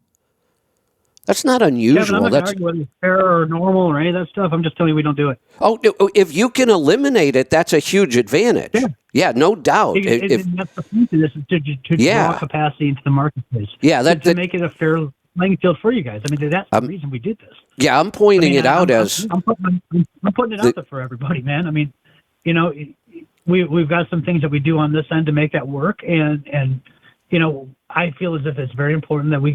Speaker 1: That's not unusual.
Speaker 4: Yeah, I'm not arguing whether it's fair or normal or any of that stuff. I'm just telling you we don't do it.
Speaker 1: Oh, if you can eliminate it, that's a huge advantage. Yeah, no doubt.
Speaker 4: That's the point of this, is to draw capacity into the marketplace.
Speaker 1: Yeah,
Speaker 4: to make it a fair playing field for you guys. I mean, that's the reason we did this.
Speaker 1: Yeah, I'm pointing it out as...
Speaker 4: I'm putting it out there for everybody, man. I mean, we've got some things that we do on this end to make that work, and I feel as if it's very important that we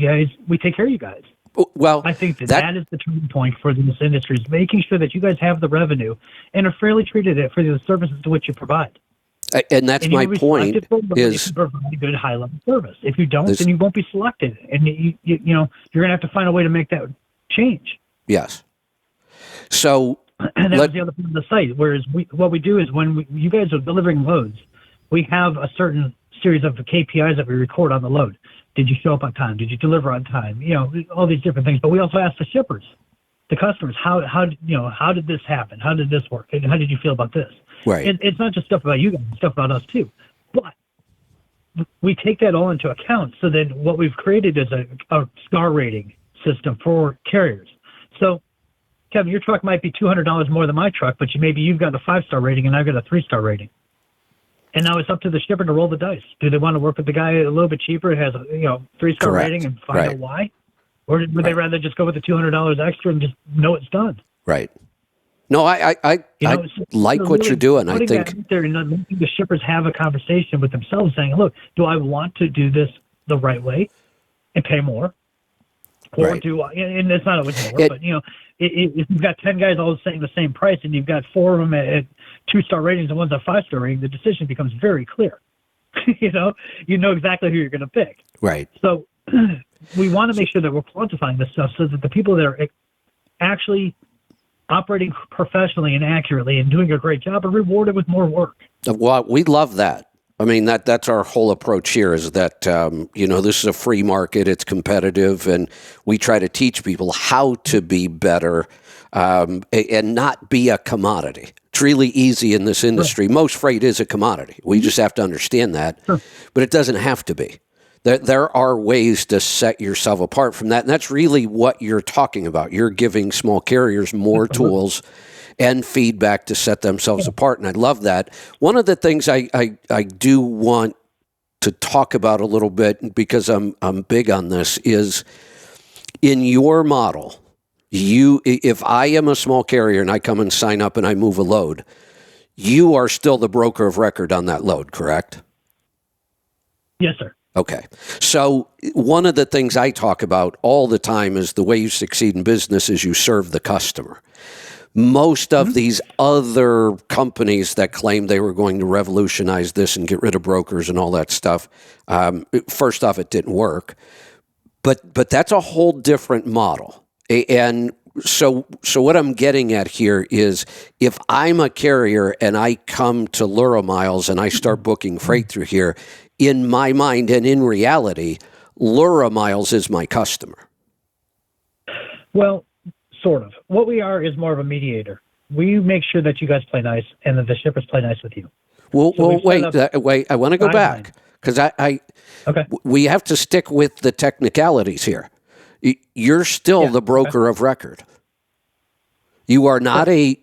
Speaker 4: take care of you guys.
Speaker 1: Well,
Speaker 4: I think that is the turning point for this industry, is making sure that you guys have the revenue and are fairly treated for the services to which you provide.
Speaker 1: And that's my point. Is
Speaker 4: provide a good high level service. If you don't, then you won't be selected, and you're going to have to find a way to make that change.
Speaker 1: Yes. So,
Speaker 4: and that was the other part of the site. Whereas what we do is when you guys are delivering loads, we have a certain series of KPIs that we record on the load. Did you show up on time? Did you deliver on time? All these different things. But we also ask the shippers, the customers, how did this happen? How did this work? And how did you feel about this?
Speaker 1: Right.
Speaker 4: It's not just stuff about you guys, it's stuff about us too. But we take that all into account. So then what we've created is a star rating system for carriers. So, Kevin, your truck might be $200 more than my truck, but maybe you've got a 5-star rating and I've got a 3-star rating. And now it's up to the shipper to roll the dice. Do they want to work with the guy a little bit cheaper, has a 3-star rating, and find out why? Or would they rather just go with the $200 extra and just know it's done?
Speaker 1: Right. No, I like what
Speaker 4: really
Speaker 1: you're doing. I
Speaker 4: putting
Speaker 1: think
Speaker 4: that out there and making the shippers have a conversation with themselves, saying, "Look, do I want to do this the right way and pay more, or
Speaker 1: Right.
Speaker 4: do I?" And it's not always going to work, but if you've got 10 guys all saying the same price, and you've got 4 of them at 2-star ratings and one's at 5-star rating, the decision becomes very clear. you know exactly who you're going to pick.
Speaker 1: right.
Speaker 4: So we want to make sure that we're quantifying this stuff so that the people that are actually operating professionally and accurately and doing a great job are rewarded with more work.
Speaker 1: Well, we love that. I mean, that's our whole approach here is that, this is a free market, it's competitive, and we try to teach people how to be better and not be a commodity. It's really easy in this industry. Right. Most freight is a commodity. We just have to understand that, but it doesn't have to be. There are ways to set yourself apart from that, and that's really what you're talking about. You're giving small carriers more tools and feedback to set themselves apart, and I love that. One of the things I do want to talk about a little bit, because I'm big on this, is in your model, if I am a small carrier and I come and sign up and I move a load, you are still the broker of record on that load, correct?
Speaker 4: Yes, sir.
Speaker 1: Okay. So one of the things I talk about all the time is the way you succeed in business is you serve the customer. Most of these other companies that claim they were going to revolutionize this and get rid of brokers and all that stuff, first off, it didn't work. But that's a whole different model. And so what I'm getting at here is if I'm a carrier and I come to Lura-Miles and I start booking freight through here, in my mind and in reality, Lura-Miles is my customer.
Speaker 4: Well, sort of. What we are is more of a mediator. We make sure that you guys play nice and that the shippers play nice with you.
Speaker 1: Well, wait. I want to go back because we have to stick with the technicalities here. You're still the broker of record. You are not a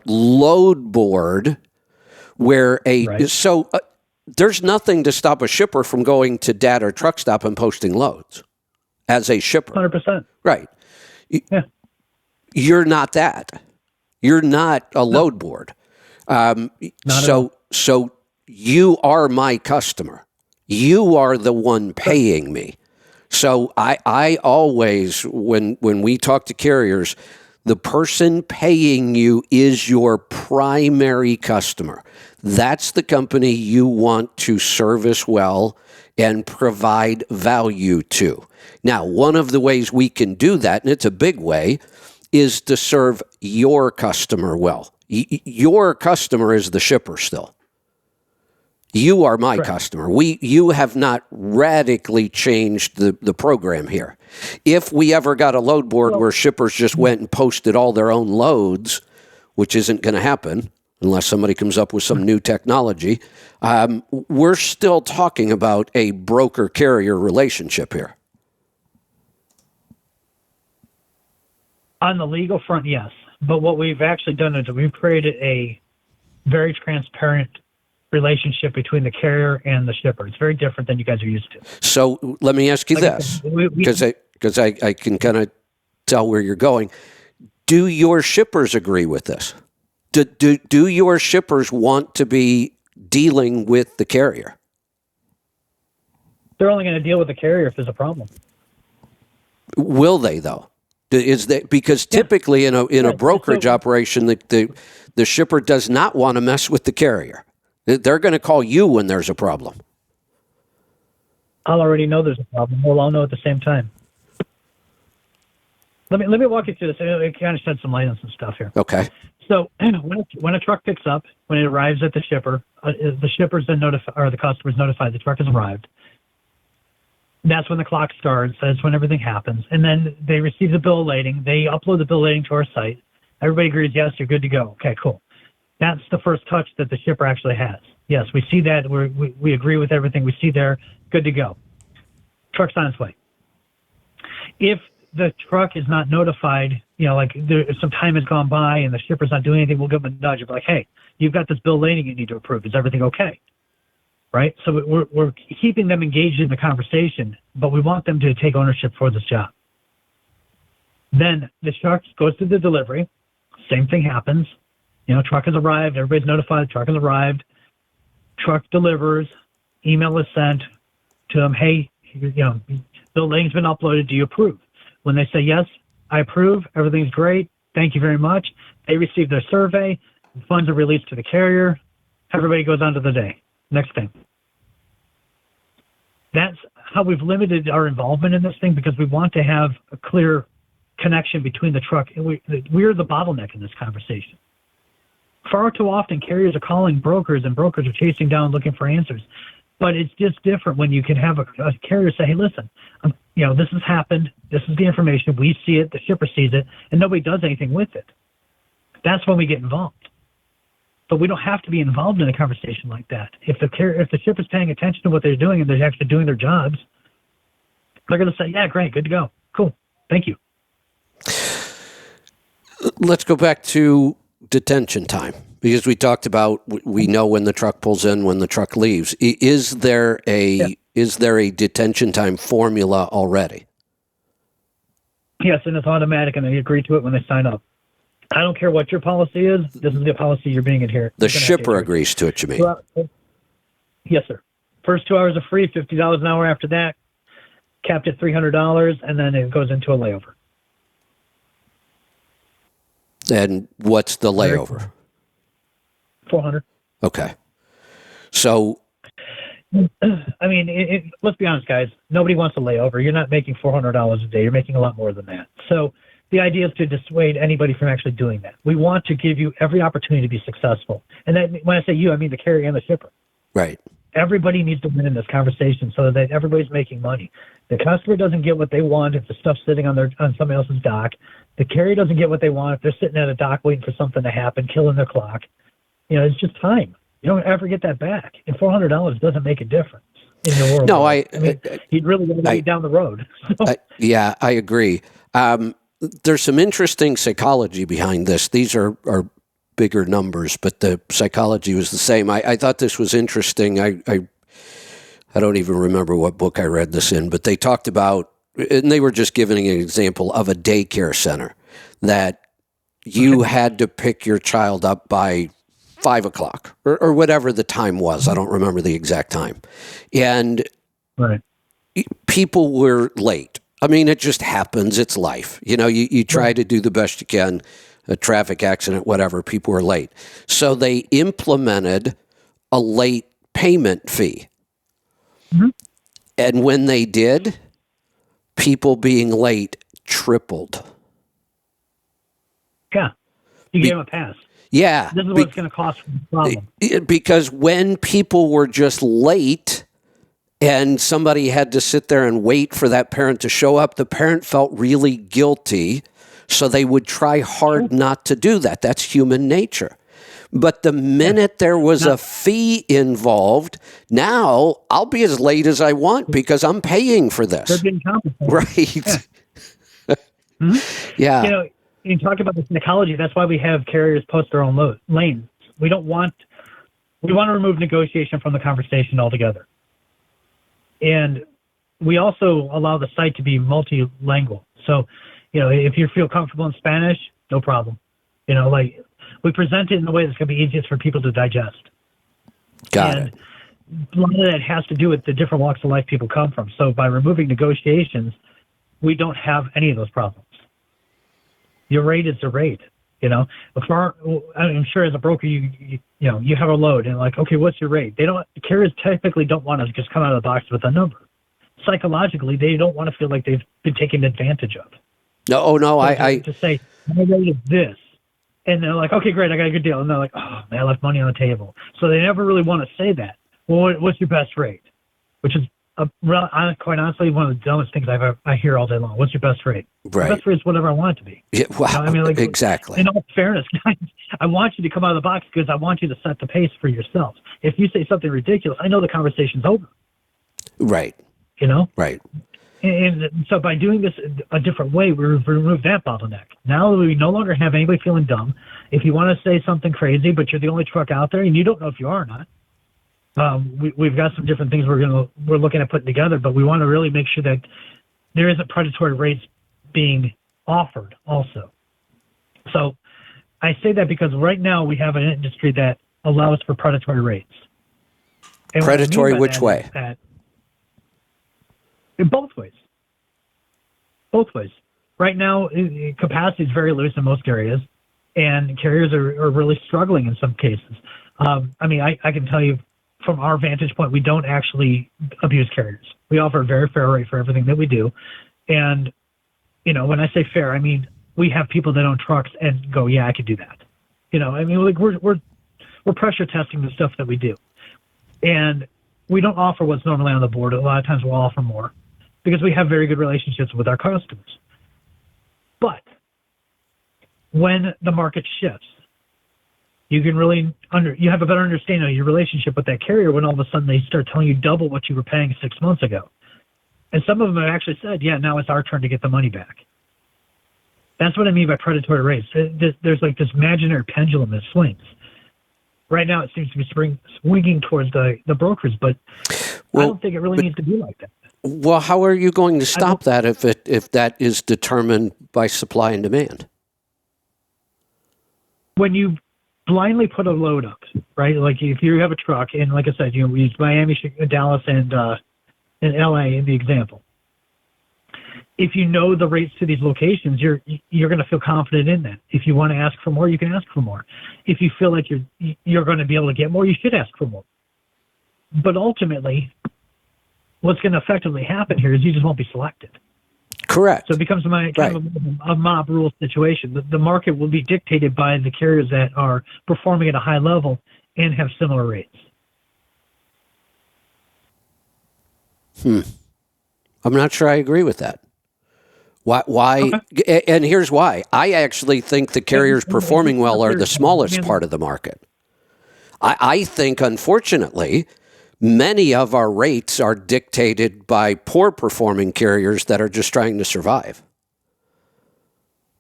Speaker 1: load board where there's nothing to stop a shipper from going to Dad or Truck Stop and posting loads as a shipper.
Speaker 4: 100%.
Speaker 1: Right.
Speaker 4: Yeah.
Speaker 1: You're not that. You're not a load board. So you are my customer. You are the one paying me. So I always, when we talk to carriers, the person paying you is your primary customer. That's the company you want to service well and provide value to. Now, one of the ways we can do that, and it's a big way, is to serve your customer well. Your customer is the shipper still. You are my customer. You have not radically changed the program here. If we ever got a load board where shippers just went and posted all their own loads, which isn't going to happen unless somebody comes up with some new technology, we're still talking about a broker-carrier relationship here.
Speaker 4: On the legal front, yes. But what we've actually done is we've created a very transparent relationship between the carrier and the shipper. It's very different than you guys are used to.
Speaker 1: So let me ask you this, because I can kind of tell where you're going. Do your shippers agree with this? Do your shippers want to be dealing with the carrier?
Speaker 4: They're only going to deal with the carrier if there's a problem.
Speaker 1: Will they, though? Is that because typically in a brokerage operation, the shipper does not want to mess with the carrier. They're going to call you when there's a problem.
Speaker 4: I'll already know there's a problem. We'll all know at the same time. Let me walk you through this. It kind of shed some light on some stuff here.
Speaker 1: Okay.
Speaker 4: So when a truck picks up, when it arrives at the shipper, the shipper's then or the customer's notified the truck has arrived. That's when the clock starts. That's when everything happens. And then they receive the bill of lading. They upload the bill of lading to our site. Everybody agrees, yes, you're good to go. Okay, cool. That's the first touch that the shipper actually has. Yes, we see that. We agree with everything we see there. Good to go. Truck's on its way. If the truck is not notified, some time has gone by and the shipper's not doing anything, we'll give them a nudge. We'll be like, hey, you've got this bill of lading you need to approve. Is everything okay? Right? So we're keeping them engaged in the conversation, but we want them to take ownership for this job. Then the truck goes to the delivery. Same thing happens. Truck has arrived. Everybody's notified. Truck has arrived. Truck delivers. Email is sent to them. Hey, the link's been uploaded. Do you approve? When they say yes, I approve. Everything's great. Thank you very much. They receive their survey. The funds are released to the carrier. Everybody goes on to the day. Next thing. That's how we've limited our involvement in this thing, because we want to have a clear connection between the truck. We're the bottleneck in this conversation. Far too often, carriers are calling brokers, and brokers are chasing down looking for answers. But it's just different when you can have a carrier say, hey, listen, this has happened. This is the information. We see it. The shipper sees it, and nobody does anything with it. That's when we get involved. But we don't have to be involved in a conversation like that. If the shipper's paying attention to what they're doing and they're actually doing their jobs, they're going to say, yeah, great, good to go. Cool. Thank you.
Speaker 1: Let's go back to detention time, because we talked about, we know when the truck pulls in, when the truck leaves. Is there a detention time formula already?
Speaker 4: Yes, and it's automatic, and they agree to it when they sign up. I don't care what your policy is. This is the policy you're being adhered.
Speaker 1: The shipper agrees to it, you mean?
Speaker 4: Yes, sir. First 2 hours are free, $50 an hour after that, capped at $300, and then it goes into a layover.
Speaker 1: And what's the layover?
Speaker 4: $400.
Speaker 1: Okay. So,
Speaker 4: I mean, let's be honest, guys. Nobody wants a layover. You're not making $400 a day. You're making a lot more than that. So the idea is to dissuade anybody from actually doing that. We want to give you every opportunity to be successful. And that, when I say you, I mean the carrier and the shipper.
Speaker 1: right.
Speaker 4: Everybody needs to win in this conversation so that everybody's making money. The customer doesn't get what they want if the stuff's sitting on somebody else's dock. The carrier doesn't get what they want if they're sitting at a dock waiting for something to happen, killing their clock. It's just time. You don't ever get that back. And $400 doesn't make a difference in your world.
Speaker 1: No,
Speaker 4: you'd really want to be down the road.
Speaker 1: Yeah, I agree. There's some interesting psychology behind this. These are bigger numbers, but the psychology was the same. I thought this was interesting. I don't even remember what book I read this in, but they talked about, and they were just giving an example of a daycare center, that you had to pick your child up by 5 o'clock or whatever the time was. I don't remember the exact time. And
Speaker 4: Right.
Speaker 1: people were late. I mean, it just happens. It's life. You try to do the best you can, a traffic accident, whatever, people were late. So they implemented a late payment fee.
Speaker 4: Mm-hmm.
Speaker 1: And when they did, people being late tripled.
Speaker 4: Yeah. You gave them a pass.
Speaker 1: Yeah.
Speaker 4: This is what it's going to cost for the problem.
Speaker 1: Because when people were just late and somebody had to sit there and wait for that parent to show up, the parent felt really guilty. So they would try hard not to do that. That's human nature. But the minute there was a fee involved, now I'll be as late as I want because I'm paying for this.
Speaker 4: They're getting compensated.
Speaker 1: Right.
Speaker 4: Mm-hmm.
Speaker 1: Yeah.
Speaker 4: You talk about the psychology. That's why we have carriers post their own lanes. We want to remove negotiation from the conversation altogether. And we also allow the site to be multilingual. So, if you feel comfortable in Spanish, no problem. We present it in a way that's going to be easiest for people to digest.
Speaker 1: Got it.
Speaker 4: A lot of that has to do with the different walks of life people come from. So by removing negotiations, we don't have any of those problems. Your rate is the rate. I'm sure as a broker, you have a load and okay, what's your rate? Carriers typically don't want to just come out of the box with a number. Psychologically, they don't want to feel like they've been taken advantage of.
Speaker 1: No,
Speaker 4: To say, my rate is this. And they're like, okay, great, I got a good deal. And they're like, oh, man, I left money on the table. So they never really want to say that. Well, what's your best rate? Which is, quite honestly, one of the dumbest things I hear all day long. What's your best rate?
Speaker 1: Right.
Speaker 4: The best rate is whatever I want it to be.
Speaker 1: Yeah, wow, exactly.
Speaker 4: In all fairness, guys, I want you to come out of the box because I want you to set the pace for yourself. If you say something ridiculous, I know the conversation's over.
Speaker 1: Right. Right.
Speaker 4: And so by doing this a different way, we remove that bottleneck. Now we no longer have anybody feeling dumb. If you want to say something crazy, but you're the only truck out there, and you don't know if you are or not, we've got some different things we're looking at putting together. But we want to really make sure that there isn't predatory rates being offered also. So I say that because right now we have an industry that allows for predatory rates. And what I mean
Speaker 1: Predatory
Speaker 4: by
Speaker 1: which
Speaker 4: that
Speaker 1: way?
Speaker 4: is that in both ways. Both ways. Right now, capacity is very loose in most areas, and carriers are really struggling in some cases. I mean, I can tell you from our vantage point, we don't actually abuse carriers. We offer a very fair rate for everything that we do. And, you know, when I say fair, I mean, we have people that own trucks and go, yeah, I could do that. You know, I mean, like we're pressure testing the stuff that we do. And we don't offer what's normally on the board. A lot of times we'll offer more because we have very good relationships with our customers. But when the market shifts, you can really you have a better understanding of your relationship with that carrier when all of a sudden they start telling you double what you were paying 6 months ago. And some of them have actually said, yeah, now it's our turn to get the money back. That's what I mean by predatory rates. There's like this imaginary pendulum that swings. Right now it seems to be swinging towards the brokers, but I don't think it really needs to be like that.
Speaker 1: Well, how are you going to stop that if that is determined by supply and demand?
Speaker 4: When you blindly put a load up, right? Like if you have a truck, and like I said, you know, we used Miami, Dallas, and LA in the example. If you know the rates to these locations, you're going to feel confident in that. If you want to ask for more, you can ask for more. If you feel like you're going to be able to get more, you should ask for more. But ultimately, what's going to effectively happen here is you just won't be selected.
Speaker 1: Correct.
Speaker 4: So it becomes kind of a mob rule situation. The market will be dictated by the carriers that are performing at a high level and have similar rates.
Speaker 1: I'm not sure I agree with that. Why? Okay. And here's why. I actually think the carriers performing well are the smallest part of the market. I think, unfortunately, many of our rates are dictated by poor performing carriers that are just trying to survive.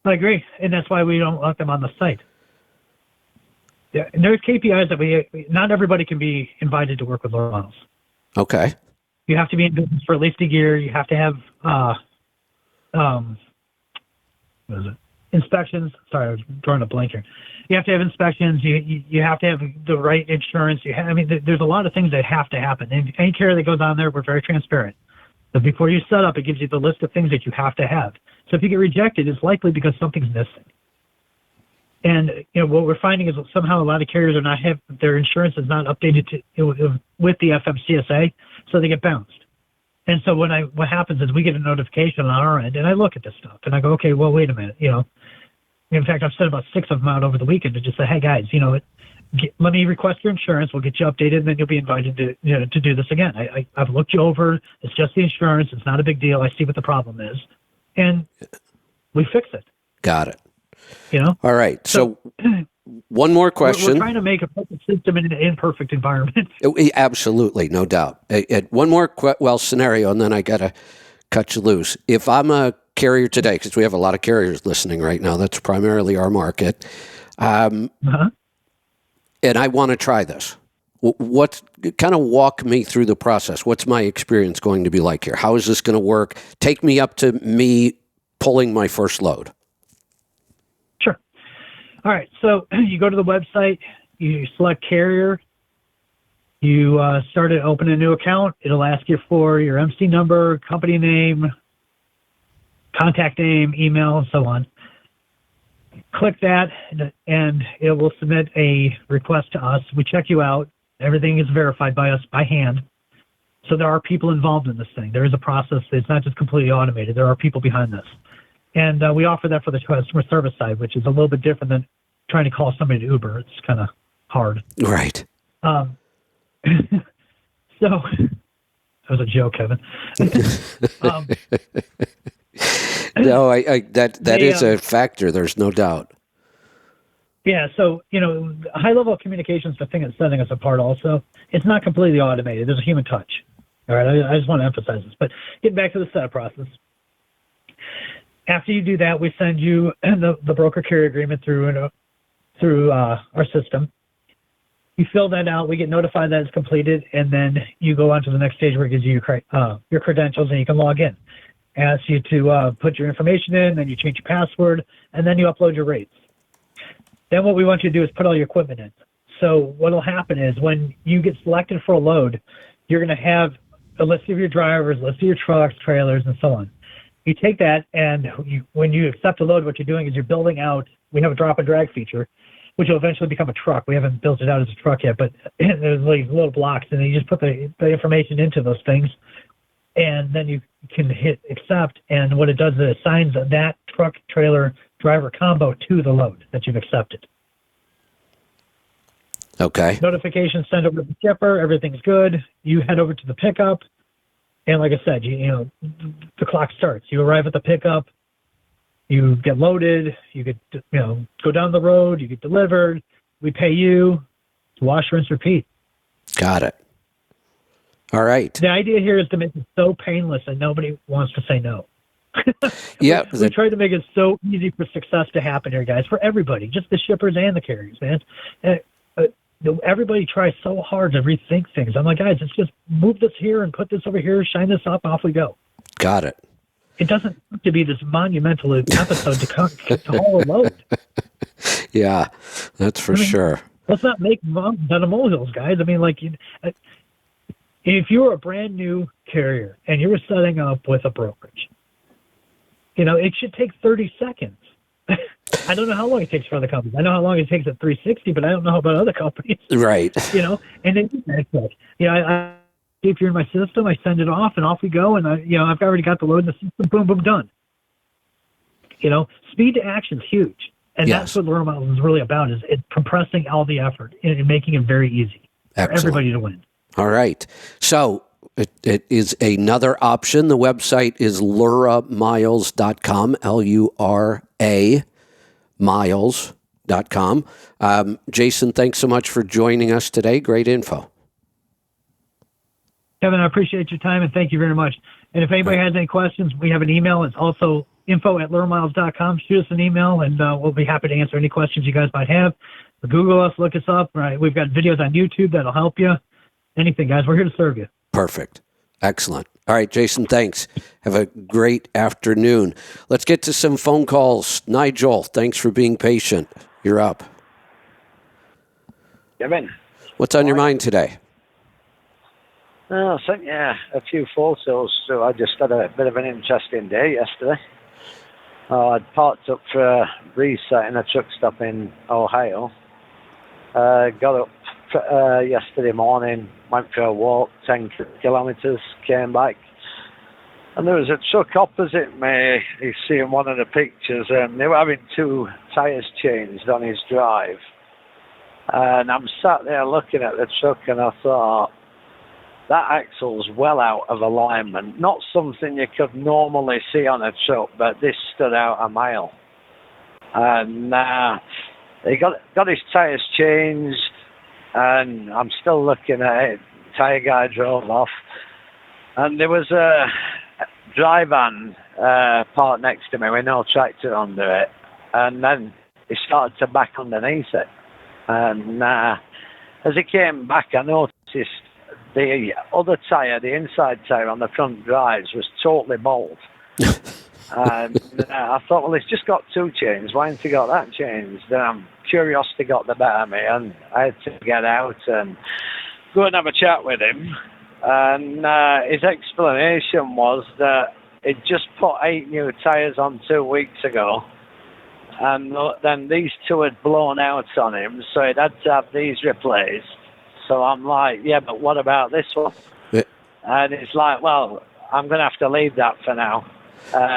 Speaker 4: I agree. And that's why we don't let them on the site. Yeah, and there's KPIs that not everybody can be invited to work with lower models.
Speaker 1: Okay.
Speaker 4: You have to be in business for at least a year. You have to have what is it? Inspections. Sorry, I was drawing a blank here. You have to have inspections. You have to have the right insurance. There's a lot of things that have to happen. And any carrier that goes on there, we're very transparent. So before you set up, it gives you the list of things that you have to have. So if you get rejected, it's likely because something's missing. And you know what we're finding is somehow a lot of carriers are not have their insurance is not updated with the FMCSA, so they get bounced. And so what happens is we get a notification on our end, and I look at this stuff and I go, okay, well, wait a minute, you know. In fact, I've sent about 6 of them out over the weekend to just say, hey guys, you know, let me request your insurance. We'll get you updated, and then you'll be invited to do this again. I've looked you over. It's just the insurance. It's not a big deal. I see what the problem is, and we fix it.
Speaker 1: Got it.
Speaker 4: You know.
Speaker 1: All right. So one more question.
Speaker 4: We're trying to make a perfect system in an imperfect environment.
Speaker 1: Absolutely, no doubt. One more scenario, and then I got to cut you loose. If I'm a carrier today, because we have a lot of carriers listening right now, that's primarily our market, and I want to try this. What kind of walk me through the process? What's my experience going to be like here? How is this going to work? Take me up to me pulling my first load.
Speaker 4: Sure. All right. So you go to the website, you select carrier, you open a new account. It'll ask you for your MC number, company name, contact name, email, and so on. Click that, and it will submit a request to us. We check you out. Everything is verified by us by hand. So there are people involved in this thing. There is a process. It's not just completely automated. There are people behind this. And we offer that for the customer service side, which is a little bit different than trying to call somebody to Uber. It's kind of hard.
Speaker 1: Right.
Speaker 4: So that was a joke, Kevin.
Speaker 1: No, that is a factor. There's no doubt.
Speaker 4: Yeah, so, you know, high level of communication is the thing that's setting us apart also. It's not completely automated. There's a human touch. All right, I just want to emphasize this. But getting back to the setup process. After you do that, we send you the broker carrier agreement through our system. You fill that out. We get notified that it's completed, and then you go on to the next stage where it gives you your credentials, and you can log in. Asks you to put your information in, then you change your password, and then you upload your rates. Then what we want you to do is put all your equipment in. So what will happen is when you get selected for a load, you're going to have a list of your drivers, list of your trucks, trailers, and so on. You take that, and when you accept a load, what you're doing is you're building out. We have a drop and drag feature, which will eventually become a truck. We haven't built it out as a truck yet, but there's like little blocks, and then you just put the information into those things, and then you can hit accept. And what it does is it assigns that truck, trailer, driver combo to the load that you've accepted.
Speaker 1: Okay.
Speaker 4: Notification sent over to the shipper. Everything's good. You head over to the pickup. And like I said, you know, the clock starts. You arrive at the pickup. You get loaded. You get, you know, go down the road. You get delivered. We pay you. Wash, rinse, repeat.
Speaker 1: Got it. All right.
Speaker 4: The idea here is to make it so painless that nobody wants to say no.
Speaker 1: Yeah.
Speaker 4: We try to make it so easy for success to happen here, guys, for everybody, just the shippers and the carriers, man. Everybody tries so hard to rethink things. I'm like, guys, let's just move this here and put this over here, shine this up, off we go.
Speaker 1: Got it.
Speaker 4: It doesn't have to be this monumental episode to haul a load.
Speaker 1: Yeah, that's for sure.
Speaker 4: Let's not make mountains out of molehills, guys. I mean, like, if you're a brand new carrier and you're setting up with a brokerage, you know, it should take 30 seconds. I don't know how long it takes for other companies. I know how long it takes at 360, but I don't know about other companies.
Speaker 1: Right.
Speaker 4: You know, and then I if you're in my system, I send it off, and off we go. And I've already got the load in the system. Boom, boom, done. You know, speed to action is huge, and
Speaker 1: Yes.
Speaker 4: that's what Lure Miles is really about: is it compressing all the effort and making it very easy for everybody to win.
Speaker 1: All right. So it is another option. The website is luramiles.com, Lura miles.com. Jason, thanks so much for joining us today. Great info.
Speaker 4: Kevin, I appreciate your time, and thank you very much. And if anybody has any questions, we have an email. It's also info@luramiles.com. Shoot us an email, and we'll be happy to answer any questions you guys might have. Google us, look us up. Right, we've got videos on YouTube that'll help you. Anything, guys. We're here to serve you.
Speaker 1: Perfect. Excellent. All right, Jason, thanks. Have a great afternoon. Let's get to some phone calls. Nigel, thanks for being patient. You're up.
Speaker 5: Kevin.
Speaker 1: What's on your mind today?
Speaker 5: I sent you a few photos, so I just had a bit of an interesting day yesterday. I'd parked up for a reset in a truck stop in Ohio. Got up yesterday morning, went for a walk, 10 kilometres, came back. And there was a truck opposite me. You see in one of the pictures, and they were having 2 tyres changed on his drive. And I'm sat there looking at the truck, and I thought, that axle's well out of alignment. Not something you could normally see on a truck, but this stood out a mile. And he got his tyres changed, and I'm still looking at it. Tyre guy drove off, and there was a dry van parked next to me with no tractor under it, and then he started to back underneath it. And as he came back, I noticed the other tyre, the inside tyre on the front drives, was totally bald. And I thought, well, he's just got 2 chains. Why hasn't he got that changed? Then curiosity got the better of me, and I had to get out and go and have a chat with him. And his explanation was that he'd just put 8 new tyres on 2 weeks ago, and then these 2 had blown out on him, so he'd had to have these replaced. So I'm like, yeah, but what about this one? Yeah. And it's like, well, I'm going to have to leave that for now.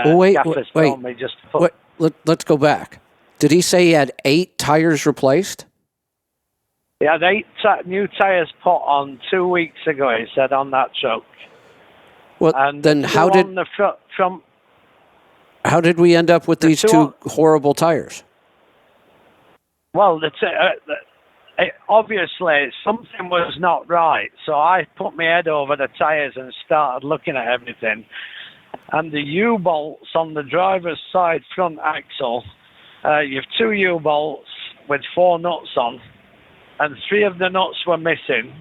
Speaker 1: Wait.
Speaker 5: Told me just to put...
Speaker 1: Let's go back. Did he say he had 8 tires replaced?
Speaker 5: He had 8 new tires put on 2 weeks ago, he said, on that truck.
Speaker 1: Well,
Speaker 5: and
Speaker 1: then how did we end up with these 2 horrible tires?
Speaker 5: Well, obviously something was not right, so I put my head over the tires and started looking at everything. And the U-bolts on the driver's side front axle, you have 2 U-bolts with 4 nuts on, and 3 of the nuts were missing.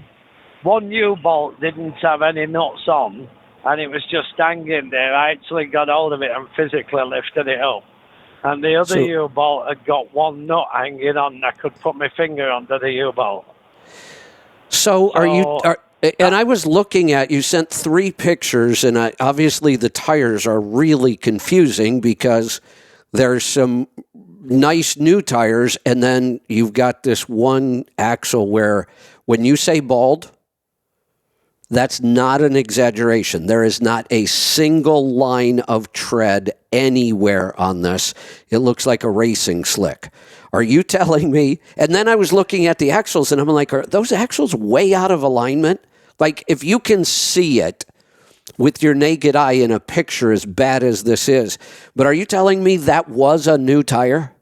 Speaker 5: 1 U-bolt didn't have any nuts on, and it was just hanging there. I actually got hold of it and physically lifted it up. And the other
Speaker 1: So-
Speaker 5: U-bolt had got one nut hanging on. I could put my finger under the U-bolt.
Speaker 1: So are you?
Speaker 5: So-
Speaker 1: And I was looking at, you sent 3 pictures, and obviously the tires are really confusing because there's some nice new tires, and then you've got this one axle where, when you say bald, that's not an exaggeration. There is not a single line of tread anywhere on this. It looks like a racing slick. Are you telling me? And then I was looking at the axles, and I'm like, are those axles way out of alignment? Like, if you can see it with your naked eye in a picture, as bad as this is, but are you telling me that was a new tire?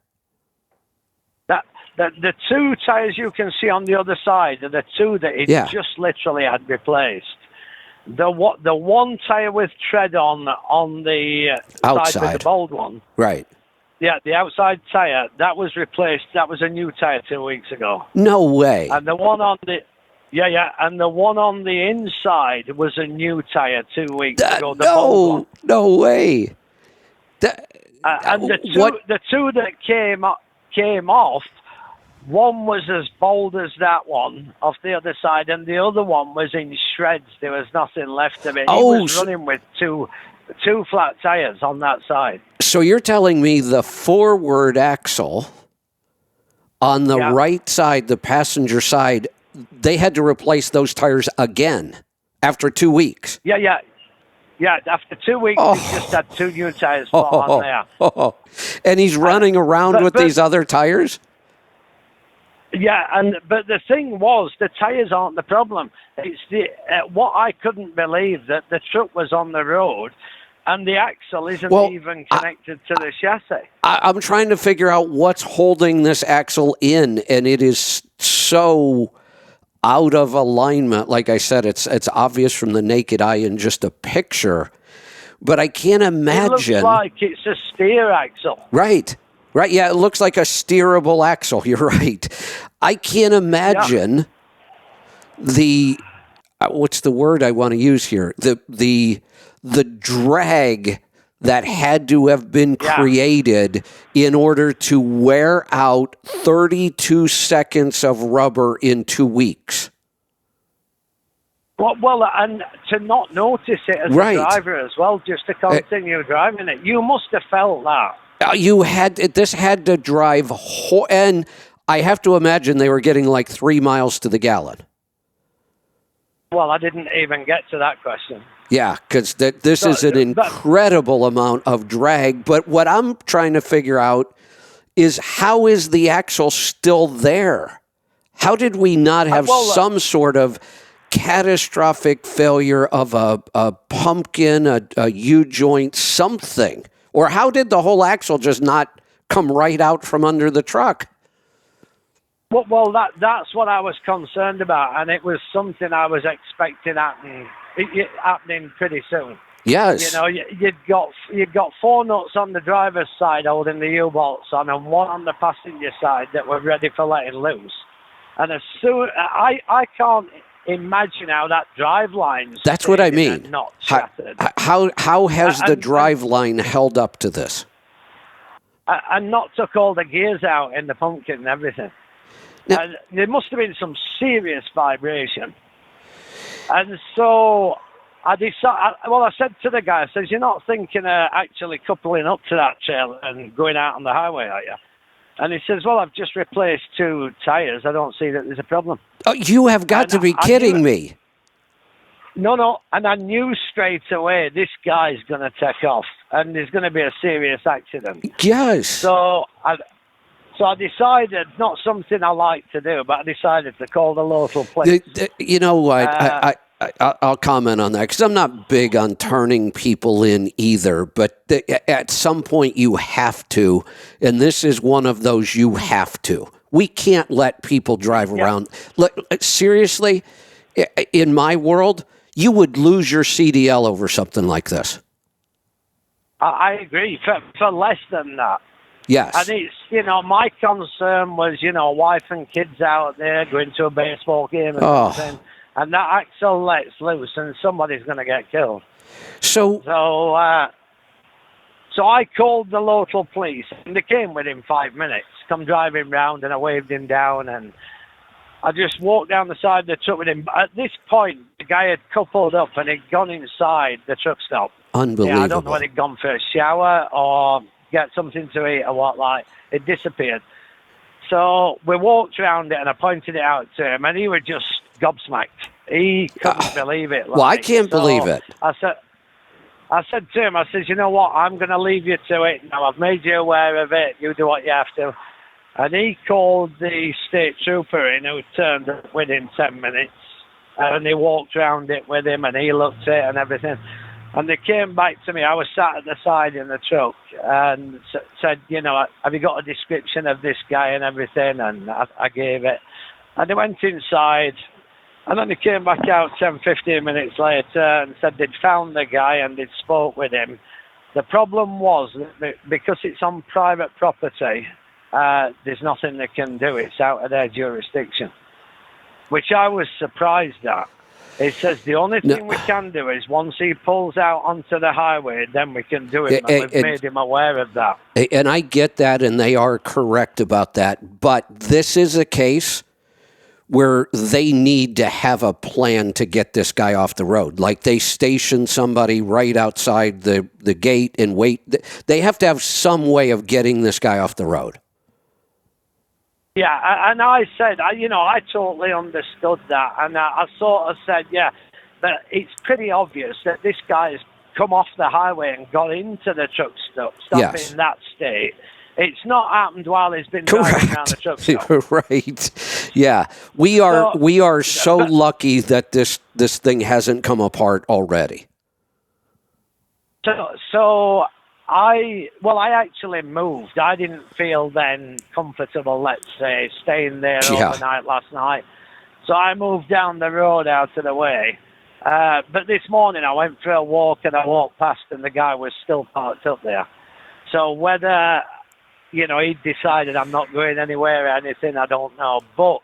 Speaker 5: The 2 tires you can see on the other side are the 2 that it just literally had replaced. The one tire with tread on the
Speaker 1: Outside.
Speaker 5: side with the bold one.
Speaker 1: Right.
Speaker 5: Yeah, the outside tire, that was replaced. That was a new tire 2 weeks ago.
Speaker 1: No way.
Speaker 5: And the one on the and the one on the inside was a new tire 2 weeks ago. The bold one.
Speaker 1: No way.
Speaker 5: And the two that came off, one was as bold as that one off the other side, and the other one was in shreds. There was nothing left of it. He was running with two flat tires on that side.
Speaker 1: So you're telling me the forward axle on the right side, the passenger side, they had to replace those tires again after 2 weeks?
Speaker 5: Yeah. After 2 weeks, he just had 2 new tires put on there.
Speaker 1: And he's running around with these other tires?
Speaker 5: Yeah, but the thing was, the tires aren't the problem. It's what I couldn't believe, that the truck was on the road and the axle isn't even connected to the chassis.
Speaker 1: I'm trying to figure out what's holding this axle in, and it is so out of alignment. Like I said, it's obvious from the naked eye in just a picture, but I can't imagine.
Speaker 5: It looks like it's a steer axle.
Speaker 1: Right. Yeah, it looks like a steerable axle. You're right. I can't imagine the what's the word I want to use here? The drag that had to have been created in order to wear out 32 seconds of rubber in 2 weeks.
Speaker 5: Well, and to not notice it as a driver as well, just to continue driving it. You must have felt that.
Speaker 1: This had to drive, and I have to imagine they were getting like 3 miles to the gallon.
Speaker 5: Well, I didn't even get to that question.
Speaker 1: Yeah, because this is an incredible amount of drag. But what I'm trying to figure out is, how is the axle still there? How did we not have some sort of catastrophic failure of a pumpkin, a U-joint, something? Or how did the whole axle just not come right out from under the truck?
Speaker 5: Well, that's what I was concerned about, and it was something I was expecting happening pretty soon.
Speaker 1: Yes.
Speaker 5: You know, you'd got 4 nuts on the driver's side holding the U-bolts on, and 1 on the passenger side that were ready for letting loose. And as soon I can't imagine how that drive line's
Speaker 1: That's what I mean.
Speaker 5: Not shattered.
Speaker 1: How has the drive line held up to this?
Speaker 5: And not took all the gears out in the pumpkin and everything.
Speaker 1: Now,
Speaker 5: there must have been some serious vibration. And so I said to the guy, I says, "You're not thinking of actually coupling up to that trailer and going out on the highway, are you?" And he says, "Well, I've just replaced 2 tires. I don't see that there's a problem."
Speaker 1: Oh, you have got to be kidding me.
Speaker 5: No. And I knew straight away this guy's going to take off and there's going to be a serious accident.
Speaker 1: Yes.
Speaker 5: So I decided, not something I like to do, but I decided to call the local police.
Speaker 1: You know what? I'll comment on that, because I'm not big on turning people in either. But at some point you have to, and this is one of those you have to. We can't let people drive around. Seriously, in my world, you would lose your CDL over something like this.
Speaker 5: I agree, for less than that.
Speaker 1: Yes.
Speaker 5: And it's, my concern was, wife and kids out there going to a baseball game and something, and that axle lets loose and somebody's going to get killed. So So I called the local police, and they came within 5 minutes. Come driving round, and I waved him down, and I just walked down the side of the truck with him. At this point, the guy had coupled up and he'd gone inside the truck stop.
Speaker 1: Unbelievable.
Speaker 5: Yeah, I don't know whether he'd gone for a shower or get something to eat or what, like, it disappeared. So we walked around it and I pointed it out to him, and he was just gobsmacked. He couldn't believe it.
Speaker 1: Well, I can't believe it.
Speaker 5: I said to him, I said, you know what, I'm going to leave you to it now. I've made you aware of it. You do what you have to. And he called the state trooper in, who turned up within 10 minutes. And he walked around it with him, and he looked at it and everything. And they came back to me. I was sat at the side in the truck and said, you know, have you got a description of this guy and everything? And I gave it. And they went inside. And then they came back out 10, 15 minutes later and said they'd found the guy and they'd spoke with him. The problem was that because it's on private property, there's nothing they can do. It's out of their jurisdiction, which I was surprised at. It says the only thing we can do is once he pulls out onto the highway, then we can do it. And we've made him aware of that.
Speaker 1: And I get that, and they are correct about that. But this is a case where they need to have a plan to get this guy off the road. Like they station somebody right outside the gate and wait. They have to have some way of getting this guy off the road.
Speaker 5: Yeah, and I said, I totally understood that. And I sort of said, yeah, but it's pretty obvious that this guy's come off the highway and got into the truck stop
Speaker 1: Yes.
Speaker 5: in that state. It's not happened while he's been driving around the truck stop.
Speaker 1: Right. Yeah. We are so lucky that this thing hasn't come apart already.
Speaker 5: So I actually moved. I didn't feel then comfortable, let's say, staying there overnight last night. So I moved down the road out of the way. But this morning I went for a walk and I walked past and the guy was still parked up there. So whether, he decided I'm not going anywhere or anything, I don't know. But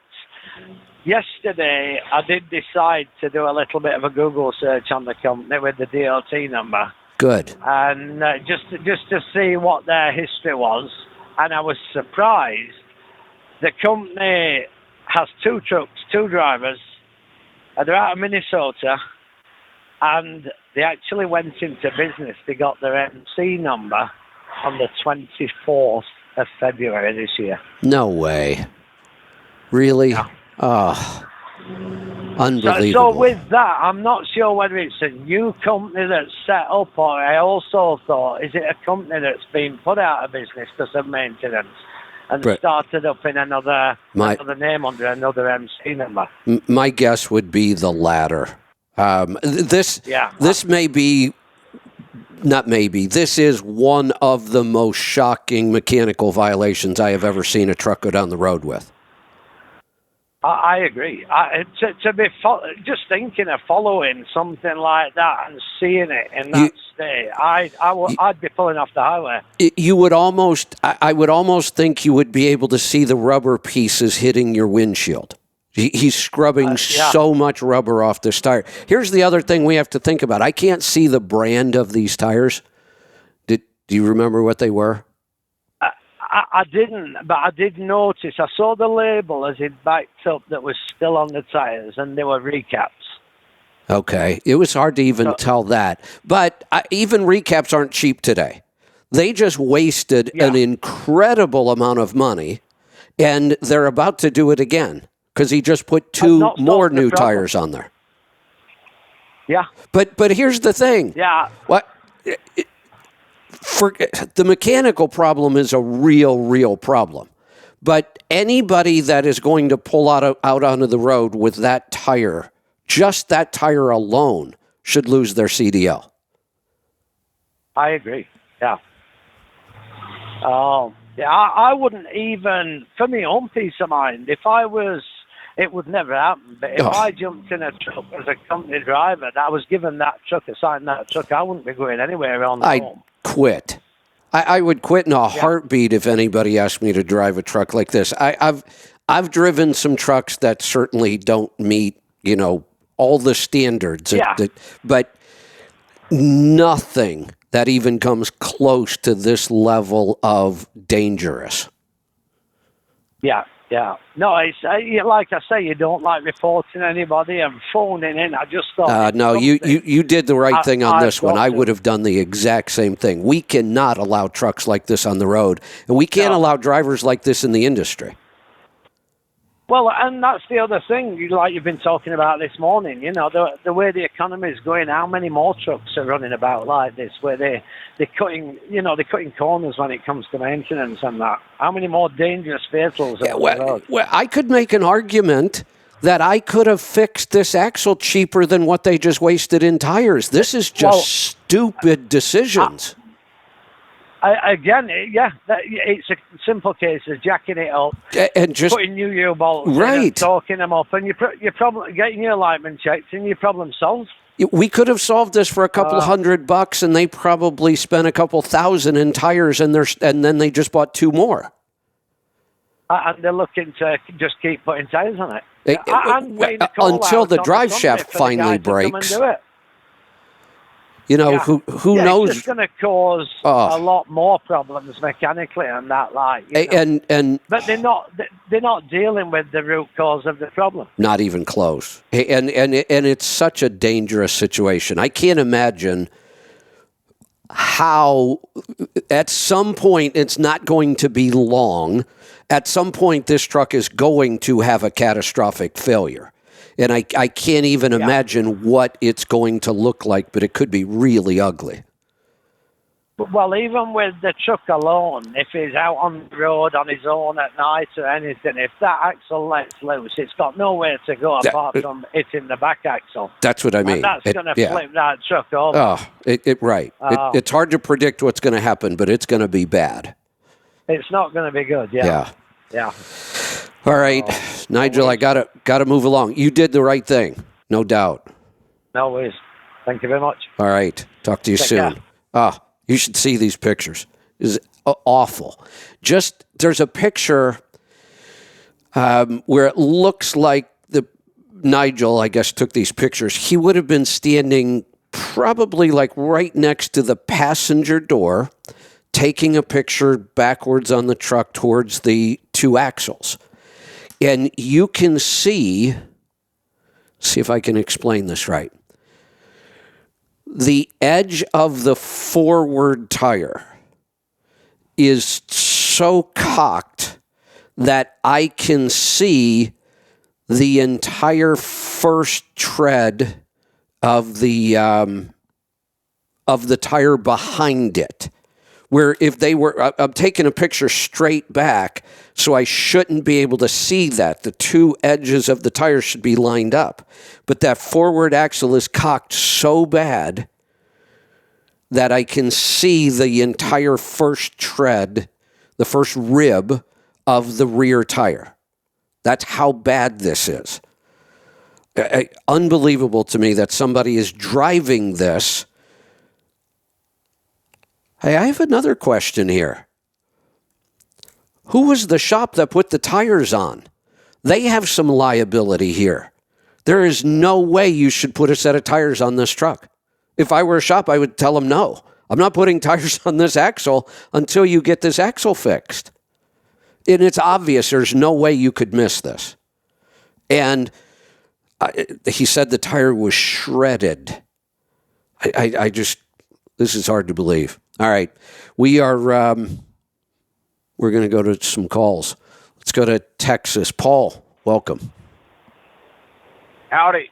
Speaker 5: yesterday I did decide to do a little bit of a Google search on the company with the DOT number.
Speaker 1: Good.
Speaker 5: And just to see what their history was. And I was surprised. The company has 2 trucks, 2 drivers. They're out of Minnesota. And they actually went into business. They got their MC number on the 24th of February this year.
Speaker 1: No way. Really?
Speaker 5: Yeah.
Speaker 1: Oh, unbelievable.
Speaker 5: So with that, I'm not sure whether it's a new company that's set up, or I also thought, is it a company that's been put out of business because of maintenance and started up in another name under another MC number?
Speaker 1: My guess would be the latter. This may be, not maybe, this is one of the most shocking mechanical violations I have ever seen a truck go down the road with.
Speaker 5: I agree. To be just thinking of following something like that and seeing it in that state, I'd be pulling off the highway.
Speaker 1: You would almost, I would almost think you would be able to see the rubber pieces hitting your windshield. He's scrubbing so much rubber off this tire. Here's the other thing we have to think about. I can't see the brand of these tires. Do you remember what they were?
Speaker 5: I didn't, but I did notice. I saw the label as it backed up that was still on the tires, and they were recaps.
Speaker 1: Okay. It was hard to even tell that. But even recaps aren't cheap today. They just wasted an incredible amount of money, and they're about to do it again because he just put 2 more new tires on there.
Speaker 5: Yeah.
Speaker 1: But here's the thing.
Speaker 5: Yeah.
Speaker 1: What? The mechanical problem is a real problem. But anybody that is going to pull out onto the road with that tire, just that tire alone, should lose their CDL.
Speaker 5: I agree. Yeah. I wouldn't even, for my own peace of mind, if I was, it would never happen. But if I jumped in a truck as a company driver, and I was given that truck, assigned that truck, I wouldn't be going anywhere around home. Quit.
Speaker 1: I would quit in a heartbeat if anybody asked me to drive a truck like this. I've driven some trucks that certainly don't meet, all the standards. But nothing that even comes close to this level of dangerous.
Speaker 5: Yeah. No, it's like I say, you don't like reporting anybody and phoning in. I just thought.
Speaker 1: No, you did the right thing on this one. I
Speaker 5: to.
Speaker 1: would have done the exact same thing. We cannot allow trucks like this on the road, and we can't allow drivers like this in the industry.
Speaker 5: Well, and that's the other thing, like you've been talking about this morning. You know, the way the economy is going, how many more trucks are running about like this, where they're cutting corners when it comes to maintenance and that. How many more dangerous vehicles are on the road?
Speaker 1: Well, I could make an argument that I could have fixed this axle cheaper than what they just wasted in tires. This is just stupid decisions.
Speaker 5: It's a simple case of jacking it up
Speaker 1: and just
Speaker 5: putting new U-bolts in and torquing them up, and your problem, getting your alignment checked, and your problem solved.
Speaker 1: We could have solved this for a couple $100, and they probably spent a couple thousand in tires, and then they just bought 2 more.
Speaker 5: And they're looking to just keep putting tires on it.
Speaker 1: Until the drive shaft finally breaks. You know, who knows?
Speaker 5: It's going to cause a lot more problems mechanically and that, like. But they're not dealing with the root cause of the problem.
Speaker 1: Not even close. And it's such a dangerous situation. I can't imagine how at some point, it's not going to be long. At some point, this truck is going to have a catastrophic failure. And I can't even imagine what it's going to look like, but it could be really ugly.
Speaker 5: Well, even with the truck alone, if he's out on the road on his own at night or anything, if that axle lets loose, it's got nowhere to go apart from hitting the back axle.
Speaker 1: That's what I mean.
Speaker 5: And that's going to flip that truck over.
Speaker 1: It's hard to predict what's going to happen, but it's going to be bad.
Speaker 5: It's not going to be good, Yeah.
Speaker 1: All right, Nigel, I gotta move along. You did the right thing, no doubt.
Speaker 5: No worries. Thank you very much.
Speaker 1: All right, talk to you soon. You should see these pictures. It's awful. There's a picture where it looks like Nigel, I guess, took these pictures. He would have been standing probably like right next to the passenger door, taking a picture backwards on the truck towards the 2 axles. And you can see if I can explain this right. The edge of the forward tire is so cocked that I can see the entire first tread of the tire behind it. Where if they were, I'm taking a picture straight back, so I shouldn't be able to see that. The 2 edges of the tire should be lined up. But that forward axle is cocked so bad that I can see the entire first tread, the first rib of the rear tire. That's how bad this is. Unbelievable to me that somebody is driving this. Hey, I have another question here. Who was the shop that put the tires on? They have some liability here. There is no way you should put a set of tires on this truck. If I were a shop, I would tell them no. I'm not putting tires on this axle until you get this axle fixed. And it's obvious there's no way you could miss this. And he said the tire was shredded. I just, this is hard to believe. All right, we're going to go to some calls. Let's go to Texas. Paul, welcome.
Speaker 6: Howdy.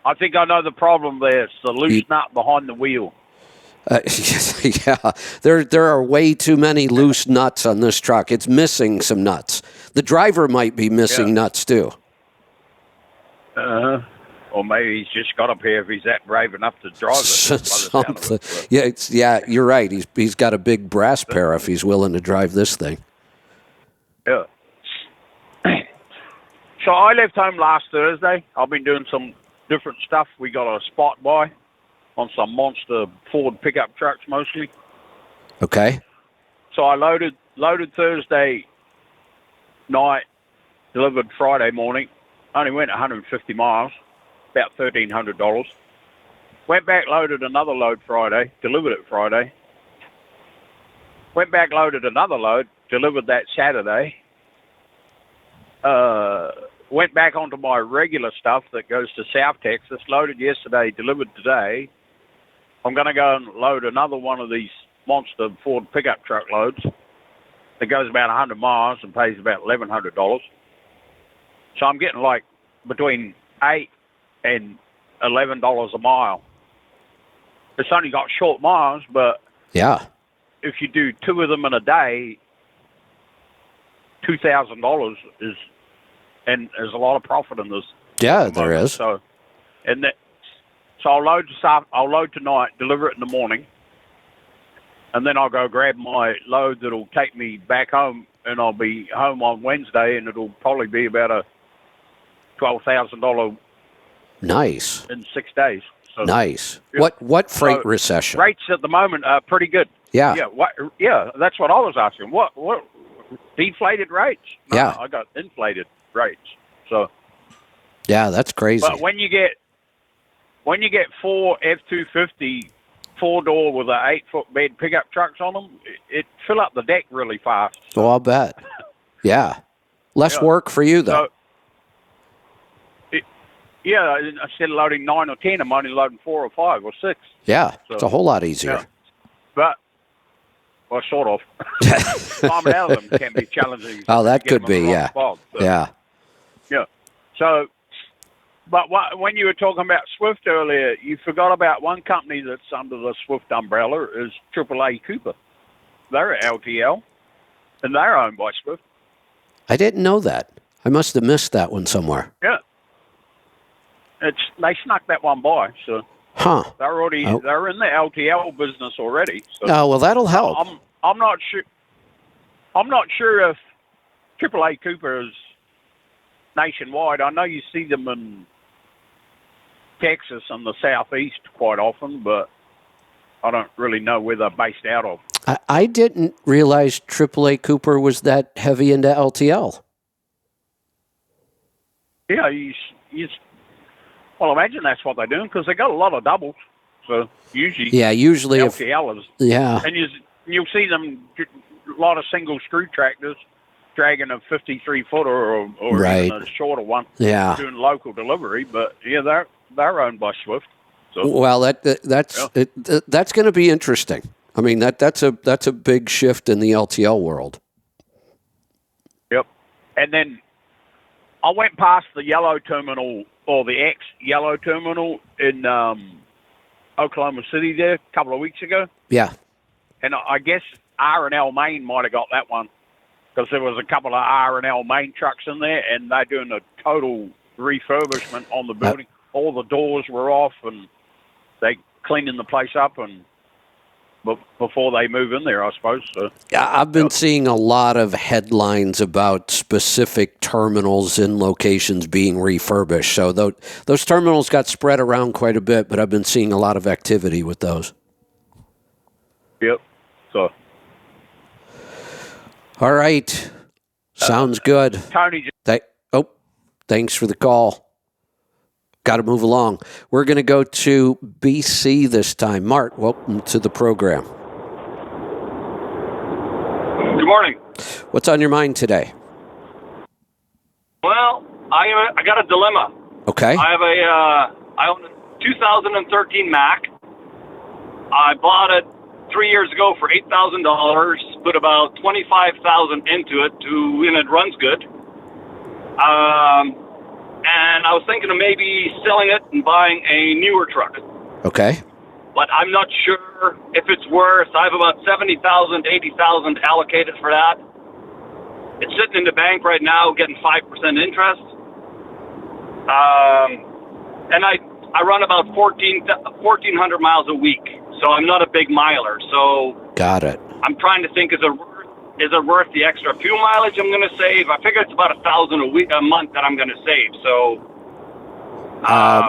Speaker 6: I think I know the problem there. It's the loose nut behind the wheel.
Speaker 1: Yeah, there are way too many loose nuts on this truck. It's missing some nuts. The driver might be missing nuts too.
Speaker 6: Or maybe he's just got up here if he's that brave enough to drive it.
Speaker 1: Something. Yeah, you're right. He's got a big brass pair if he's willing to drive this thing.
Speaker 6: Yeah. So I left home last Thursday. I've been doing some different stuff. We got a spot buy on some monster Ford pickup trucks mostly.
Speaker 1: Okay.
Speaker 6: So I loaded Thursday night, delivered Friday morning. Only went 150 miles, about $1,300. Went back, loaded another load Friday, delivered it Friday. Went back, loaded another load, delivered that Saturday. Went back onto my regular stuff that goes to South Texas, loaded yesterday, delivered today. I'm going to go and load another one of these monster Ford pickup truck loads that goes about 100 miles and pays about $1,100. So I'm getting like between $8 and $11 a mile. It's only got short miles, but
Speaker 1: Yeah.
Speaker 6: if you do two of them in a day, $2,000 is, and there's a lot of profit in this.
Speaker 1: Yeah, there is.
Speaker 6: So, so I'll load tonight, deliver it in the morning, and then I'll go grab my load that'll take me back home, and I'll be home on Wednesday, and it'll probably be about a $12,000
Speaker 1: Nice.
Speaker 6: in 6 days. So
Speaker 1: Nice.
Speaker 6: Yeah.
Speaker 1: What freight
Speaker 6: So,
Speaker 1: recession?
Speaker 6: rates at the moment are pretty good.
Speaker 1: Yeah.
Speaker 6: Yeah, that's what I was asking. What deflated rates? No,
Speaker 1: Yeah.
Speaker 6: I got inflated rates. So,
Speaker 1: Yeah, that's crazy.
Speaker 6: but when you get four F-250 four-door with an 8-foot bed pickup trucks on them, it fill up the deck really fast.
Speaker 1: Oh, I'll bet. Yeah. Less
Speaker 6: Yeah.
Speaker 1: work for you, though.
Speaker 6: So, yeah, instead of loading 9 or 10, I'm only loading 4 or 5 or 6.
Speaker 1: Yeah.
Speaker 6: so-
Speaker 1: It's a whole lot easier.
Speaker 6: Yeah. But, well, sort of. Climbing out of them can be challenging.
Speaker 1: Oh, that
Speaker 6: Get
Speaker 1: could
Speaker 6: them in
Speaker 1: be,
Speaker 6: the
Speaker 1: yeah.
Speaker 6: wrong spot, so,
Speaker 1: Yeah.
Speaker 6: yeah. So, but when you were talking about Swift earlier, you forgot about one company that's under the Swift umbrella is AAA Cooper. They're at LTL, and they're owned by Swift.
Speaker 1: I didn't know that. I must have missed that one somewhere.
Speaker 6: Yeah. They snuck that one by, so
Speaker 1: Huh.
Speaker 6: they're in the LTL business already. So
Speaker 1: Oh, well, that'll help.
Speaker 6: I'm not sure. I'm not sure if AAA Cooper is nationwide. I know you see them in Texas and the Southeast quite often, but I don't really know where they're based out of.
Speaker 1: I didn't realize AAA Cooper was that heavy into LTL.
Speaker 6: Yeah, well, imagine that's what they're doing because they got a lot of doubles. So usually,
Speaker 1: Yeah, usually if
Speaker 6: LTL is,
Speaker 1: yeah.
Speaker 6: and you'll see them a lot of single screw tractors dragging a 53-footer or
Speaker 1: Right.
Speaker 6: even a shorter one,
Speaker 1: Yeah.
Speaker 6: doing local delivery. But yeah, they're owned by Swift. So
Speaker 1: Well, that's going to be interesting. I mean, that's a big shift in the LTL world.
Speaker 6: yep. And then I went past the yellow terminal or the ex-yellow terminal in Oklahoma City there a couple of weeks ago.
Speaker 1: Yeah.
Speaker 6: And I guess R&L Main might have got that one because there was a couple of R&L Main trucks in there, and they're doing a total refurbishment on the building. All the doors were off, and they cleaning the place up and before they move in there, I suppose. So.
Speaker 1: Yeah, I've been seeing a lot of headlines about specific terminals in locations being refurbished. So those terminals got spread around quite a bit, but I've been seeing a lot of activity with those.
Speaker 6: Yep. So.
Speaker 1: All right. Sounds good.
Speaker 6: Tony,
Speaker 1: Thanks for the call. Got to move along. We're going to go to BC this time. Mart, welcome to the program.
Speaker 7: Good morning.
Speaker 1: What's on your mind today?
Speaker 7: Well, I got a dilemma.
Speaker 1: Okay.
Speaker 7: I own a 2013 Mac. I bought it 3 years ago for $8,000. Put about $25,000 into it, and it runs good. And I was thinking of maybe selling it and buying a newer truck.
Speaker 1: Okay.
Speaker 7: But I'm not sure if it's worth. I have about $70,000, $80,000 allocated for that. It's sitting in the bank right now, getting 5% interest. And I run about 1,400 miles a week, so I'm not a big miler. So
Speaker 1: Got it.
Speaker 7: I'm trying to think: is it worth the extra fuel mileage I'm going to save? I figure it's about $1,000 a month that I'm going to save. So.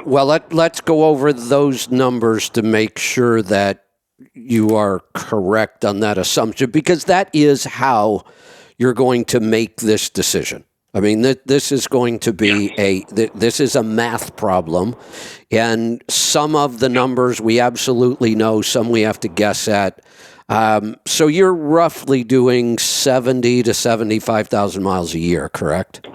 Speaker 1: Well, let's go over those numbers to make sure that you are correct on that assumption, because that is how you're going to make this decision. I mean, this is going to be this is a math problem, and some of the numbers we absolutely know, some we have to guess at. So you're roughly doing 70 to 75,000 miles a year, correct?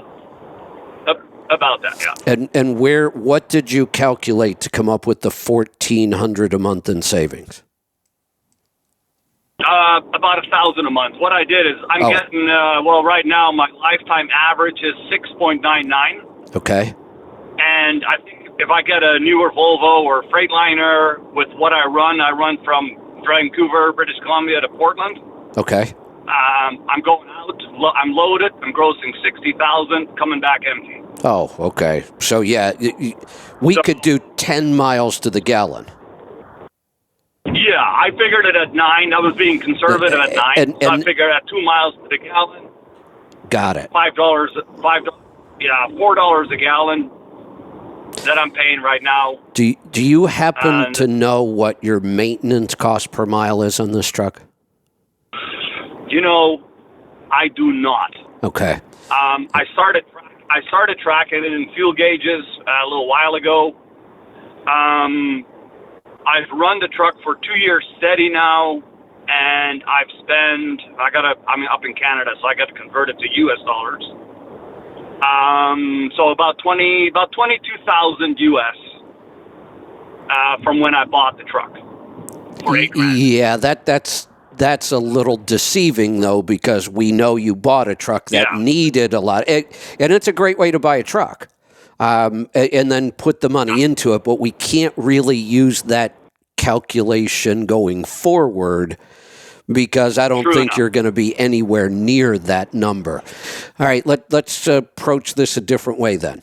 Speaker 7: About that, yeah.
Speaker 1: And what did you calculate to come up with the $1,400 a month in savings?
Speaker 7: About $1,000 a month. What I did is I'm getting, right now my lifetime average is 6.99.
Speaker 1: Okay.
Speaker 7: And I think if I get a newer Volvo or Freightliner with what I run from Vancouver, British Columbia to Portland.
Speaker 1: Okay.
Speaker 7: I'm going out, I'm loaded, I'm grossing 60,000, coming back empty.
Speaker 1: Oh, okay. So yeah, we could do 10 miles to the gallon.
Speaker 7: Yeah, I figured it at 9. I was being conservative at 9. So I figured at 2 miles to the gallon.
Speaker 1: Got it.
Speaker 7: $4 a gallon that I'm paying right now.
Speaker 1: Do you happen to know what your maintenance cost per mile is on this truck?
Speaker 7: You know, I do not.
Speaker 1: Okay.
Speaker 7: I started tracking it in fuel gauges a little while ago. I've run the truck for 2 years steady now, and I'm up in Canada, so I got to convert it to U.S. dollars. So about 22,000 U.S. From when I bought the truck for $8,000.
Speaker 1: Yeah, that's a little deceiving though, because we know you bought a truck that needed a lot, and it's a great way to buy a truck. And then put the money into it, but we can't really use that calculation going forward because I don't think you're going to be anywhere near that number. All right, let's approach this a different way then.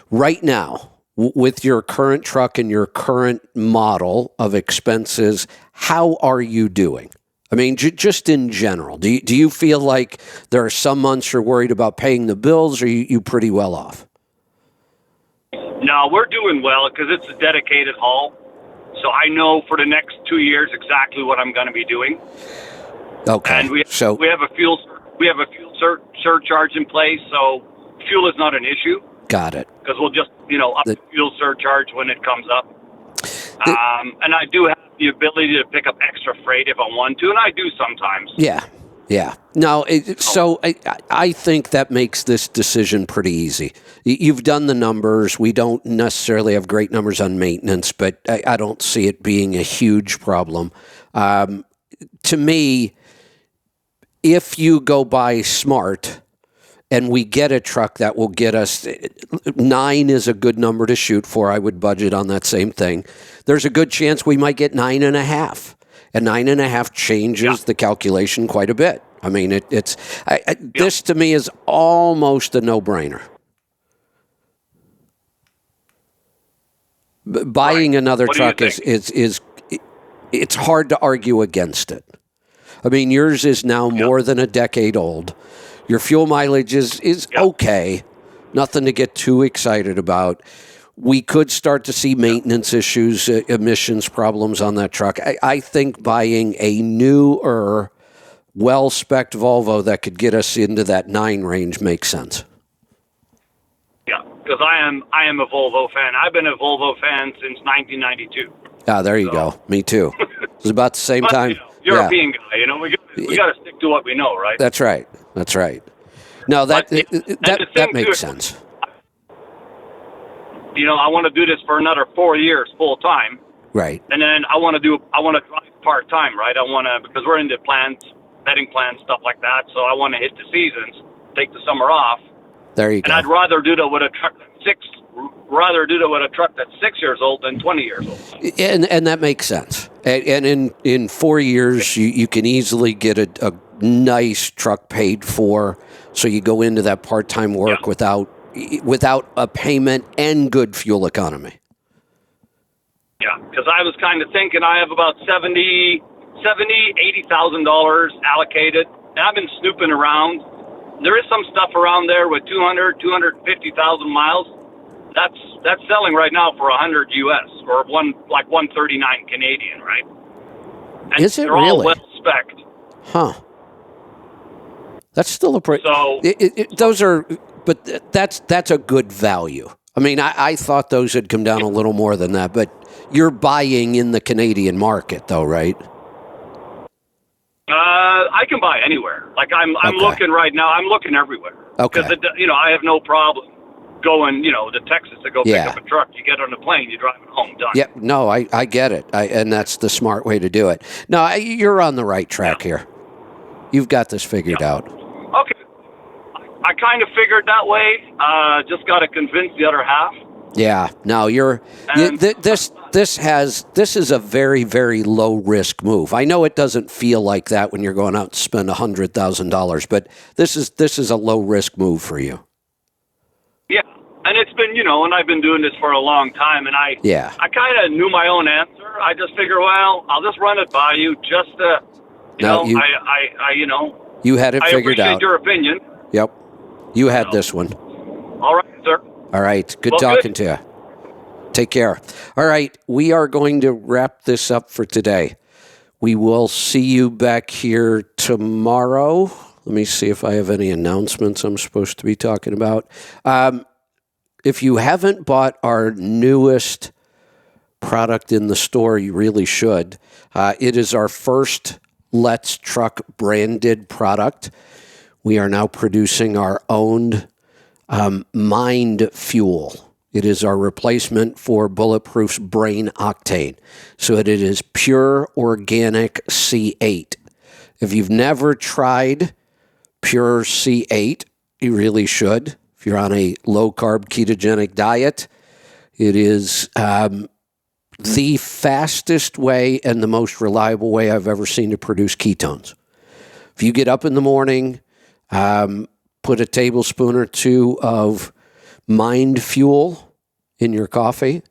Speaker 1: Right now, with your current truck and your current model of expenses, how are you doing? I mean, just in general, do you feel like there are some months you're worried about paying the bills, or are you pretty well off?
Speaker 7: No, we're doing well because it's a dedicated haul. So I know for the next 2 years exactly what I'm going to be doing.
Speaker 1: Okay.
Speaker 7: And we have a fuel surcharge in place, so fuel is not an issue.
Speaker 1: Got it.
Speaker 7: Because we'll just up the fuel surcharge when it comes up. And I do have the ability to pick up extra freight if I want to, and I do sometimes.
Speaker 1: Yeah. No, so I think that makes this decision pretty easy. You've done the numbers. We don't necessarily have great numbers on maintenance, but I don't see it being a huge problem. To me, if you go buy smart and we get a truck that will get us, 9 is a good number to shoot for. I would budget on that same thing. There's a good chance we might get 9.5. And 9.5 changes the calculation quite a bit. I mean, this to me is almost a no-brainer. Buying another truck is it's hard to argue against it. I mean, yours is now more than a decade old. Your fuel mileage is okay. Nothing to get too excited about. We could start to see maintenance issues, emissions problems on that truck. I think buying a newer, well-spec'd Volvo that could get us into that 9 range makes sense.
Speaker 7: Yeah, because I am a Volvo fan. I've been a Volvo fan since 1992.
Speaker 1: Ah, there you go. Me too. It was about the same time.
Speaker 7: European guy, we got to stick to what we know, right?
Speaker 1: That's right. No, that makes sense.
Speaker 7: I want to do this for another 4 years full time.
Speaker 1: Right.
Speaker 7: And then I want to drive part time, right? because we're into betting plans, stuff like that. So I want to hit the seasons, take the summer off.
Speaker 1: There you go.
Speaker 7: And I'd rather do that with a truck that's 6 years old than 20 years old.
Speaker 1: And that makes sense. And in 4 years, you can easily get a nice truck paid for. So you go into that part-time work without a payment and good fuel economy.
Speaker 7: Yeah, because I was kind of thinking I have about $80,000 allocated, and I've been snooping around. There is some stuff around there with 250,000 miles. That's selling right now for 100 US or 139 Canadian, right? And
Speaker 1: is it
Speaker 7: they're
Speaker 1: really?
Speaker 7: All well spec'd.
Speaker 1: Huh. That's still a pretty.
Speaker 7: So
Speaker 1: those are but that's a good value. I mean, I thought those had come down a little more than that, but you're buying in the Canadian market, though, right?
Speaker 7: I can buy anywhere. Like I'm
Speaker 1: Okay.
Speaker 7: looking right now. I'm looking everywhere.
Speaker 1: Okay.
Speaker 7: Because I have no problem going, to Texas to go
Speaker 1: Yeah.
Speaker 7: pick up a truck. You get on the plane, you drive it home, done.
Speaker 1: Yep. No, I get it, and that's the smart way to do it. No, you're on the right track here. You've got this figured out.
Speaker 7: Okay. I kind of figured that way. Just got to convince the other half.
Speaker 1: Yeah. No,
Speaker 7: And-
Speaker 1: this is a very, very low risk move. I know it doesn't feel like that when you're going out to spend $100,000, but this is a low risk move for you.
Speaker 7: Yeah. And it's been, and I've been doing this for a long time, and I kind of knew my own answer. I just figure, well, I'll just run it by you, just to,
Speaker 1: you had it
Speaker 7: I
Speaker 1: figured
Speaker 7: appreciate
Speaker 1: out.
Speaker 7: your opinion.
Speaker 1: Yep, you had this one.
Speaker 7: All right, sir.
Speaker 1: All right, good
Speaker 7: Well,
Speaker 1: talking to you. Take care. All right, we are going to wrap this up for today. We will see you back here tomorrow. Let me see if I have any announcements I'm supposed to be talking about. If you haven't bought our newest product in the store, you really should. It is our first Let's Truck branded product. We are now producing our own Mind Fuel. It is our replacement for Bulletproof's Brain Octane. So it is pure organic C8. If you've never tried pure C8, you really should. If you're on a low-carb ketogenic diet, it is the fastest way and the most reliable way I've ever seen to produce ketones. If you get up in the morning, put a tablespoon or two of Mind Fuel in your coffee,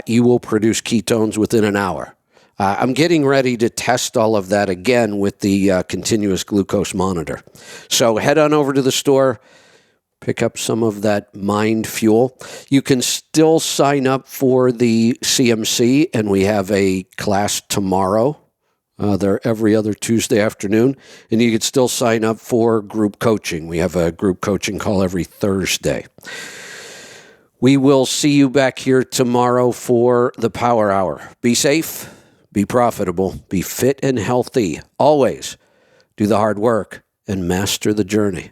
Speaker 1: you will produce ketones within an hour. I'm getting ready to test all of that again with the continuous glucose monitor. So head on over to the store, pick up some of that Mind Fuel. You can still sign up for the CMC, and we have a class tomorrow. They're every other Tuesday afternoon, and you can still sign up for group coaching. We have a group coaching call every Thursday. We will see you back here tomorrow for the Power Hour. Be safe, be profitable, be fit and healthy. Always do the hard work and master the journey.